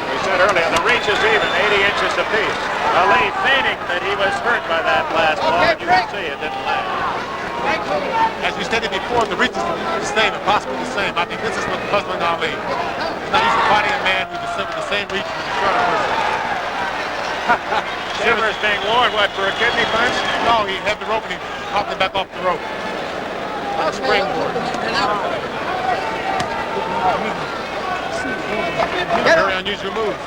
We said earlier, the reach is even, 80 inches apiece. Ali feigning that he was hurt by that last blow, and you can see it didn't land. As we stated before, the reach is the same, and possibly the same. I think this is what's puzzling Ali. He's not used to fighting a man who's the same reach as a shorter person. Shavers being warned, what, for a kidney punch? No, he had the rope and he popped it back off the rope. Like a springboard. Very unusual move.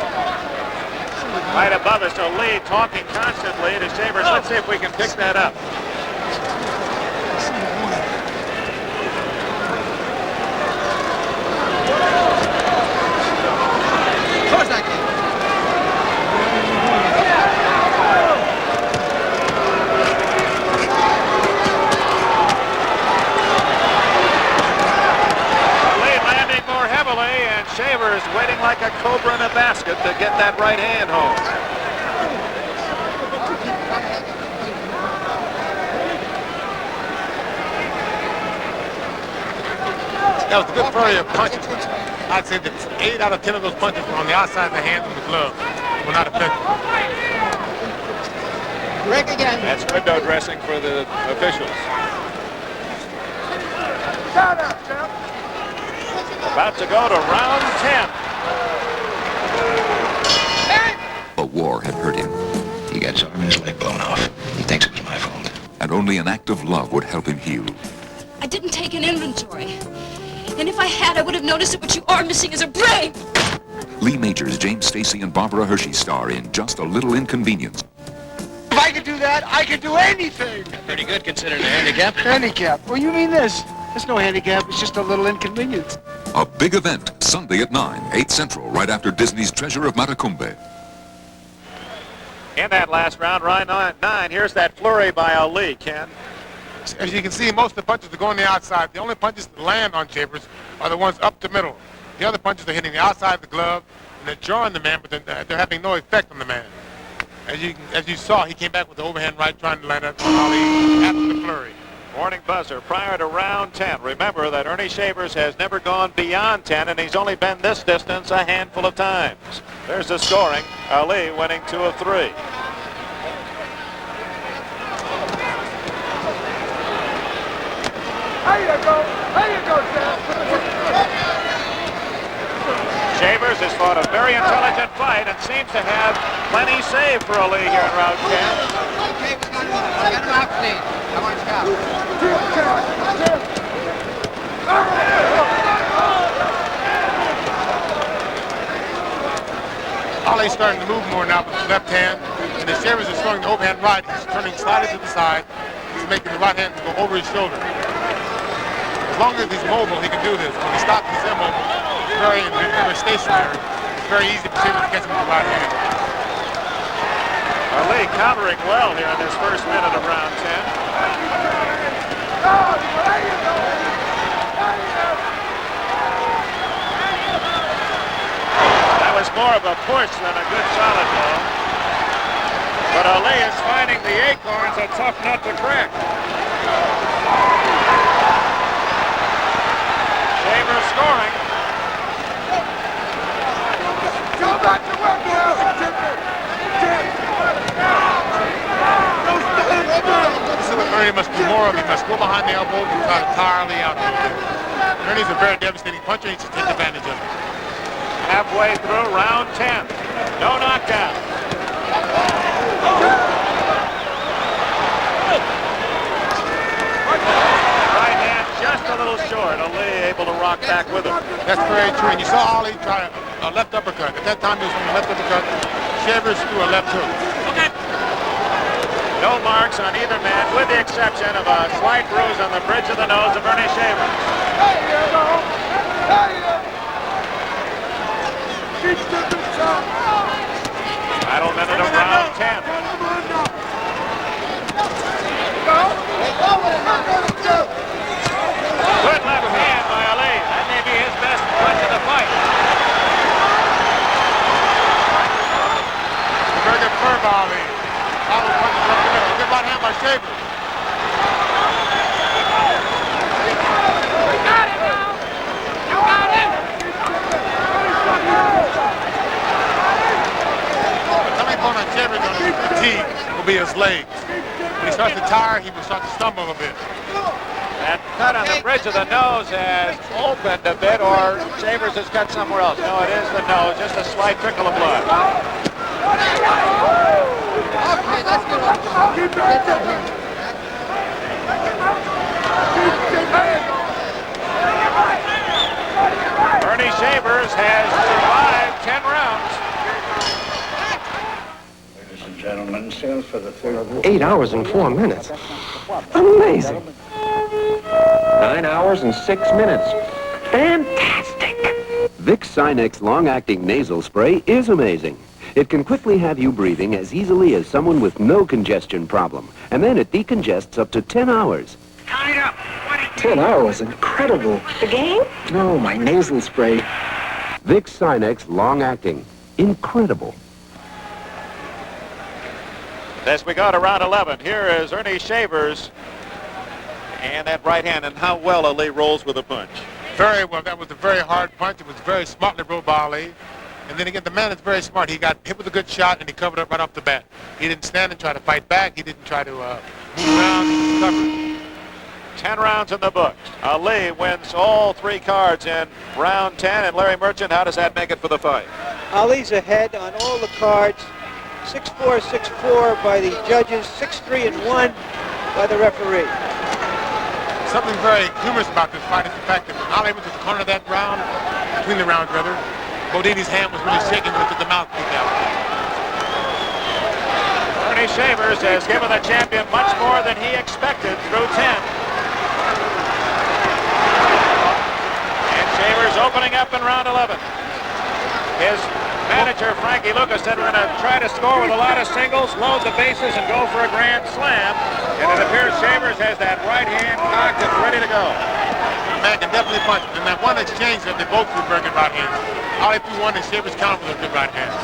Right above us, Ali talking constantly to Shavers. Let's see if we can pick that up. Shavers waiting like a cobra in a basket to get that right hand home. That was a good flurry of punches. I'd say that 8 out of 10 of those punches were on the outside of the hand and the glove. Were not effective. Break again. That's window dressing for the officials. Shut up, Jeff. About to go to round 10. A war had hurt him. He got his arm and his leg blown off. He thinks it was my fault. And only an act of love would help him heal. I didn't take an inventory. And if I had, I would have noticed that what you are missing is a brain. Lee Majors, James Stacy, and Barbara Hershey star in Just a Little Inconvenience. If I could do that, I could do anything. Pretty good considering a handicap. Handicap? Well, you mean this? There's no handicap. It's just a little inconvenience. A big event, Sunday at 9, 8 Central, right after Disney's Treasure of Matacumbe. In that last round, round 9, here's that flurry by Ali, Ken. As you can see, most of the punches are going the outside. The only punches that land on Shavers are the ones up the middle. The other punches are hitting the outside of the glove, and they're jarring the man, but they're having no effect on the man. As you saw, he came back with the overhand right, trying to land on Ali after the flurry. Warning buzzer prior to round 10. Remember that Ernie Shavers has never gone beyond 10, and he's only been this distance a handful of times. There's the scoring. Ali winning 2 of 3. There you go. There you go, Jeff. Shavers has fought a very intelligent fight and seems to have plenty saved for Ali here in round 10. Get him out, please. I want to stop. Ali's starting to move more now with his left hand, and as Shavers is throwing the overhand right, he's turning slightly to the side. He's making the right hand go over his shoulder. As long as he's mobile, he can do this. When he stops, he's immobile. He's very stationary. It's very easy for Shavers to catch him with the right hand. Ali countering well here in this first minute of round 10. That was more of a push than a good solid blow. But Ali is finding the acorns a tough nut to crack. Shavers scoring. Go back to work now. This is what Earnie must do more of. He must go behind the elbow and try to tire Ali out. Earnie's a very devastating puncher. He should take advantage of it. Halfway through round 10. No knockdown. Right hand just a little short. Ali able to rock back with him. That's very true. And you saw Ali try a left uppercut. At that time, he was from the left uppercut. Shavers threw a left hook. Okay. No marks on either man, with the exception of a slight bruise on the bridge of the nose of Ernie Shavers. Final minute of round 10. Good left hand by Ali. That may be his best punch of the fight. Very good curve, Ali. Ali punches up the middle. Good right hand by Shavers. You got him now. You got him. The coming point on Shavers on his fatigue will be his legs. When he starts to tire, he will start to stumble a bit. That cut on the bridge of the nose has opened a bit, or Shavers has cut somewhere else. No, it is the nose, just a slight trickle of blood. Okay, let's get off. Ernie Shavers has survived 10 rounds. Ladies and gentlemen, sales for the third. 8 hours and 4 minutes. Amazing. 9 hours and 6 minutes. Fantastic. Vicks Sinex long-acting nasal spray is amazing. It can quickly have you breathing as easily as someone with no congestion problem. And then it decongests up to 10 hours. 10 hours, incredible. The game? No, my nasal spray. Vicks Sinex long-acting. Incredible. As we go to round 11, here is Ernie Shavers. And that right hand, and how well Ali rolls with a punch. Very well. That was a very hard punch. It was very smartly rolled by Ali. And then again, the man is very smart. He got hit with a good shot, and he covered up right off the bat. He didn't stand and try to fight back. He didn't try to move around. He just covered. 10 rounds in the books. Ali wins all 3 cards in round 10. And Larry Merchant, how does that make it for the fight? Ali's ahead on all the cards. 6-4, 6-4 by the judges. 6-3 and 1 by the referee. Something very humorous about this fight is the fact that when Ali went to the corner of that round, between the rounds rather, Bodini's hand was really shaking when it took the mouthpiece out. Ernie Shavers has given the champion much more than he expected through 10. And Shavers opening up in round 11. His manager, Frankie Lucas, said we're going to try to score with a lot of singles, load the bases, and go for a grand slam. And it appears Shavers has that right hand cocked and ready to go. The man can definitely punch. And that one exchange that they both threw very good right hands. Ali threw one and Shavers countered with a good right hand.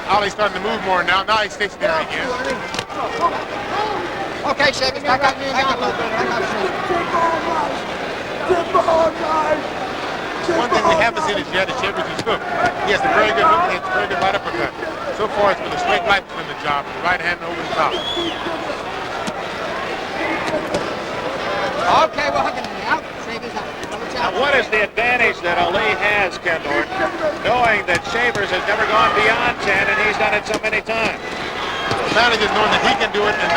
Ali's starting to move more now. Now he's stationary again. Okay, Shavers, back up a little bit. One thing we haven't seen is yet is Shavers' hook. He has a very good hook and he has a very good right uppercut. So far, it's been a straight right from the job. The right hand over the top. Okay, we're hooking him out. Shavers out. Now, what is the advantage that Ali has, Ken Norton, knowing that Shavers has never gone beyond 10 and he's done it so many times? The advantage is knowing that he can do it and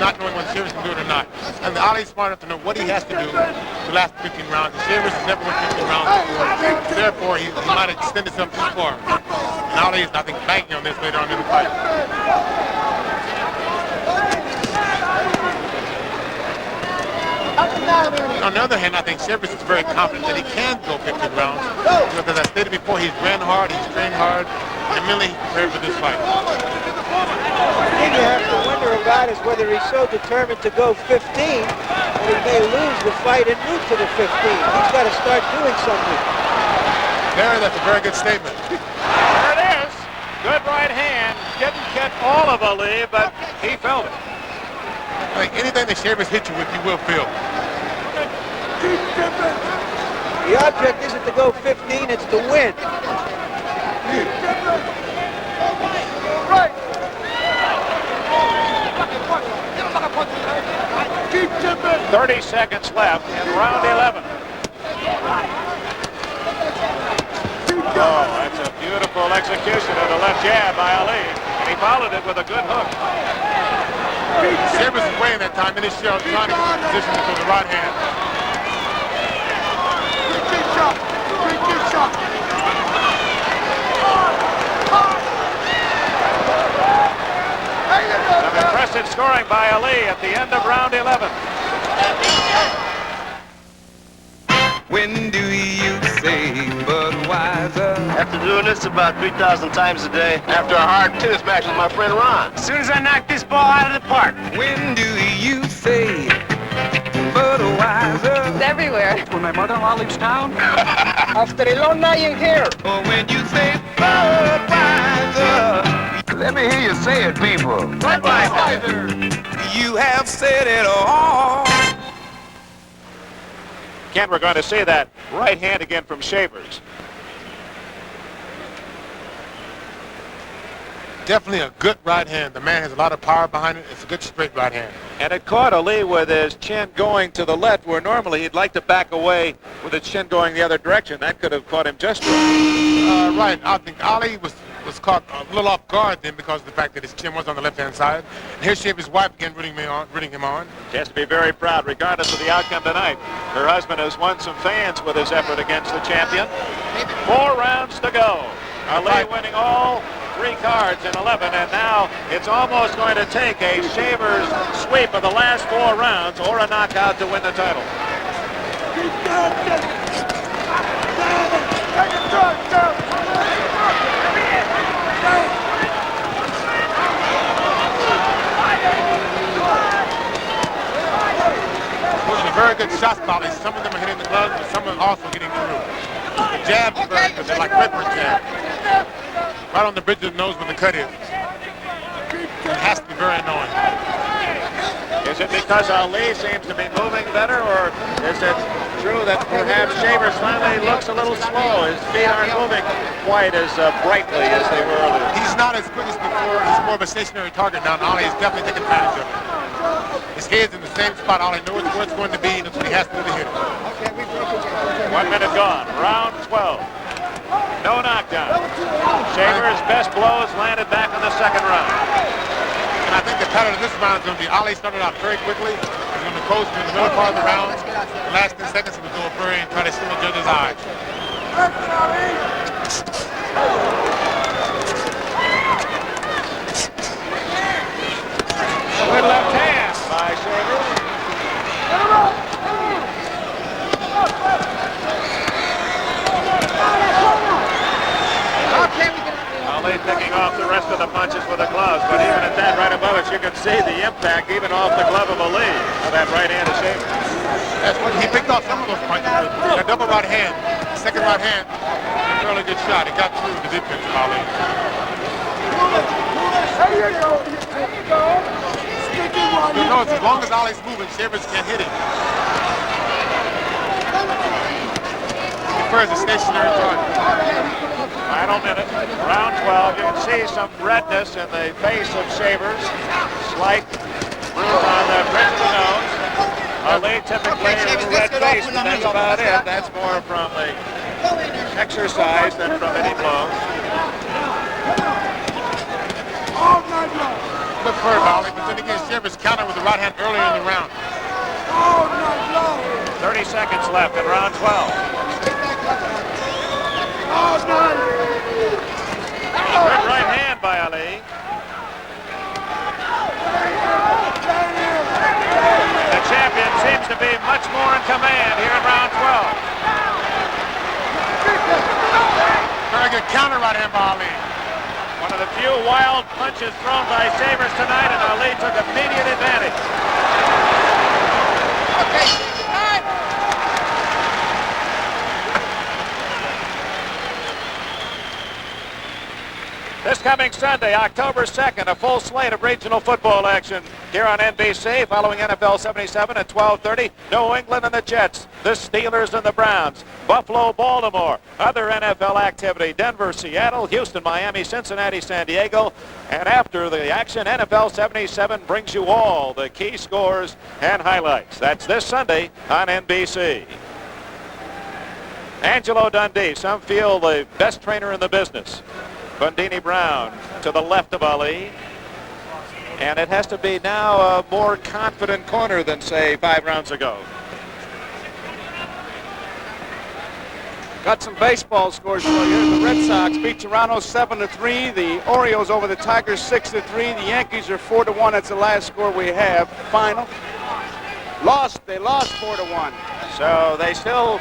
not knowing whether Shavers can do it or not. And Ali's smart enough to know what he has to do to last 15 rounds. And Shavers has never won 15 rounds before. Therefore, he might extend himself too far. And Ali is, I think, banking on this later on in the fight. On the other hand, I think Shavers is very confident that he can go 15 rounds. Because as I stated before, he's ran hard, he's trained hard, and mentally he's prepared for this fight. The thing you have to wonder about is whether he's so determined to go 15 that he may lose the fight en route to the 15. He's got to start doing something. There, that's a very good statement. There it is. Good right hand. Didn't get all of Ali, but he felt it. Like anything that Shavers hit you with, you will feel. The object isn't to go 15, it's to win. 30 seconds left in round 11. Oh, that's a beautiful execution of the left jab by Ali. And he followed it with a good hook. Chambers is weighing that time in his shell, trying to get in position for the right hand. Some impressive scoring by Ali at the end of round 11. When do you say Budweiser? After doing this about 3,000 times a day. After a hard tennis match with my friend Ron. As soon as I knock this ball out of the park. When do you say Budweiser? It's everywhere. When my mother-in-law leaves town. After a long night in here. Or when you say Budweiser. Let me hear you say it, people. Budweiser. You have said it all. Ken, we're going to see that right hand again from Shavers. Definitely a good right hand. The man has a lot of power behind it. It's a good straight right hand. And it caught Ali with his chin going to the left, where normally he'd like to back away with his chin going the other direction. That could have caught him just right. Right. I think Ali was caught a little off guard then because of the fact that his chin was on the left-hand side. And here's Shavers' wife again rooting him on. She has to be very proud, regardless of the outcome tonight. Her husband has won some fans with his effort against the champion. 4 rounds to go. Ali winning all 3 cards in 11, and now it's almost going to take a Shavers sweep of the last 4 rounds or a knockout to win the title. Those are very good shots, Bobby. Some of them are hitting the gloves, but some are also getting through. The jabs are very good. They're like Wepner jabs. Right on the bridge of the nose where the cut is. It has to be very annoying. Is it because Ali seems to be moving better, or is it true that perhaps Shavers finally looks a little slow? His feet aren't moving quite as brightly as they were earlier. He's not as quick as before. He's more of a stationary target now, and Ali is definitely taking advantage of it. His head's in the same spot. Ali knows where it's going to be, and that's what he has to do to hit it. 1 minute gone. Round 12. No knockdown. Shavers' best blows landed back in the second round. And I think the pattern of this round is going to be Ali started out very quickly. He's going to coast in the middle part of the round. The last 10 seconds he was doing very and try to steal the judge's eye. Good left hand by Shavers. Ali picking off the rest of the punches with the gloves, but even at that right above us, you can see the impact even off the glove of Ali of that right hand of Shavers. That's what he picked off some of those punches. A double right hand, second right hand, a fairly good shot. He got through the defense of Ali. You'll notice as long as Ali's moving, Shavers can't hit him. He prefers a stationary target. Final minute, round 12. You can see some redness in the face of Shavers. Slight bruise on the bridge of the nose. Ali typically a red face, but that's about it. That's more from the exercise than from any blow. Good for Ali, but then again, Shavers countered with the right hand earlier in the round. 30 seconds left in round 12. Good right hand by Ali. The champion seems to be much more in command here in round 12. Very good counter right hand by Ali. One of the few wild punches thrown by Shavers tonight, and Ali took immediate advantage. Okay, time. This coming Sunday, October 2nd, a full slate of regional football action here on NBC, following NFL 77 at 12:30. New England and the Jets, the Steelers and the Browns, Buffalo, Baltimore, other NFL activity, Denver, Seattle, Houston, Miami, Cincinnati, San Diego. And after the action, NFL 77 brings you all the key scores and highlights. That's this Sunday on NBC. Angelo Dundee, some feel the best trainer in the business. Bundini Brown to the left of Ali. And it has to be now a more confident corner than, say, 5 rounds ago. Got some baseball scores for you. The Red Sox beat Toronto 7-3. The Orioles over the Tigers 6-3. The Yankees are 4-1. That's the last score we have. Final. They lost 4-1. So they still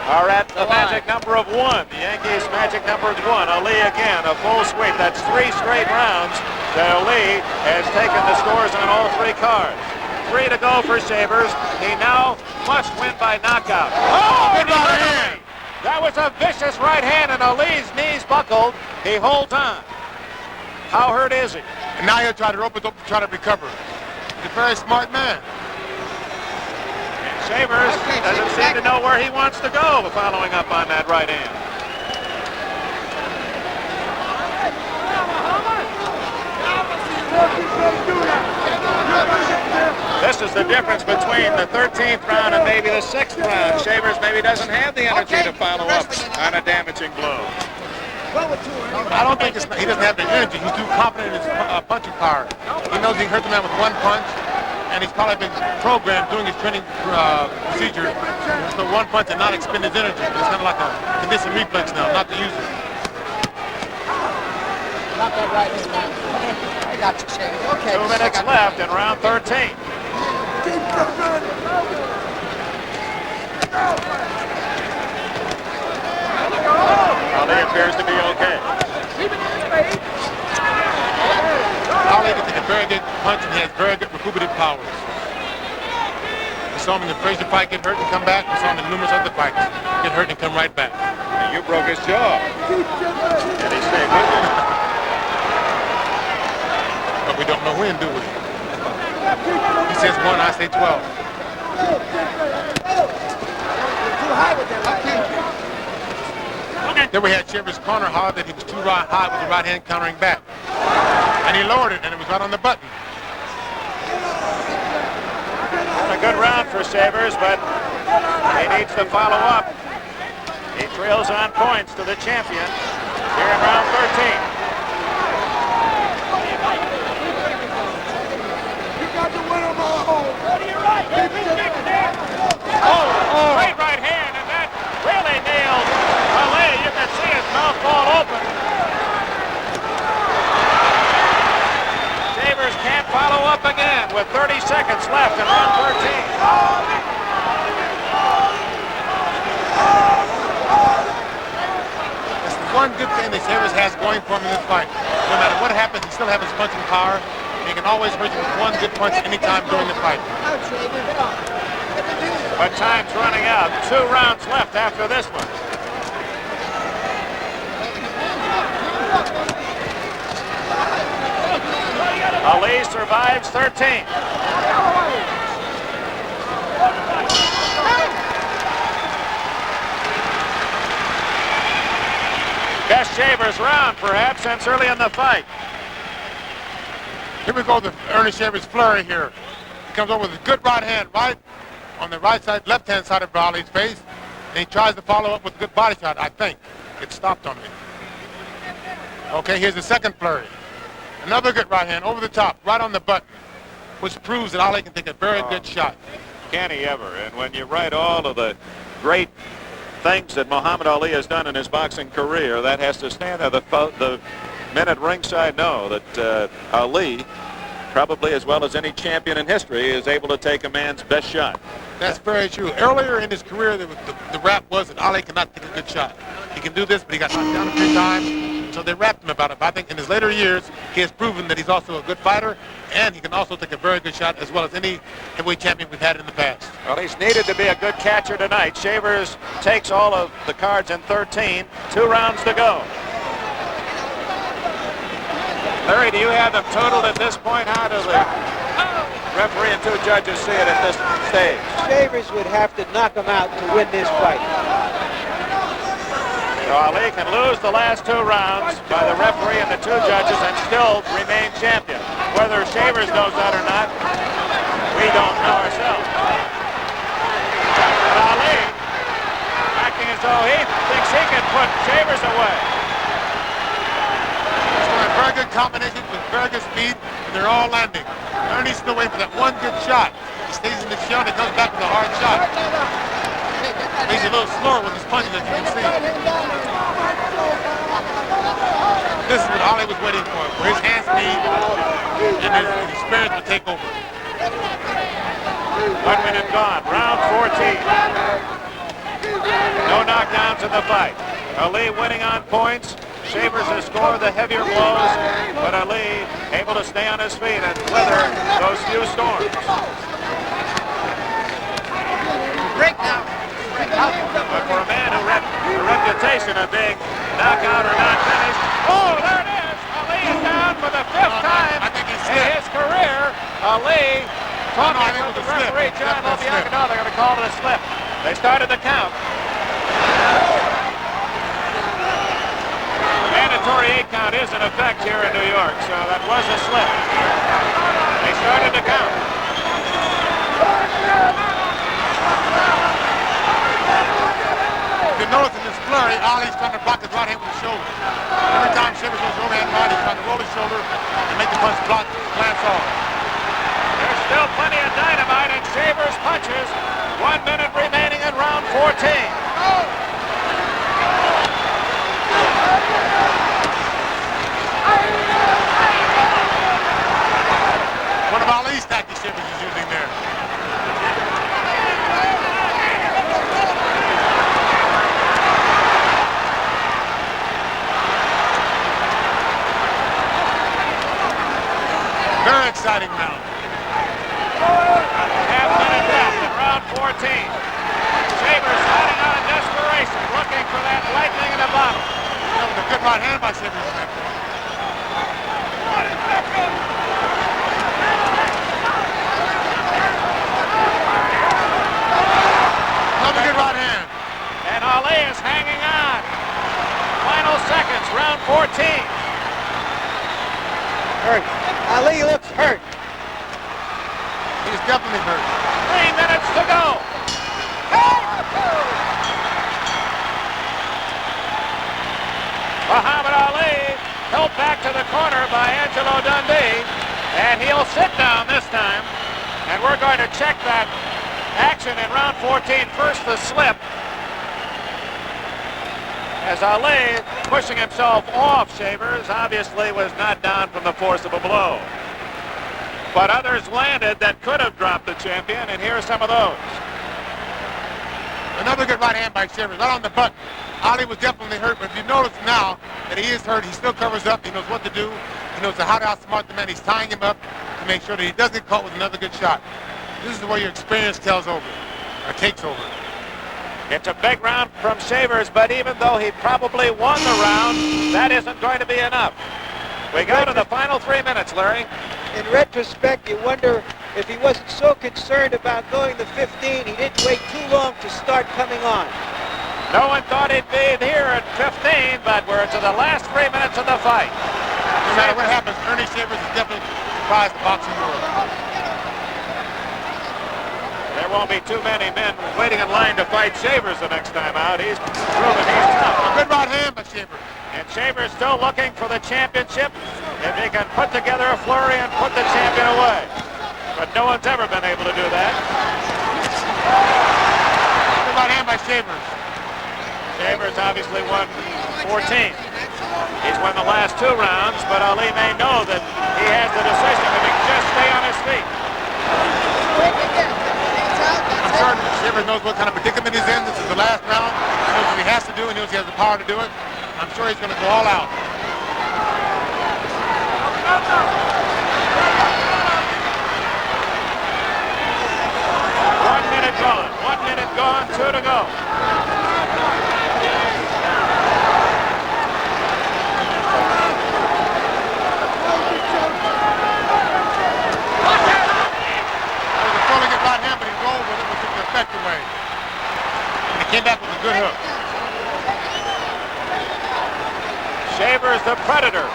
are at the magic number of 1. The Yankees' magic number is 1. Ali again, a full sweep. That's 3 straight rounds. So Ali has taken the scores on all 3 cards. 3 to go for Sabres. He now must win by knockout. Oh, good right hand! That was a vicious right hand, and Ali's knees buckled. He holds on. How hurt is he? And now he'll try to rope it up to try to recover. He's a very smart man. Sabres doesn't seem to know where he wants to go following up on that right hand. This is the difference between the 13th round and maybe the 6th round. Shavers maybe doesn't have the energy to follow up on a damaging blow. I don't think he doesn't have the energy. He's too confident in his punching power. He knows he can hurt the man with 1 punch. And he's probably been programmed doing his training procedure for 1 punch and not expend his energy. It's kind of like a conditioned reflex now, not to use it. Not that right hand, man. I got you, Shane. Okay. 2 minutes left in round 13. Ali appears to be okay. Ali can take a very good punch and he has very good recuperative powers. We saw him in the Frazier fight get hurt and come back. We saw him in numerous other fights get hurt and come right back. And you broke his jaw. And he stayed with you. But we don't know when, do we? He says 1, I say 12. Then we had Shavers' corner hard that he was too high with the right hand countering back. And he lowered it, and it was right on the button. A good round for Sabres, but he needs to follow up. He trails on points to the champion here in round 13. Oh, great right hand, and that really nailed Ali. You can see his mouth fall open. Sabres can't follow up again with 30 seconds left in round 13. One good thing that Shavers has going for him in this fight. No matter what happens, he still has his punching power. He can always hurt you with 1 good punch anytime during the fight. But time's running out. 2 rounds left after this one. Ali survives 13. Best Shavers round, perhaps, since early in the fight. Here we go, the Earnie Shavers flurry here. He comes over with a good right hand, right on the right side, left-hand side of Ali's face. And he tries to follow up with a good body shot, I think. It stopped on me. Okay, here's the second flurry. Another good right hand over the top, right on the button, which proves that Ali can take a very good shot. Can he ever? And when you write all of the great things that Muhammad Ali has done in his boxing career, that has to stand there. The men at ringside know that Ali, probably as well as any champion in history, is able to take a man's best shot. That's very true. Earlier in his career, the rap was that Ali cannot take a good shot. He can do this, but he got knocked down a few times, so they rapped him about it. But I think in his later years, he has proven that he's also a good fighter, and he can also take a very good shot as well as any heavyweight champion we've had in the past. Well, he's needed to be a good catcher tonight. Shavers takes all of the cards in 13. 2 rounds to go. Larry, do you have them totaled at this point? How do they? referee and two judges see it at this stage. Shavers would have to knock him out to win this fight. So Ali can lose the last 2 rounds by the referee and the 2 judges and still remain champion. Whether Shavers knows that or not, we don't know ourselves. But Ali, acting as though he thinks he can put Shavers away. It's a very good combination with very good speed, and they're all landing. Earnie's still waiting for that one good shot. He stays in the shell and he comes back with a hard shot. He's a little slower with his punches, as you can see. This is what Ali was waiting for his hand speed and his experience would take over. 1 minute gone, round 14. No knockdowns in the fight. Ali winning on points. Shavers has scored the heavier blows, but Ali able to stay on his feet and weather those few storms. Break now. But for a man who had a reputation of being knockout or not finished, oh, there it is! Ali is down for the 5th time in his career. Ali talking with the referee, John Lobianco. No, they're going to call it a slip. They started the count. The mandatory 8 count is in effect here in New York, so that was a slip. They started the count. You notice in this flurry, Ali's trying to block his right hand with his shoulder. Every time Shavers goes overhand right, he's trying to roll his shoulder and make the punch glance off. There's still plenty of dynamite in Shavers' punches. 1 minute remaining in round 14. One of Ali's tactics Shavers is using there. Very exciting round. Half minute left in round 14. Shavers fighting out of desperation, looking for that lightning in a bottle. That was a good right hand by Shavers in that point. Another good right hand. And Ali is hanging on. Final seconds, round 14. Hurt. Ali looks hurt. He's definitely hurt. 3 minutes to go. Muhammad Ali helped back to the corner by Angelo Dundee, and he'll sit down this time. And we're going to check that action in round 14. First, the slip. As Ali, pushing himself off Shavers, obviously was not down from the force of a blow. But others landed that could have dropped the champion, and here are some of those. Another good right hand by Shavers, right on the button. Ali was definitely hurt, but if you notice now that he is hurt, he still covers up. He knows what to do. He knows how to outsmart the man. He's tying him up to make sure that he doesn't get caught with another good shot. This is where your experience tells over, or takes over. It's a big round from Shavers, but even though he probably won the round, that isn't going to be enough. We go to the final 3 minutes, Larry. In retrospect, you wonder if he wasn't so concerned about going to 15, he didn't wait too long to start coming on. No one thought he'd be here at 15, but we're into the last 3 minutes of the fight. No matter what happens, Earnie Shavers is definitely surprised the boxing world. There won't be too many men waiting in line to fight Shavers the next time out. He's proven he's tough. A good right hand by Shavers. And Shavers still looking for the championship. If he can put together a flurry and put the champion away. But no one's ever been able to do that. Good right hand by Shavers. Shavers obviously won 14. He's won the last 2 rounds, but Ali may know that he has the decision if he can just stay on his feet. I'm certain Shavers knows what kind of predicament he's in. This is the last round. He knows what he has to do, and he knows he has the power to do it. I'm sure he's going to go all out. 1 minute gone. 1 minute gone. 2 to go. unexpected way. And he came back with a good hook. Shavers the predator.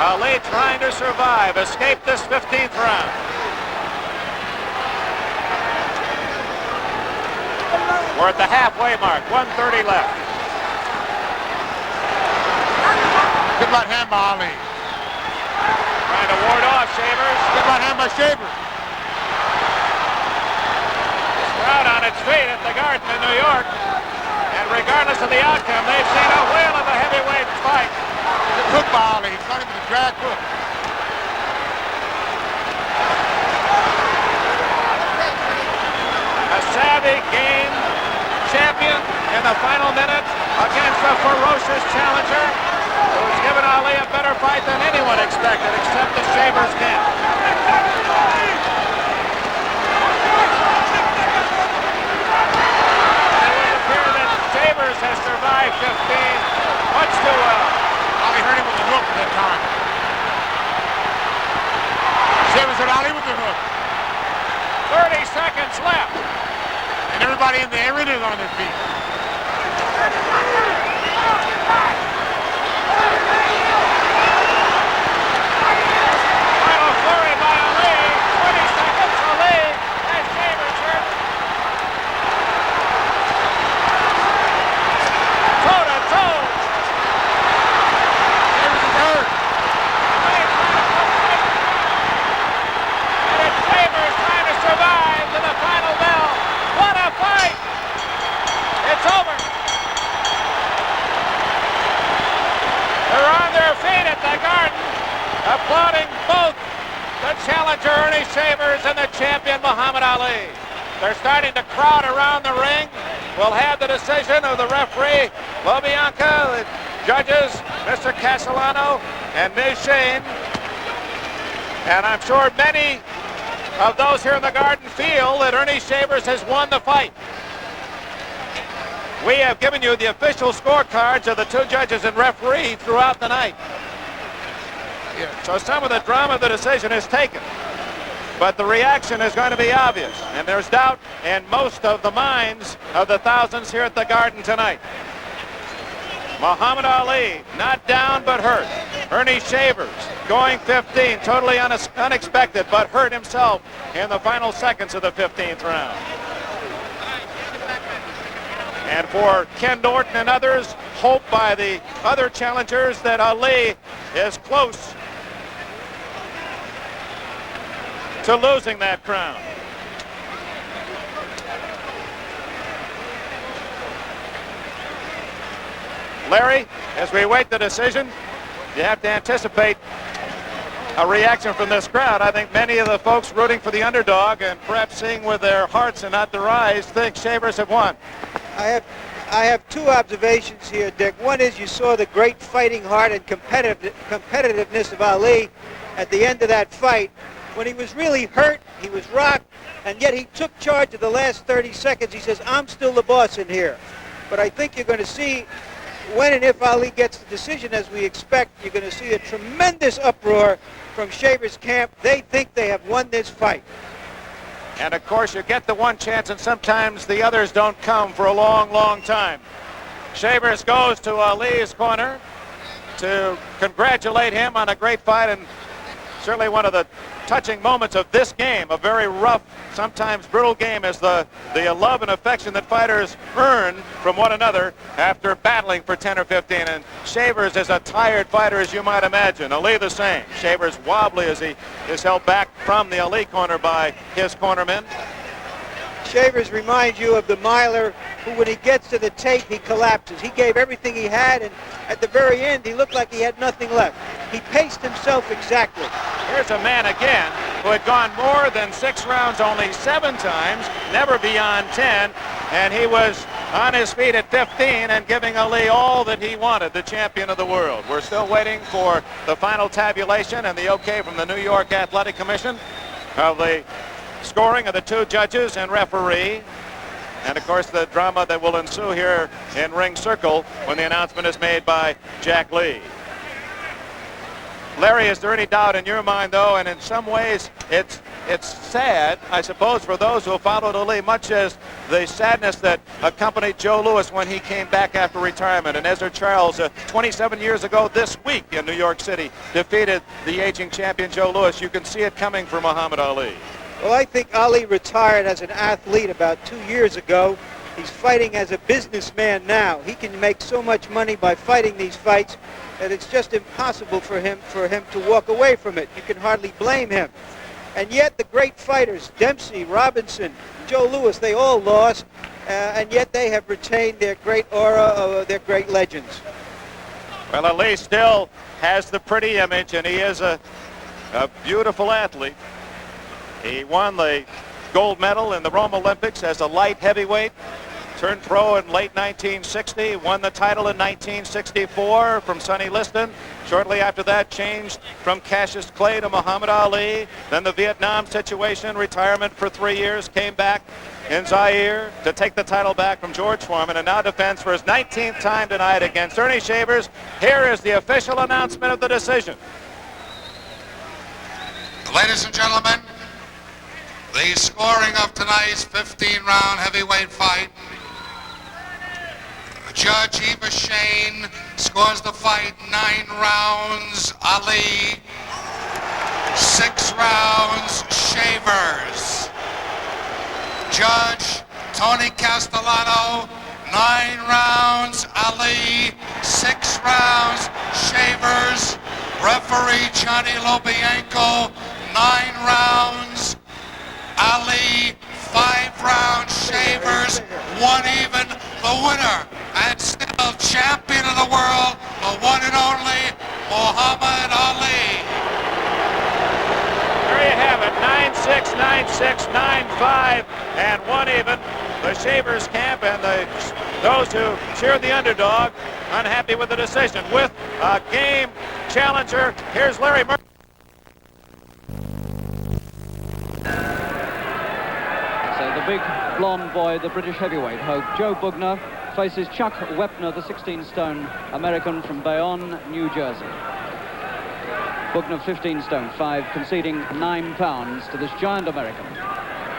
Ali trying to survive, escape this 15th round. We're at the halfway mark, 1:30 left. Good right hand by Ali. Trying to ward off Shavers. Good right hand by Shavers. This crowd on its feet at the Garden in New York. And regardless of the outcome, they've seen a whale of a heavyweight fight. Good hook by Ali. He's got him with a drag hook. A savvy game champion in the final minute against a ferocious challenger who's given Ali a better fight than anyone expected, except the Shavers camp. It would appear that Shavers has survived 15 much too well. Ali hurt him with the hook at that time. Shavers hit Ali with the hook. 30 seconds left. And everybody in the arena is on their feet. Final flurry by Ali. 20 seconds. Ali has Shavers hurt. Toe to toe. Shavers is hurt. And it's Shavers trying to survive to the final bell. What a fight! It's over. They're on their feet at the Garden, applauding both the challenger Ernie Shavers and the champion Muhammad Ali. They're starting to crowd around the ring. We'll have the decision of the referee, LaBianca, the judges, Mr. Castellano, and Ms. Shane. And I'm sure many of those here in the Garden feel that Ernie Shavers has won the fight. We have given you the official scorecards of the two judges and referee throughout the night. So some of the drama of the decision is taken. But the reaction is going to be obvious. And there's doubt in most of the minds of the thousands here at the Garden tonight. Muhammad Ali, not down but hurt. Ernie Shavers going 15, totally unexpected, but hurt himself in the final seconds of the 15th round. And for Ken Norton and others, hope by the other challengers that Ali is close to losing that crown. Larry, as we wait the decision, you have to anticipate a reaction from this crowd. I think many of the folks rooting for the underdog and perhaps seeing with their hearts and not their eyes think Shavers have won. I have two observations here, Dick. One is you saw the great fighting heart and competitiveness of Ali at the end of that fight. When he was really hurt, he was rocked, and yet he took charge of the last 30 seconds. He says, I'm still the boss in here. But I think you're going to see, when and if Ali gets the decision as we expect, you're going to see a tremendous uproar from Shavers' camp. They think they have won this fight. And of course, you get the one chance, and sometimes the others don't come for a long, long time. Shavers goes to Ali's corner to congratulate him on a great fight, and certainly one of the touching moments of this game, a very rough, sometimes brutal game, is the love and affection that fighters earn from one another after battling for 10 or 15. And Shavers is a tired fighter, as you might imagine. Ali the same. Shavers wobbly as he is held back from the Ali corner by his cornermen. Shavers reminds you of the miler who, when he gets to the tape, he collapses. He gave everything he had, and at the very end, he looked like he had nothing left. He paced himself exactly. Here's a man again who had gone more than 6 rounds only 7 times, never beyond 10, and he was on his feet at 15 and giving Ali all that he wanted, the champion of the world. We're still waiting for the final tabulation and the okay from the New York Athletic Commission of the scoring of the two judges and referee, and of course the drama that will ensue here in Ring Circle when the announcement is made by Jack Lee. Larry, is there any doubt in your mind, though, and in some ways it's it's sad, I suppose, for those who followed Ali, much as the sadness that accompanied Joe Louis when he came back after retirement. And Ezra Charles, 27 years ago this week in New York City, defeated the aging champion Joe Louis. You can see it coming for Muhammad Ali. Well, I think Ali retired as an athlete about 2 years ago. He's fighting as a businessman now. He can make so much money by fighting these fights that it's just impossible for him to walk away from it. You can hardly blame him. And yet the great fighters, Dempsey, Robinson, Joe Louis, they all lost, and yet they have retained their great aura of their great legends. Well, Ali still has the pretty image, and he is a beautiful athlete. He won the gold medal in the Rome Olympics as a light heavyweight, turned pro in late 1960, won the title in 1964 from Sonny Liston. Shortly after that, changed from Cassius Clay to Muhammad Ali. Then the Vietnam situation, retirement for 3 years, came back in Zaire to take the title back from George Foreman, and now defends for his 19th time tonight against Ernie Shavers. Here is the official announcement of the decision. Ladies and gentlemen, the scoring of tonight's 15-round heavyweight fight. Judge Eva Shane scores the fight 9 rounds, Ali. 6 rounds, Shavers. Judge Tony Castellano, 9 rounds, Ali. 6 rounds, Shavers. Referee Johnny Lobianco, 9 rounds, Ali. 5 rounds, Shavers. 1 even, the winner. And still champion of the world, the one and only Muhammad Ali. There you have it, 9-6, 9-6, 9-5, and 1 even. The Shavers camp and those who cheered the underdog unhappy with the decision. With a game challenger, here's Larry Murphy. So the big blonde boy, the British heavyweight hope, Joe Bugner, faces Chuck Wepner, the 16-stone American from Bayonne, New Jersey. Bugner 15 stone 5, conceding 9 pounds to this giant American,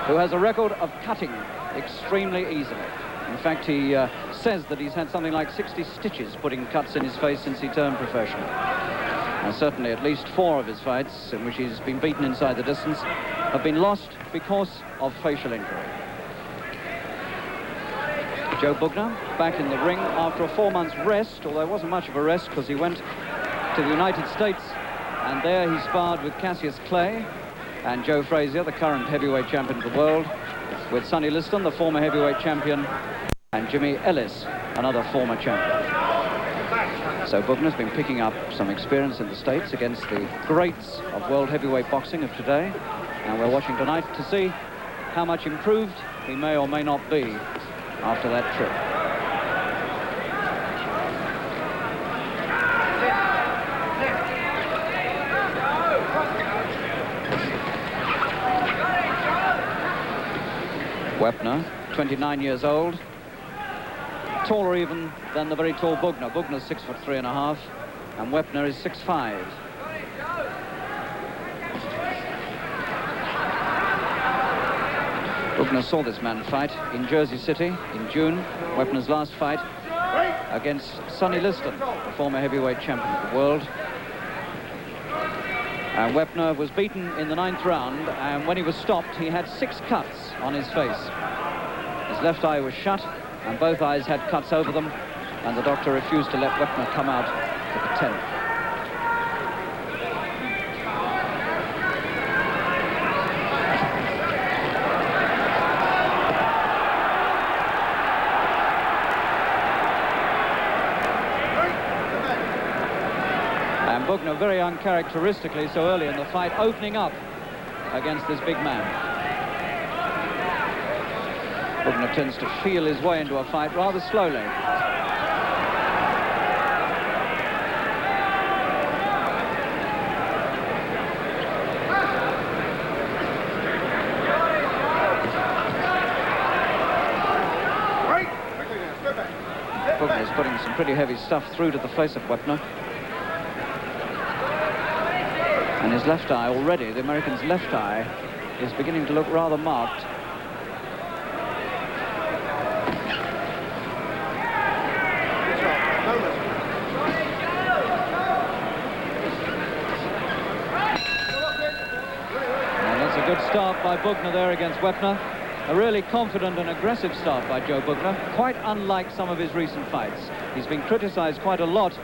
who has a record of cutting extremely easily. In fact, he says that he's had something like 60 stitches putting cuts in his face since he turned professional. And certainly at least 4 of his fights, in which he's been beaten inside the distance, have been lost because of facial injury. Joe Bugner back in the ring after a 4-month rest, although it wasn't much of a rest because he went to the United States, and there he sparred with Cassius Clay and Joe Frazier, the current heavyweight champion of the world, with Sonny Liston, the former heavyweight champion, and Jimmy Ellis, another former champion. So Bugner's been picking up some experience in the States against the greats of world heavyweight boxing of today, and we're watching tonight to see how much improved he may or may not be after that trip. Wepner, 29 years old, taller even than the very tall Bugner. Bugner's 6'3½", and Wepner is 6'5". Bugner saw this man fight in Jersey City in June, Wepner's last fight against Sonny Liston, the former heavyweight champion of the world. And Wepner was beaten in the 9th round, and when he was stopped, he had 6 cuts on his face. His left eye was shut, and both eyes had cuts over them, and the doctor refused to let Wepner come out for the 10th. Bugner very uncharacteristically so early in the fight, opening up against this big man. Bugner tends to feel his way into a fight rather slowly. Bugner's putting some pretty heavy stuff through to the face of Wepner. And his left eye already, the American's left eye, is beginning to look rather marked. And that's a good start by Bugner there against Wepner. A really confident and aggressive start by Joe Bugner, quite unlike some of his recent fights. He's been criticized quite a lot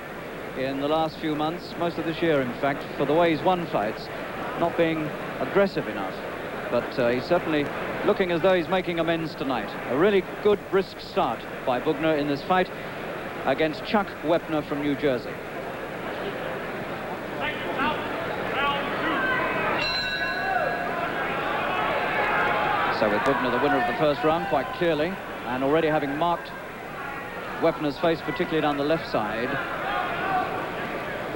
in the last few months, most of this year in fact, for the way he's won fights, not being aggressive enough. But he's certainly looking as though he's making amends tonight. A really good, brisk start by Bugner in this fight against Chuck Wepner from New Jersey. So with Bugner the winner of the first round quite clearly, and already having marked Wepner's face, particularly down the left side,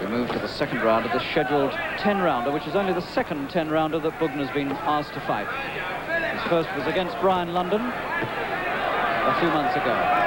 we move to the second round of the scheduled 10-rounder, which is only the second 10-rounder that Bugner's been asked to fight. His first was against Brian London a few months ago.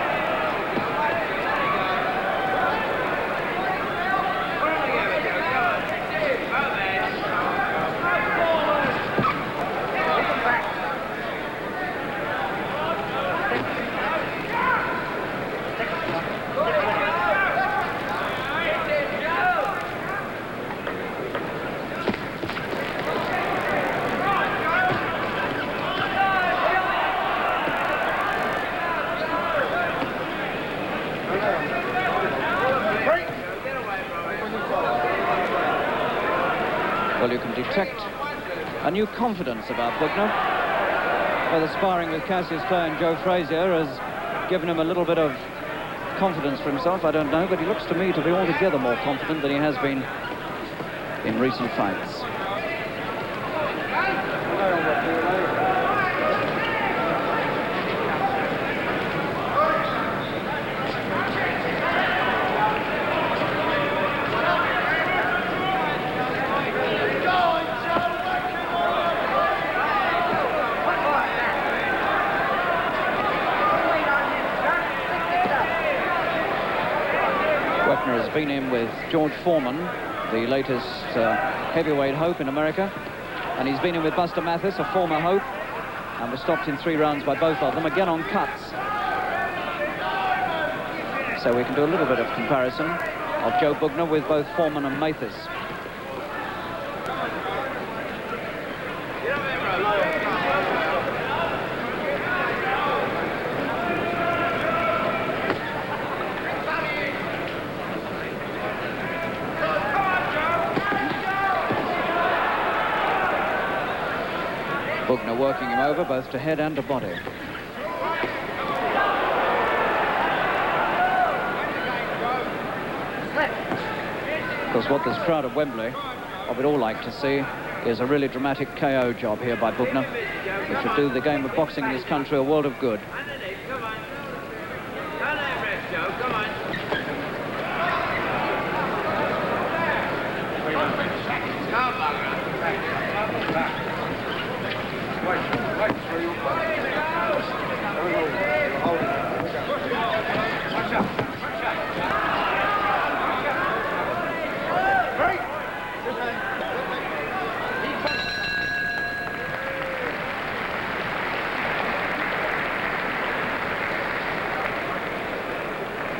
Well, you can detect a new confidence about Bugner. Whether sparring with Cassius Clay and Joe Frazier has given him a little bit of confidence for himself, I don't know, but he looks to me to be altogether more confident than he has been in recent fights. Wepner has been in with George Foreman, the latest heavyweight hope in America, and he's been in with Buster Mathis, a former hope, and was stopped in 3 rounds by both of them, again on cuts. So we can do a little bit of comparison of Joe Bugner with both Foreman and Mathis. Bugner working him over both to head and to body. Of course, what this crowd at Wembley, what we'd all like to see, is a really dramatic KO job here by Bugner, which would do the game of boxing in this country a world of good.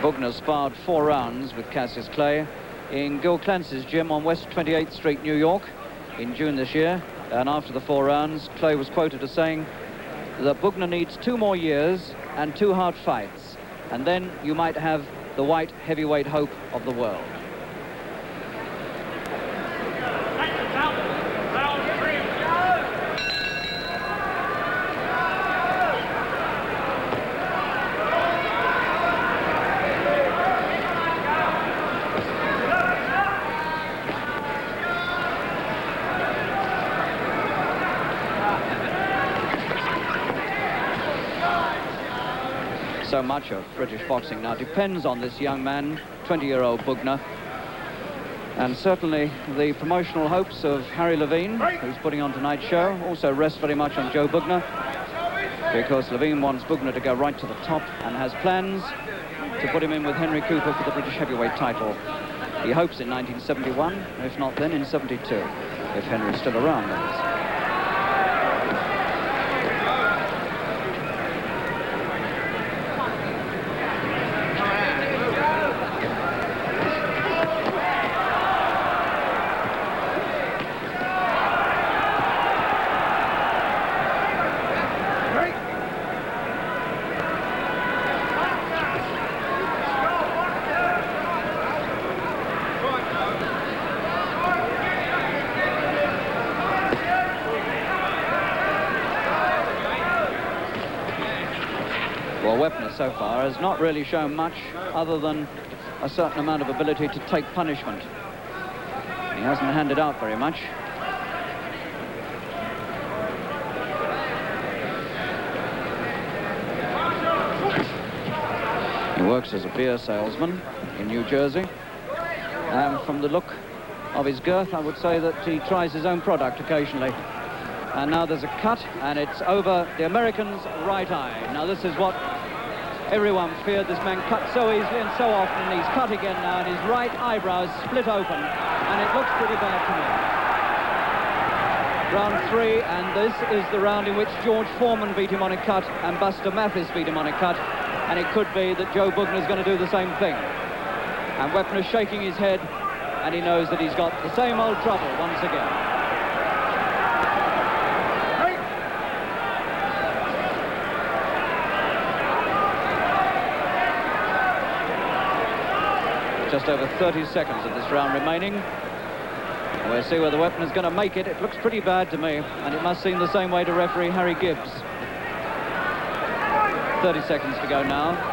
Bugner sparred 4 rounds with Cassius Clay in Gil Clancy's gym on West 28th Street, New York, in June this year. And after the 4 rounds, Clay was quoted as saying that Bugner needs 2 more years and 2 hard fights, and then you might have the white heavyweight hope of the world. So much of British boxing now depends on this young man, 20-year-old Bugner. And certainly the promotional hopes of Harry Levine, who's putting on tonight's show, also rest very much on Joe Bugner, because Levine wants Bugner to go right to the top and has plans to put him in with Henry Cooper for the British heavyweight title. He hopes in 1971, if not then in 72, if Henry's still around, that is. Well, Wepner so far has not really shown much other than a certain amount of ability to take punishment. He hasn't handed out very much. He works as a beer salesman in New Jersey. And from the look of his girth, I would say that he tries his own product occasionally. And now there's a cut, and it's over the American's right eye. Now this is what everyone feared. This man cut so easily and so often, and he's cut again now, and his right eyebrow's split open, and it looks pretty bad to me. Round 3, and this is the round in which George Foreman beat him on a cut, and Buster Mathis beat him on a cut, and it could be that Joe Bugner's going to do the same thing. And Wepner's shaking his head, and he knows that he's got the same old trouble once again. Just over 30 seconds of this round remaining. We'll see whether Wepner's going to make it. It looks pretty bad to me, and it must seem the same way to referee Harry Gibbs. 30 seconds to go now.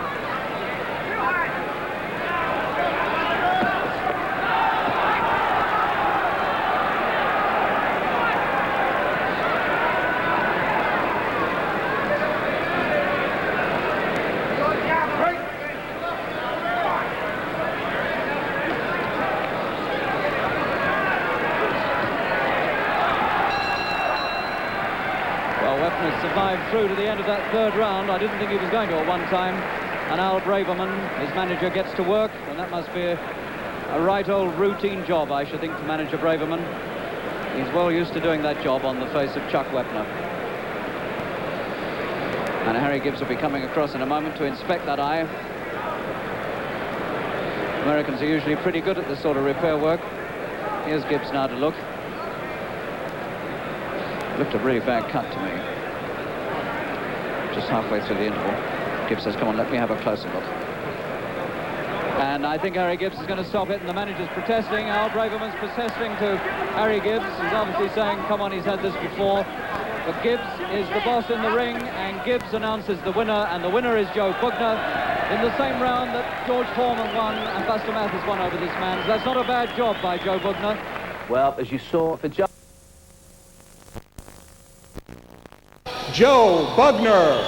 Survived through to the end of that third round. I didn't think he was going to at one time. And Al Braverman, his manager, gets to work, and that must be a right old routine job, I should think, to manage a Braverman. He's well used to doing that job on the face of Chuck Wepner. And Harry Gibbs will be coming across in a moment to inspect that eye. Americans are usually pretty good at this sort of repair work. Here's Gibbs now to look. Looked a really bad cut to me. Just halfway through the interval. Gibbs says, come on, let me have a closer look. And I think Harry Gibbs is going to stop it, and the manager's protesting. Al Braverman's protesting to Harry Gibbs. He's obviously saying, come on, he's had this before. But Gibbs is the boss in the ring, and Gibbs announces the winner, and the winner is Joe Bugner in the same round that George Foreman won and Buster Mathis won over this man. So that's not a bad job by Joe Bugner. Well, as you saw, for Joe Bugner.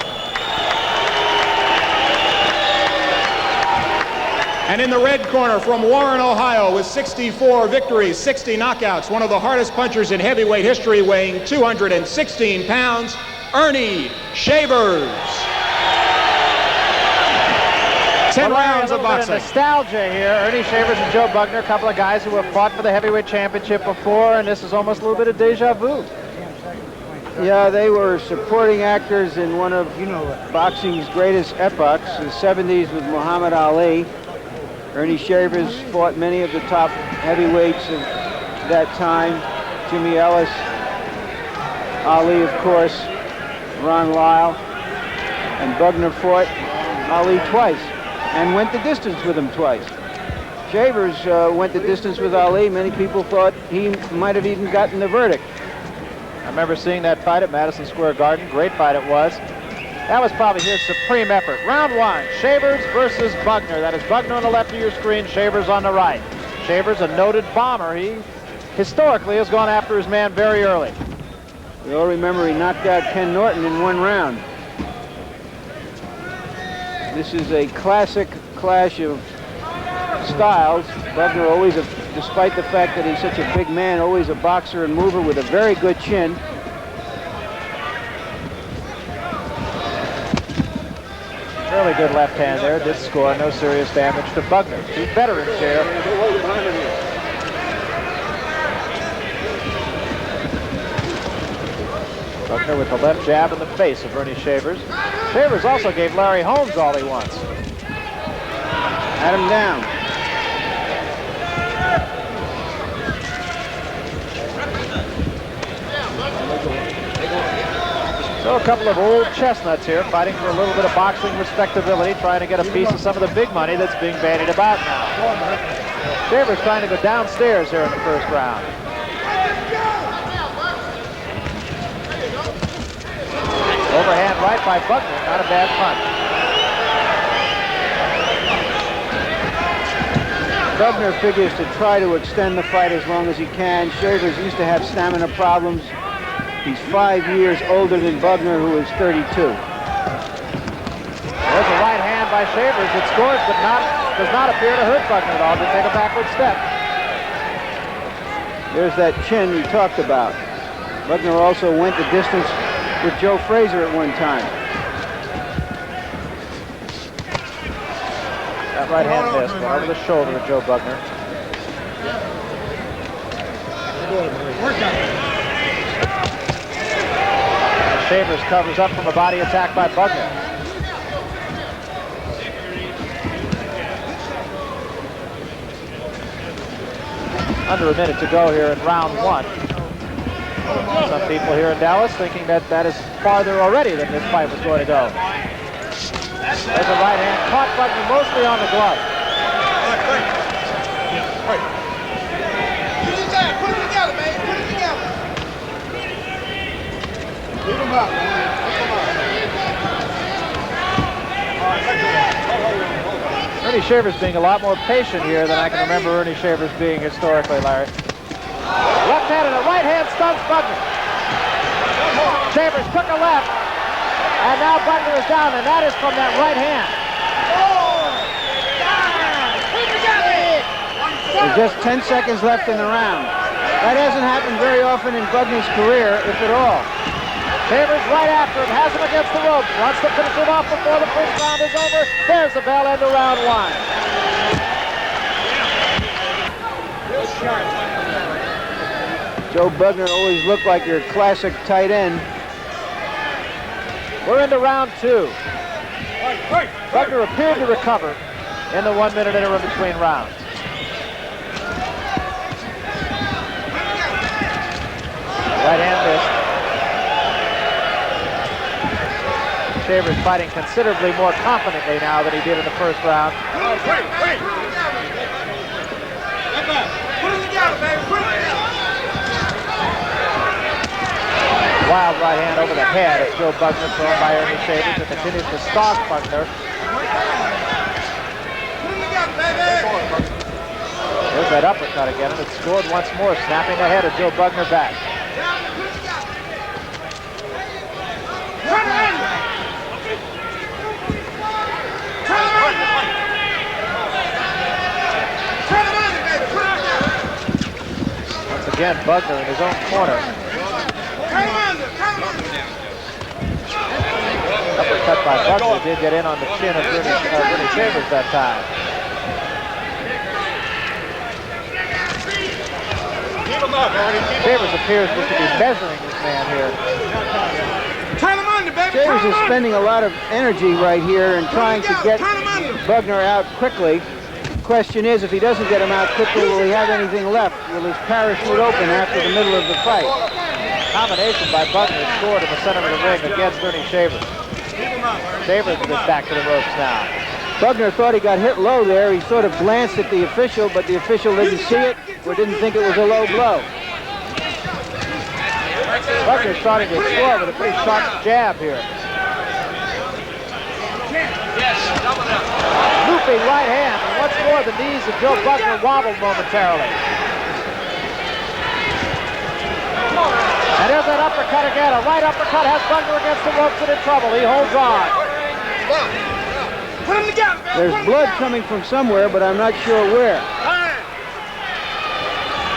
And in the red corner from Warren, Ohio, with 64 victories, 60 knockouts, one of the hardest punchers in heavyweight history, weighing 216 pounds, Earnie Shavers. 10 rounds of boxing. Nostalgia here. Ernie Shavers and Joe Bugner, a couple of guys who have fought for the heavyweight championship before, and this is almost a little bit of deja vu. Yeah, they were supporting actors in one of boxing's greatest epochs, the 70s with Muhammad Ali. Ernie Shavers fought many of the top heavyweights of that time. Jimmy Ellis, Ali, of course, Ron Lyle, and Bugner fought Ali twice and went the distance with him twice. Shavers went the distance with Ali. Many people thought he might have even gotten the verdict. I remember seeing that fight at Madison Square Garden. Great fight it was. That was probably his supreme effort. Round 1, Shavers versus Bugner. That is Bugner on the left of your screen, Shavers on the right. Shavers, a noted bomber. He historically has gone after his man very early. We all remember he knocked out Ken Norton in one round. This is a classic clash of styles. Bugner always, despite the fact that he's such a big man, always a boxer and mover with a very good chin. Really good left hand there. Did score. No serious damage to Bugner. Two veterans here. Bugner with the left jab in the face of Ernie Shavers. Shavers also gave Larry Holmes all he wants. Had him down. So a couple of old chestnuts here fighting for a little bit of boxing respectability, trying to get a piece of some of the big money that's being bandied about now. Shavers trying to go downstairs here in the first round. Overhand right by Bugner, not a bad punch. Bugner figures to try to extend the fight as long as he can. Shavers used to have stamina problems. He's 5 years older than Bugner, who is 32. There's a right hand by Shavers. It scores, but does not appear to hurt Bugner at all. To take a backward step. There's that chin we talked about. Bugner also went the distance with Joe Frazier at one time. That right hand missed, went over the shoulder of Joe Bugner. Shavers covers up from a body attack by Bugner. Under a minute to go here in round one. Some people here in Dallas thinking that is farther already than this fight was going to go. There's a right hand, caught Bugner mostly on the glove. Put it together, man. Put it together. Keep him up. Ernie Shavers being a lot more patient here than I can remember Ernie Shavers being historically, Larry. Left hand and a right hand stuns Bugner. Shavers took a left, and now Bugner is down, and that is from that right hand. There's just 10 seconds left in the round. That hasn't happened very often in Bugner's career, if at all. Shavers right after him, has him against the ropes, wants to finish it off before the first round is over. There's the bell, end of round one. Joe Bugner always looked like your classic tight end. We're into round two. Bugner appeared to recover in the 1 minute interim between rounds. Right hand missed. Shavers fighting considerably more confidently now than he did in the first round. Wild right hand over the head of Joe Bugner, thrown by Ernie Shavers, who continues to stalk Bugner. There's that uppercut again, and it's scored once more, snapping the head of Joe Bugner back. Once again, Bugner in his own corner. Uppercut by Bugner did get in on the chin of Ernie Shavers that time. Shavers appears to be measuring this man here. Shavers is spending a lot of energy right here and trying to get Bugner out quickly. The question is, if he doesn't get him out quickly, will he have anything left? Will his parachute open after the middle of the fight? Combination by Bugner scored in the center of the ring against Ernie Shavers. Shavers is back to the ropes now. Bugner thought he got hit low there. He sort of glanced at the official, but the official didn't see it or didn't think it was a low blow. Bugner's starting to explore with a pretty sharp jab here. Looping right hand, and once more the knees of Joe Bugner wobbled momentarily. And there's that uppercut again. A right uppercut has Bugner against the ropes and in trouble. He holds on. There's blood coming from somewhere, but I'm not sure where.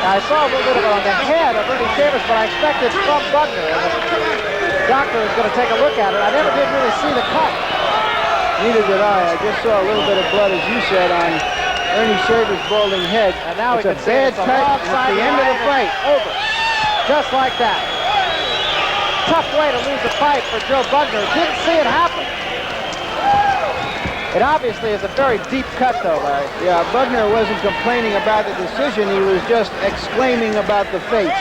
I saw a little bit of it on the head of Ernie Shavers, but I expected from Bugner. And the doctor is going to take a look at it. I never did really see the cut. Neither did I. I just saw a little bit of blood, as you said, on Ernie Shavers' balding head. And now it's a bad cut at the end of the fight. Over. Just like that. Tough way to lose a fight for Joe Bugner. Didn't see it happen. It obviously is a very deep cut, though, Larry. Yeah, Bugner wasn't complaining about the decision. He was just exclaiming about the fate.